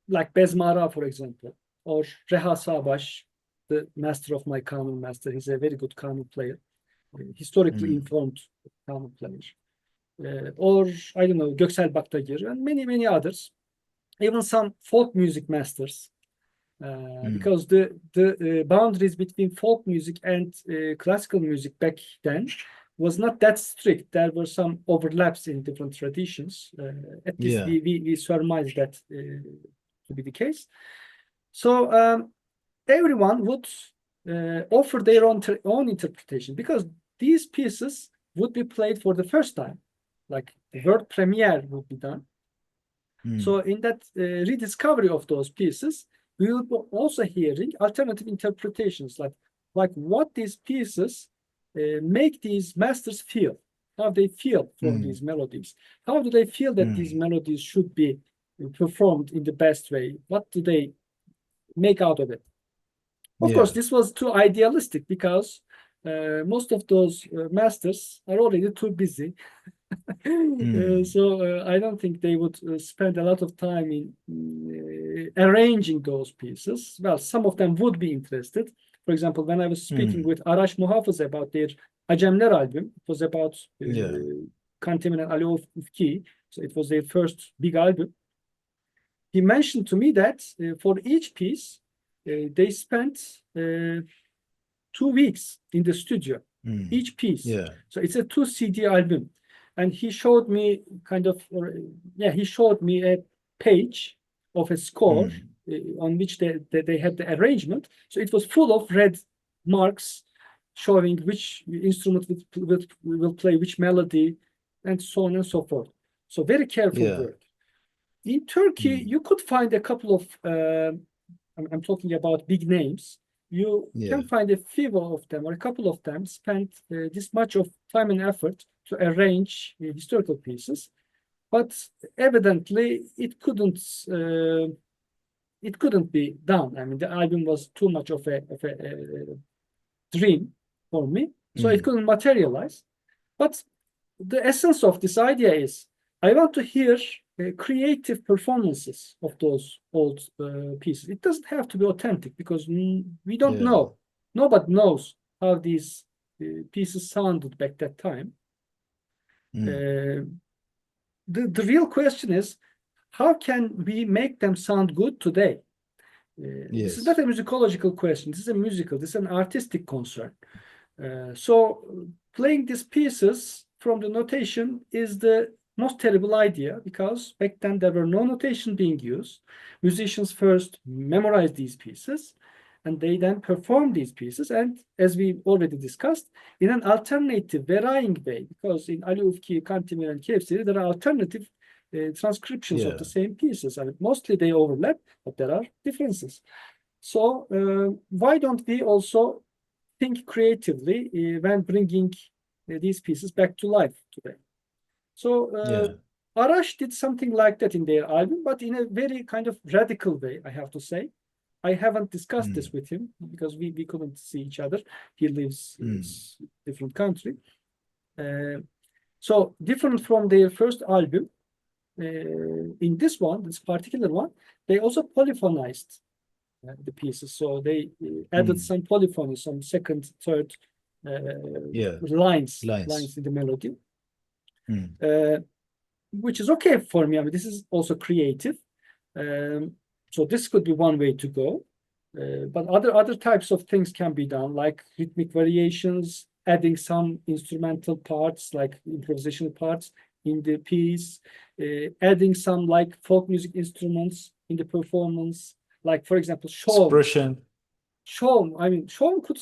like Bezmara, for example, or Reha Sabaş, the master of my kanun master. He's a very good kanun player, historically informed kanun player. Or, I don't know, Göksel Baktagir, and many, many others, even some folk music masters. Because the boundaries between folk music and classical music back then was not that strict. There were some overlaps in different traditions. At least we surmise that to be the case. So everyone would offer their own interpretation, because these pieces would be played for the first time, like the world premiere would be done. So in that rediscovery of those pieces, we will be also hearing alternative interpretations, like what these pieces make these masters feel. how they feel for these melodies. How do they feel that these melodies should be performed in the best way? What do they make out of it? Of course, this was too idealistic because most of those masters are already too busy. So I don't think they would spend a lot of time in arranging those pieces. Well, some of them would be interested. For example, when I was speaking with Arash Muhafız about their Acemler album, it was about Kantemin and Ali Ufki. So it was their first big album. He mentioned to me that for each piece, they spent 2 weeks in the studio, each piece. So it's a 2 CD album. And he showed me he showed me a page of a score on which they had the arrangement. So it was full of red marks showing which instrument will play which melody and so on and so forth. So very careful work. In Turkey, you could find a couple of, I'm talking about big names. You can find a few of them or a couple of them spent this much of time and effort to arrange historical pieces, but evidently it couldn't be done. I mean, the album was too much of a dream for me, so it couldn't materialize. But the essence of this idea is I want to hear creative performances of those old pieces. It doesn't have to be authentic because we don't know. Nobody knows how these pieces sounded back that time. The real question is, how can we make them sound good today? This is not a musicological question. This is a musical. This is an artistic concern. So playing these pieces from the notation is the most terrible idea because back then there were no notation being used. Musicians first memorized these pieces and they then performed these pieces. And as we already discussed, in an alternative, varying way, because in Ali Ufki, Kantemir, and Kevseri, there are alternative transcriptions of the same pieces. I mean, mostly they overlap, but there are differences. So why don't we also think creatively when bringing these pieces back to life today? So Arash did something like that in their album, but in a very kind of radical way, I have to say. I haven't discussed this with him because we couldn't see each other. He lives in a different country. So different from their first album, in this particular one, they also polyphonized the pieces. So they added some polyphony, some second, third lines in the melody. Which is okay for me. I mean, this is also creative. So this could be one way to go. But other types of things can be done, like rhythmic variations, adding some instrumental parts, like improvisational parts in the piece, adding some like folk music instruments in the performance, like for example, expression. Shawm could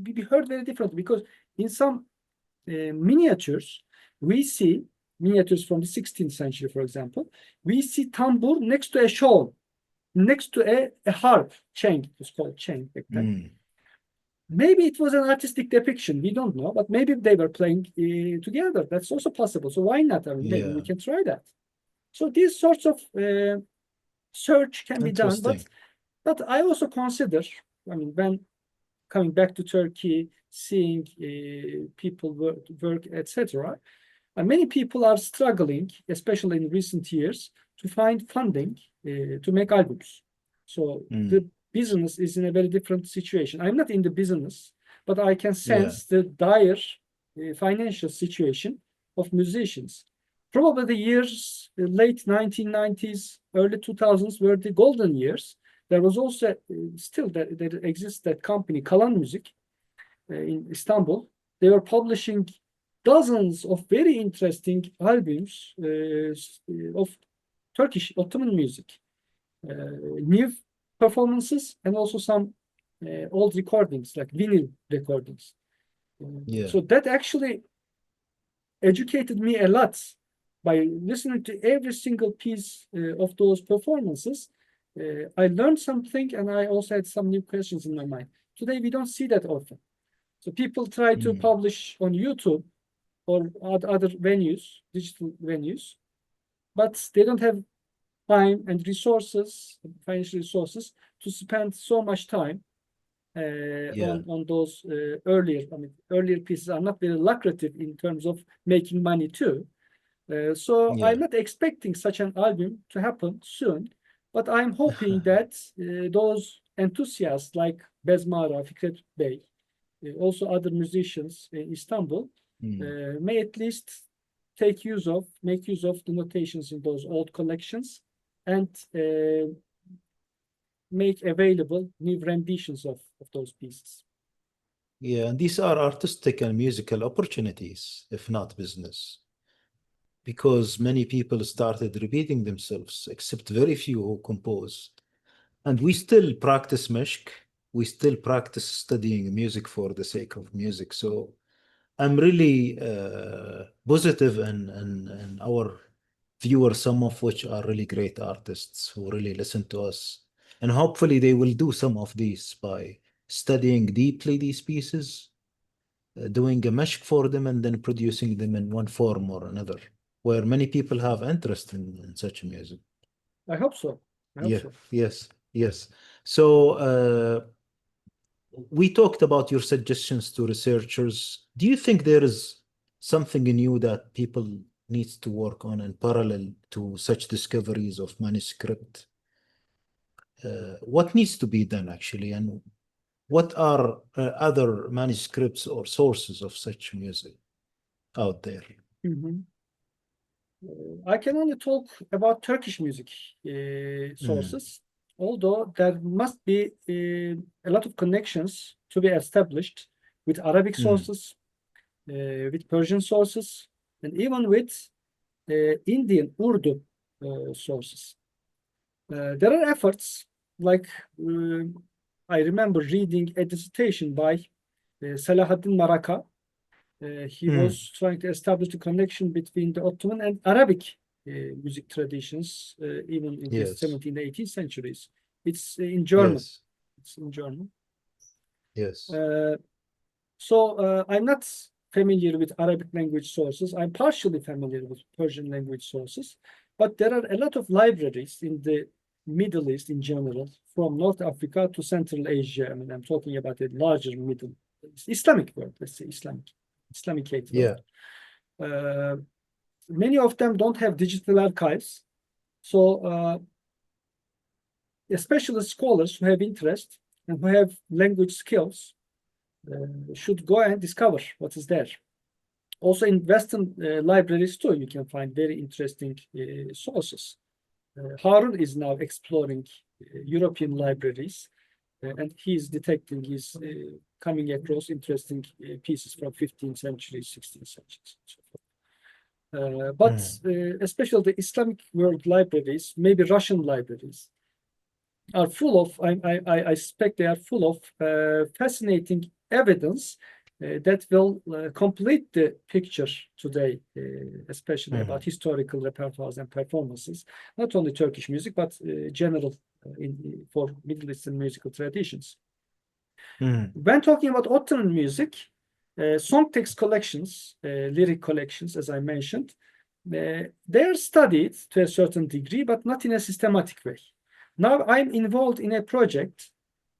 be heard very differently because in some miniatures, we see miniatures from the 16th century, for example, we see tambour next to a shawl, next to a harp, cheng, it was called cheng back then. Maybe it was an artistic depiction, we don't know, but maybe they were playing together. That's also possible. So why not? I mean, maybe we can try that. So these sorts of search can be done, but I also consider, I mean, when coming back to Turkey, seeing people work, etc., many people are struggling, especially in recent years, to find funding to make albums. So the business is in a very different situation. I'm not in the business, but I can sense the dire financial situation of musicians. Probably the years, late 1990s, early 2000s were the golden years. There was also still there exists that company, Kalan Music, in Istanbul. They were publishing dozens of very interesting albums of Turkish Ottoman music, new performances, and also some old recordings, like vinyl recordings. So that actually educated me a lot by listening to every single piece of those performances. I learned something, and I also had some new questions in my mind. Today, we don't see that often. So people try to publish on YouTube or other venues, digital venues, but they don't have time and resources, financial resources, to spend so much time Yeah. on those earlier. I mean, earlier pieces are not very lucrative in terms of making money too. So Yeah. I'm not expecting such an album to happen soon, but I'm hoping that those enthusiasts like Bezmara, Fikret Bey, also other musicians in Istanbul, may at least make use of the notations in those old collections and make available new renditions of those pieces. Yeah, and these are artistic and musical opportunities, if not business, because many people started repeating themselves, except very few who compose. And we still practice meshk. We still practice studying music for the sake of music. So I'm really positive in our viewers, some of which are really great artists who really listen to us. And hopefully they will do some of these by studying deeply these pieces, doing a meshk for them, and then producing them in one form or another, where many people have interest in such music. I hope so. I hope Yeah, so. yes, yes. So we talked about your suggestions to researchers. Do you think there is something new that people needs to work on in parallel to such discoveries of manuscript? What needs to be done actually, and what are other manuscripts or sources of such music out there? Mhm. I can only talk about Turkish music Mm, sources, although there must be a lot of connections to be established with Arabic mm, sources, with Persian sources, and even with Indian Urdu sources. There are efforts like uh, I remember reading a dissertation by Salahaddin Maraka. He mm. was trying to establish the connection between the Ottoman and Arabic music traditions, even in the Yes, 17th, 18th centuries. It's in German. yes, It's in German. yes. Uh, so I'm not familiar with Arabic language sources. I'm partially familiar with Persian language sources, but there are a lot of libraries in the Middle East in general, from North Africa to Central Asia. I mean, I'm talking about a larger Middle Islamic world, let's say Islamic world. Yeah. Uh, Many of them don't have digital archives. So especially scholars who have interest and who have language skills should go and discover what is there. Also in Western libraries too, you can find very interesting sources. Harun is now exploring European libraries, and he's coming across interesting pieces from 15th century, 16th century, and so forth. But Mm, especially the Islamic world libraries, maybe Russian libraries, are full of, I suspect they are full of fascinating evidence that will complete the picture today, especially about mm, historical repertoires and performances, not only Turkish music, but general for Middle Eastern musical traditions. mm, When talking about Ottoman music, song text collections, lyric collections, as I mentioned, they are studied to a certain degree, but not in a systematic way. Now I'm involved in a project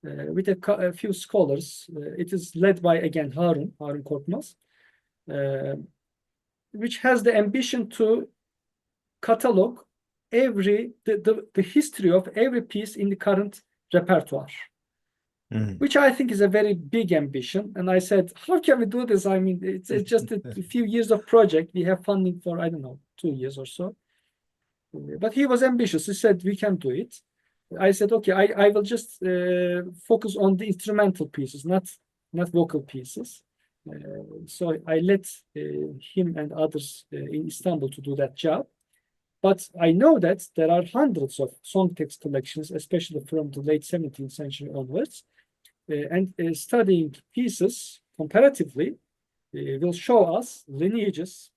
with a few scholars. It is led by, again, Harun Korkmaz, which has the ambition to catalog the history of every piece in the current repertoire, mm. which I think is a very big ambition. And I said, how can we do this? I mean, it's just a few years of project. We have funding for, I don't know, 2 years or so. But he was ambitious. He said, we can do it. I said, okay, I will just focus on the instrumental pieces, not vocal pieces. So I let him and others in Istanbul to do that job. But I know that there are hundreds of song text collections, especially from the late 17th century onwards, and studying pieces comparatively will show us lineages,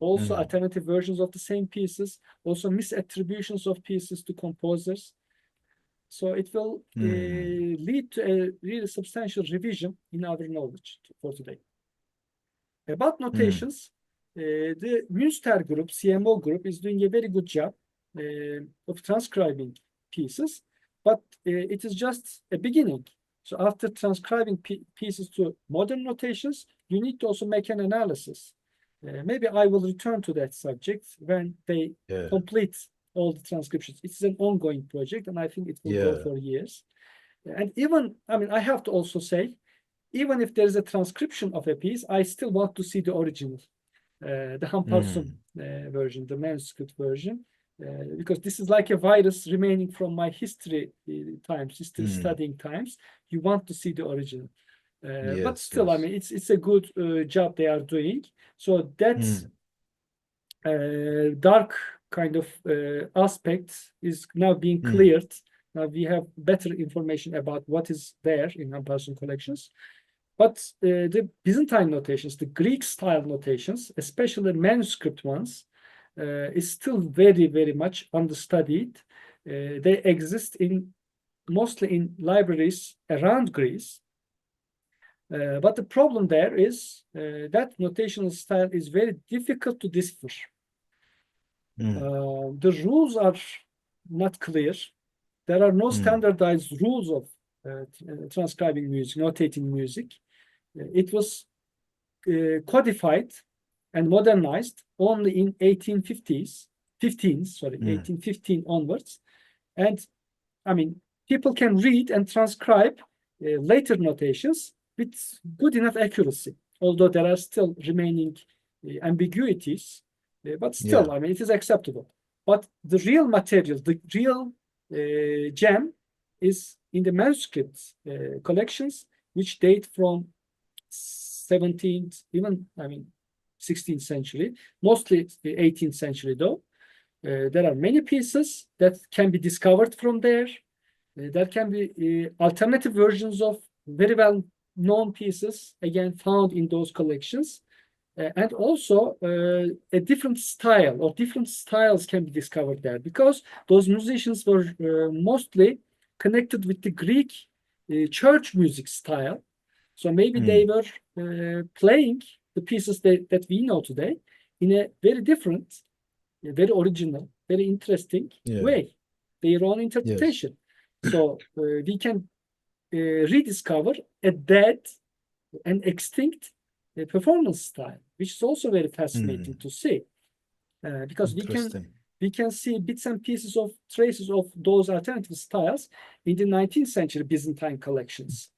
also Mm, alternative versions of the same pieces, also misattributions of pieces to composers. So it will mm. lead to a really substantial revision in our knowledge for today. About Mm, notations, The Münster group, CMO group, is doing a very good job of transcribing pieces, but it is just a beginning. So after transcribing pieces to modern notations, you need to also make an analysis. Maybe I will return to that subject when they complete all the transcriptions. It's an ongoing project, and I think it will go for years. And even, I mean, I have to also say, even if there is a transcription of a piece, I still want to see the original, the Hamparsun version, the manuscript version, because this is like a virus remaining from my history times, history studying times. You want to see the original. But still, I mean, it's a good job they are doing. So that dark kind of aspect is now being cleared. Now we have better information about what is there in Hamparsun collections. But the Byzantine notations, the Greek style notations, especially manuscript ones, is still very, very much understudied. They exist mostly in libraries around Greece. But the problem there is that notational style is very difficult to decipher. The rules are not clear. There are no standardized rules of transcribing music, notating music. It was codified and modernized only in 1815 onwards. And I mean, people can read and transcribe later notations with good enough accuracy, although there are still remaining ambiguities, but still, I mean, it is acceptable. But the real material, the real gem is in the manuscript collections, which date from 17th, even, I mean, 16th century, mostly the 18th century though. There are many pieces that can be discovered from there. There can be alternative versions of very well known pieces, again, found in those collections. And also a different style or different styles can be discovered there, because those musicians were mostly connected with the Greek church music style. So maybe they were playing the pieces that we know today in a very different, very original, very interesting way, their own interpretation. So we can rediscover a dead and extinct performance style, which is also very fascinating to see, because we can see bits and pieces of traces of those alternative styles in the 19th century Byzantine collections.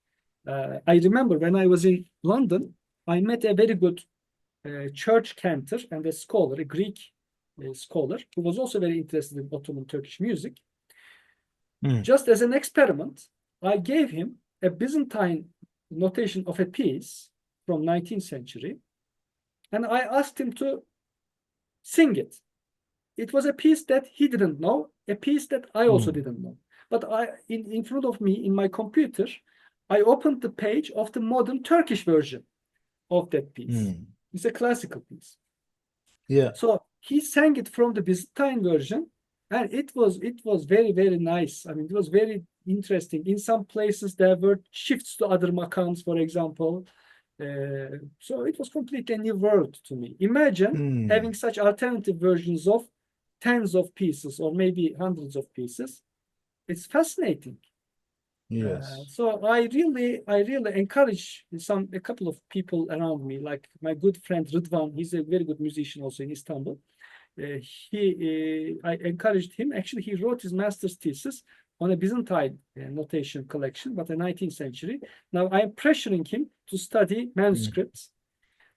I remember when I was in London, I met a very good church cantor and a scholar, a Greek scholar, who was also very interested in Ottoman Turkish music. Just as an experiment, I gave him a Byzantine notation of a piece from 19th century, and I asked him to sing it. It was a piece that he didn't know, a piece that I also didn't know. But in front of me, in my computer, I opened the page of the modern Turkish version of that piece. It's a classical piece. So he sang it from the Byzantine version, and it was very, very nice. I mean, it was very interesting. In some places, there were shifts to other makams, for example. So it was completely a new world to me. Imagine having such alternative versions of tens of pieces or maybe hundreds of pieces. It's fascinating. So I really encourage a couple of people around me, like my good friend Rıdvan. He's a very good musician also in Istanbul. I encouraged him. Actually, he wrote his master's thesis on a Byzantine notation collection, but the 19th century. Now I'm pressuring him to study manuscripts.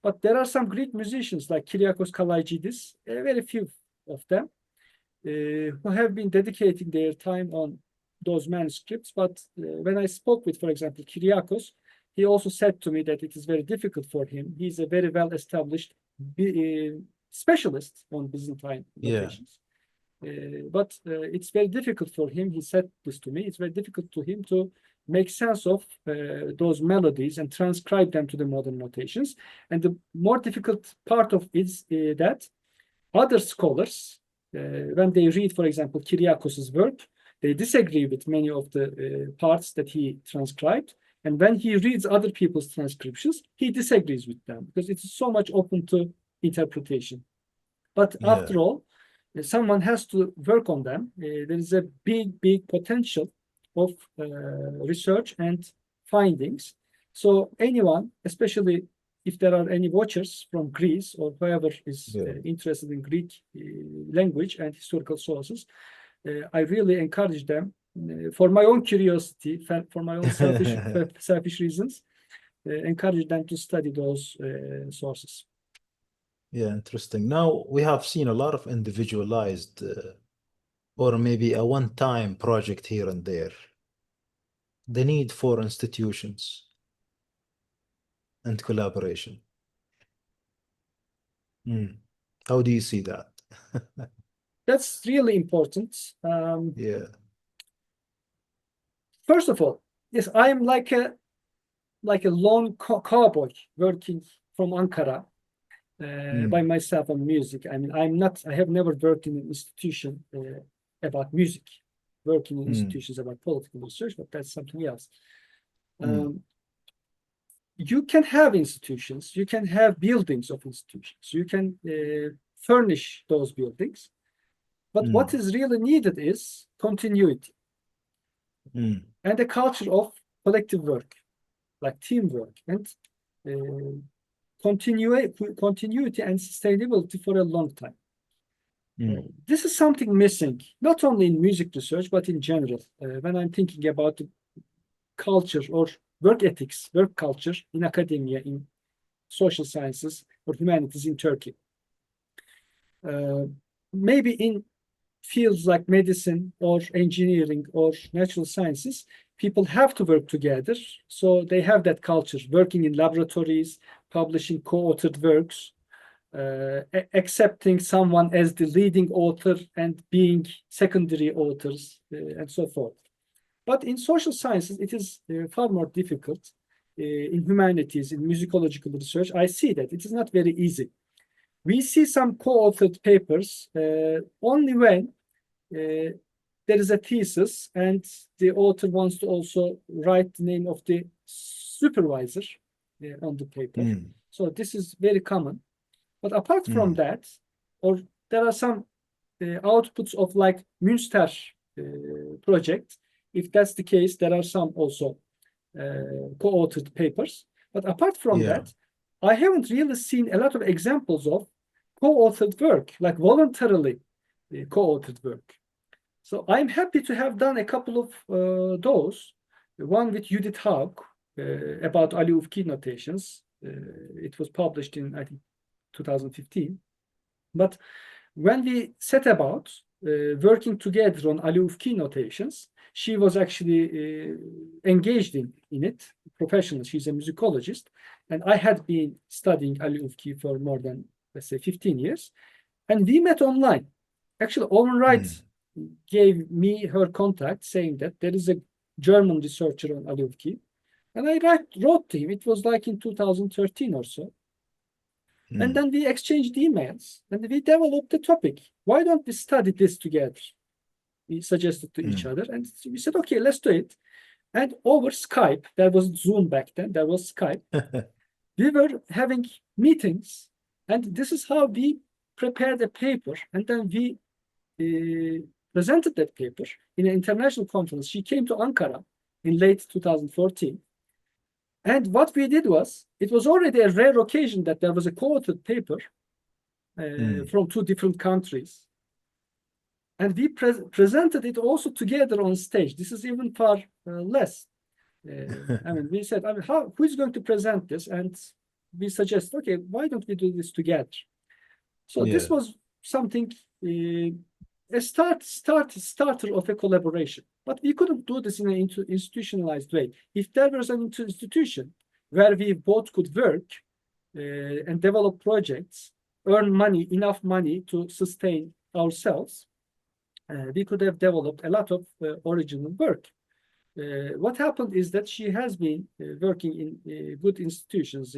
But there are some Greek musicians like Kyriakos Kalaidis, very few of them, who have been dedicating their time on those manuscripts. But when I spoke with, for example, Kyriakos, he also said to me that it is very difficult for him. He's a very well-established specialist on Byzantine notations. But it's very difficult for him. He said this to me. It's very difficult to him to make sense of those melodies and transcribe them to the modern notations. And the more difficult part of it is that other scholars, when they read, for example, Kyriakos's work, they disagree with many of the parts that he transcribed. And when he reads other people's transcriptions, he disagrees with them because it's so much open to interpretation. But Yeah. after all, someone has to work on them. There is a big potential of research and findings. So anyone, especially if there are any watchers from Greece or whoever is interested in Greek language and historical sources, I really encourage them, for my own curiosity, for my own selfish reasons, encourage them to study those sources. Yeah, interesting. Now we have seen a lot of individualized or maybe a one-time project here and there. The need for institutions and collaboration. How do you see that? That's really important. Yeah. First of all, yes, I'm like a lone cowboy working from Ankara by myself on music. I mean, I have never worked in an institution about music, working in institutions about political research, but that's something else. You can have institutions, you can have buildings of institutions, you can furnish those buildings, but what is really needed is continuity and a culture of collective work, like teamwork and continuity and sustainability for a long time. This is something missing, not only in music research, but in general. When I'm thinking about the culture or work ethics, work culture in academia, in social sciences or humanities in Turkey. Maybe in fields like medicine or engineering or natural sciences, people have to work together. So they have that culture, working in laboratories, publishing co-authored works, accepting someone as the leading author and being secondary authors, and so forth. But in social sciences, it is far more difficult. In humanities, in musicological research, I see that it is not very easy. We see some co-authored papers only when there is a thesis and the author wants to also write the name of the supervisor on the paper. So this is very common. But apart from that, or there are some outputs of like Münster project. If that's the case, there are some also co-authored papers. But apart from that, I haven't really seen a lot of examples of co-authored work, like voluntarily co-authored work. So I'm happy to have done a couple of those. One with Judith Haug about Ali Ufki notations. It was published in, I think, 2015. But when we set about working together on Ali Ufki notations, she was actually engaged in it professionally. She's a musicologist. And I had been studying Ali Ufki for more than, let's say, 15 years. And we met online. Actually, Owen Wright gave me her contact saying that there is a German researcher on Ali Ufki. And I wrote to him. It was like in 2013 or so. And then we exchanged emails and we developed the topic. Why don't we study this together? We suggested to each other and we said, okay, let's do it. And over Skype, there was Zoom back then, there was Skype. We were having meetings and this is how we prepared a paper. And then we presented that paper in an international conference. She came to Ankara in late 2014. And what we did was, it was already a rare occasion that there was a co-authored paper from two different countries. And we presented it also together on stage. This is even far less. I mean, we said, who is going to present this? And we suggest, okay, why don't we do this together? So this was something, a starter of a collaboration. But we couldn't do this in an institutionalized way. If there was an institution where we both could work and develop projects, earn money, enough money to sustain ourselves, we could have developed a lot of original work. What happened is that she has been working in good institutions.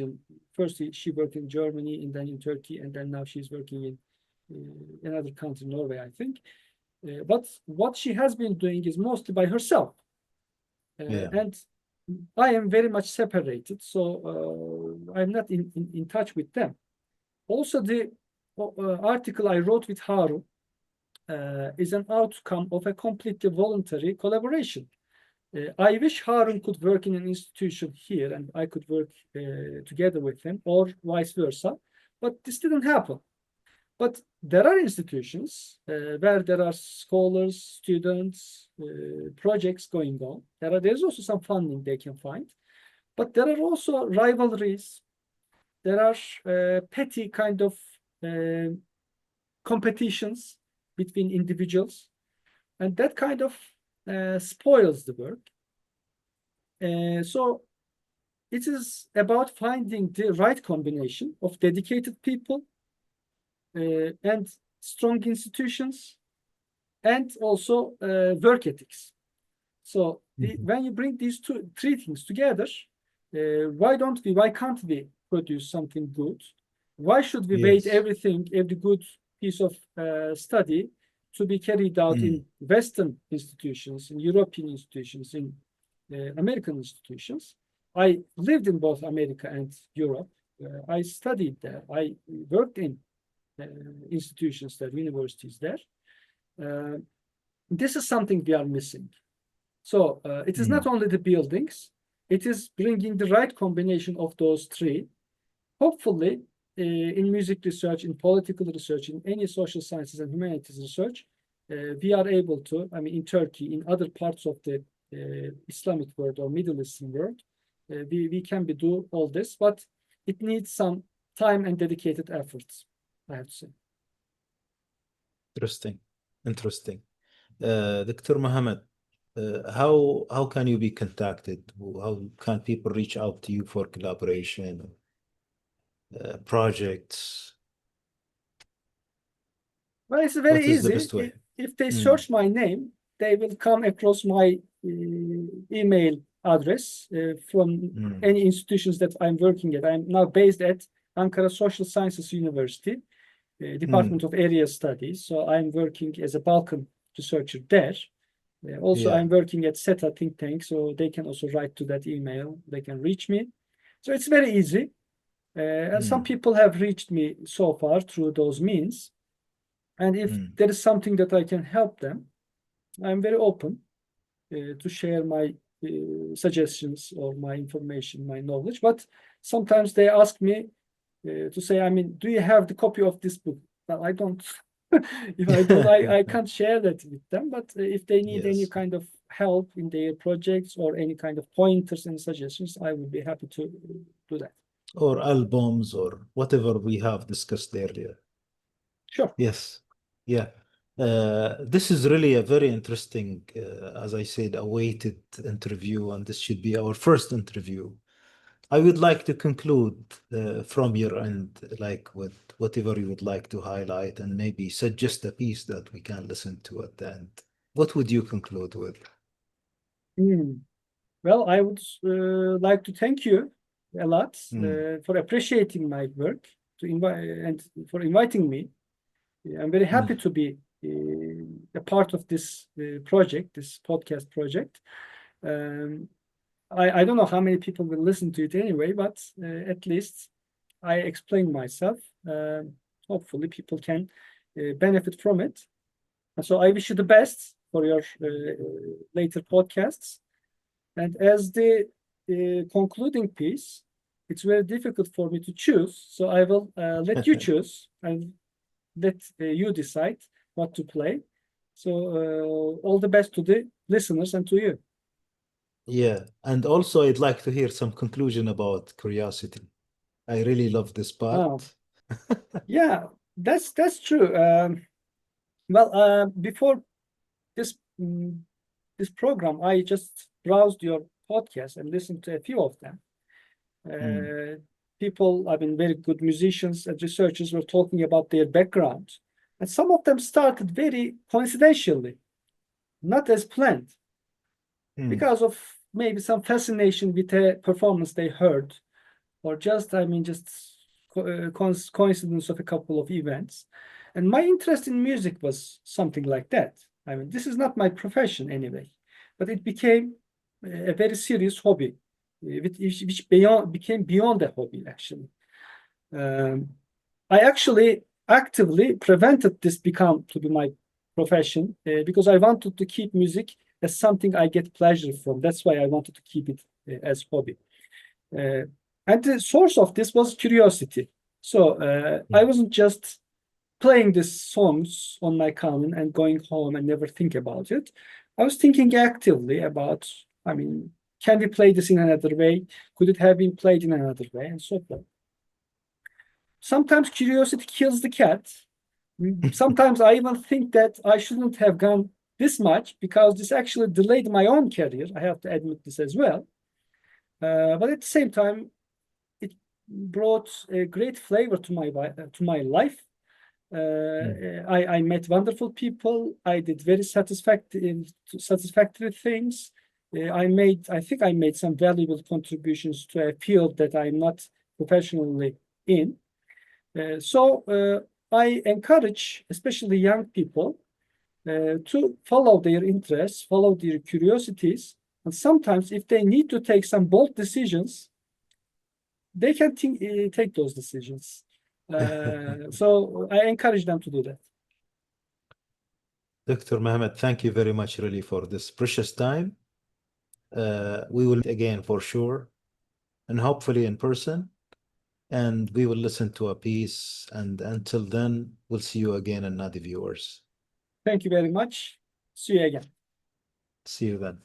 First, she worked in Germany, and then in Turkey, and then now she's working in another country, Norway, I think. But what she has been doing is mostly by herself. And I am very much separated, so I'm not in touch with them. Also, the article I wrote with Harun is an outcome of a completely voluntary collaboration. I wish Harun could work in an institution here and I could work together with him, or vice versa, but this didn't happen. But there are institutions where there are scholars, students, projects going on. There's also some funding they can find, but there are also rivalries. There are petty kind of competitions between individuals, and that kind of spoils the work. So it is about finding the right combination of dedicated people and strong institutions, and also work ethics. So when you bring these three things together, why can't we produce something good? Why should we wait every good piece of study to be carried out in Western institutions, in European institutions, in American institutions? I lived in both America and Europe. I studied there. I worked in institutions there, universities there. This is something we are missing. So it is not only the buildings, it is bringing the right combination of those three. Hopefully, in music research, in political research, in any social sciences and humanities research, we are able to, in Turkey, in other parts of the Islamic world or Middle Eastern world, we can do all this, but it needs some time and dedicated efforts, I have to say. Interesting. Dr. Mohammed, how can you be contacted? How can people reach out to you for collaboration, projects? Well, it's very easy. What is the best way? If they search my name, they will come across my email address from any institutions that I'm working at. I'm now based at Ankara Social Sciences University, Department of Area Studies. So I'm working as a Balkan researcher there. Also, I'm working at SETA think tank, so they can also write to that email. They can reach me. So it's very easy. And some people have reached me so far through those means. And if there is something that I can help them, I'm very open to share my suggestions or my information, my knowledge. But sometimes they ask me to say, do you have the copy of this book? Well, I don't. If I don't, I can't share that with them. But if they need any kind of help in their projects or any kind of pointers and suggestions, I would be happy to do that. Or albums or whatever we have discussed earlier. Sure. Yes. Yeah. This is really a very interesting, as I said, awaited interview, and this should be our first interview. I would like to conclude from your end, like with whatever you would like to highlight, and maybe suggest a piece that we can listen to at the end. What would you conclude with? Well, I would like to thank you a lot for appreciating my work, and for inviting me. I'm very happy to be a part of this project, this podcast project. I don't know how many people will listen to it anyway, but at least I explain myself. Hopefully people can benefit from it. And so I wish you the best for your later podcasts. And as the concluding piece, it's very difficult for me to choose. So I will let you choose and let you decide what to play. So all the best to the listeners and to you. Yeah, and also I'd like to hear some conclusion about Curiosity. I really love this part. Yeah, that's true. Well, before this program, I just browsed your podcast and listened to a few of them. People, very good musicians and researchers were talking about their background, and some of them started very coincidentally, not as planned, because of maybe some fascination with a performance they heard, or just coincidence of a couple of events. And my interest in music was something like that. This is not my profession anyway, but it became a very serious hobby, which became beyond a hobby, actually. I actually actively prevented this become to be my profession because I wanted to keep music as something I get pleasure from. That's why I wanted to keep it as hobby. And the source of this was curiosity. So I wasn't just playing these songs on my canon and going home and never think about it. I was thinking actively about, I mean, can we play this in another way? Could it have been played in another way? And so forth. Sometimes curiosity kills the cat. Sometimes I even think that I shouldn't have gone this much because this actually delayed my own career. I have to admit this as well. But at the same time, it brought a great flavor to my life. I met wonderful people. I did very satisfactory things. I think I made some valuable contributions to a field that I'm not professionally in. So I encourage, especially young people, to follow their interests, follow their curiosities, and sometimes if they need to take some bold decisions, they can take those decisions. So I encourage them to do that. Dr. Mehmet, thank you very much really for this precious time. We will meet again for sure, and hopefully in person, and we will listen to a piece. And until then, we'll see you again, Alnadi viewers. Thank you very much. See you again. See you then.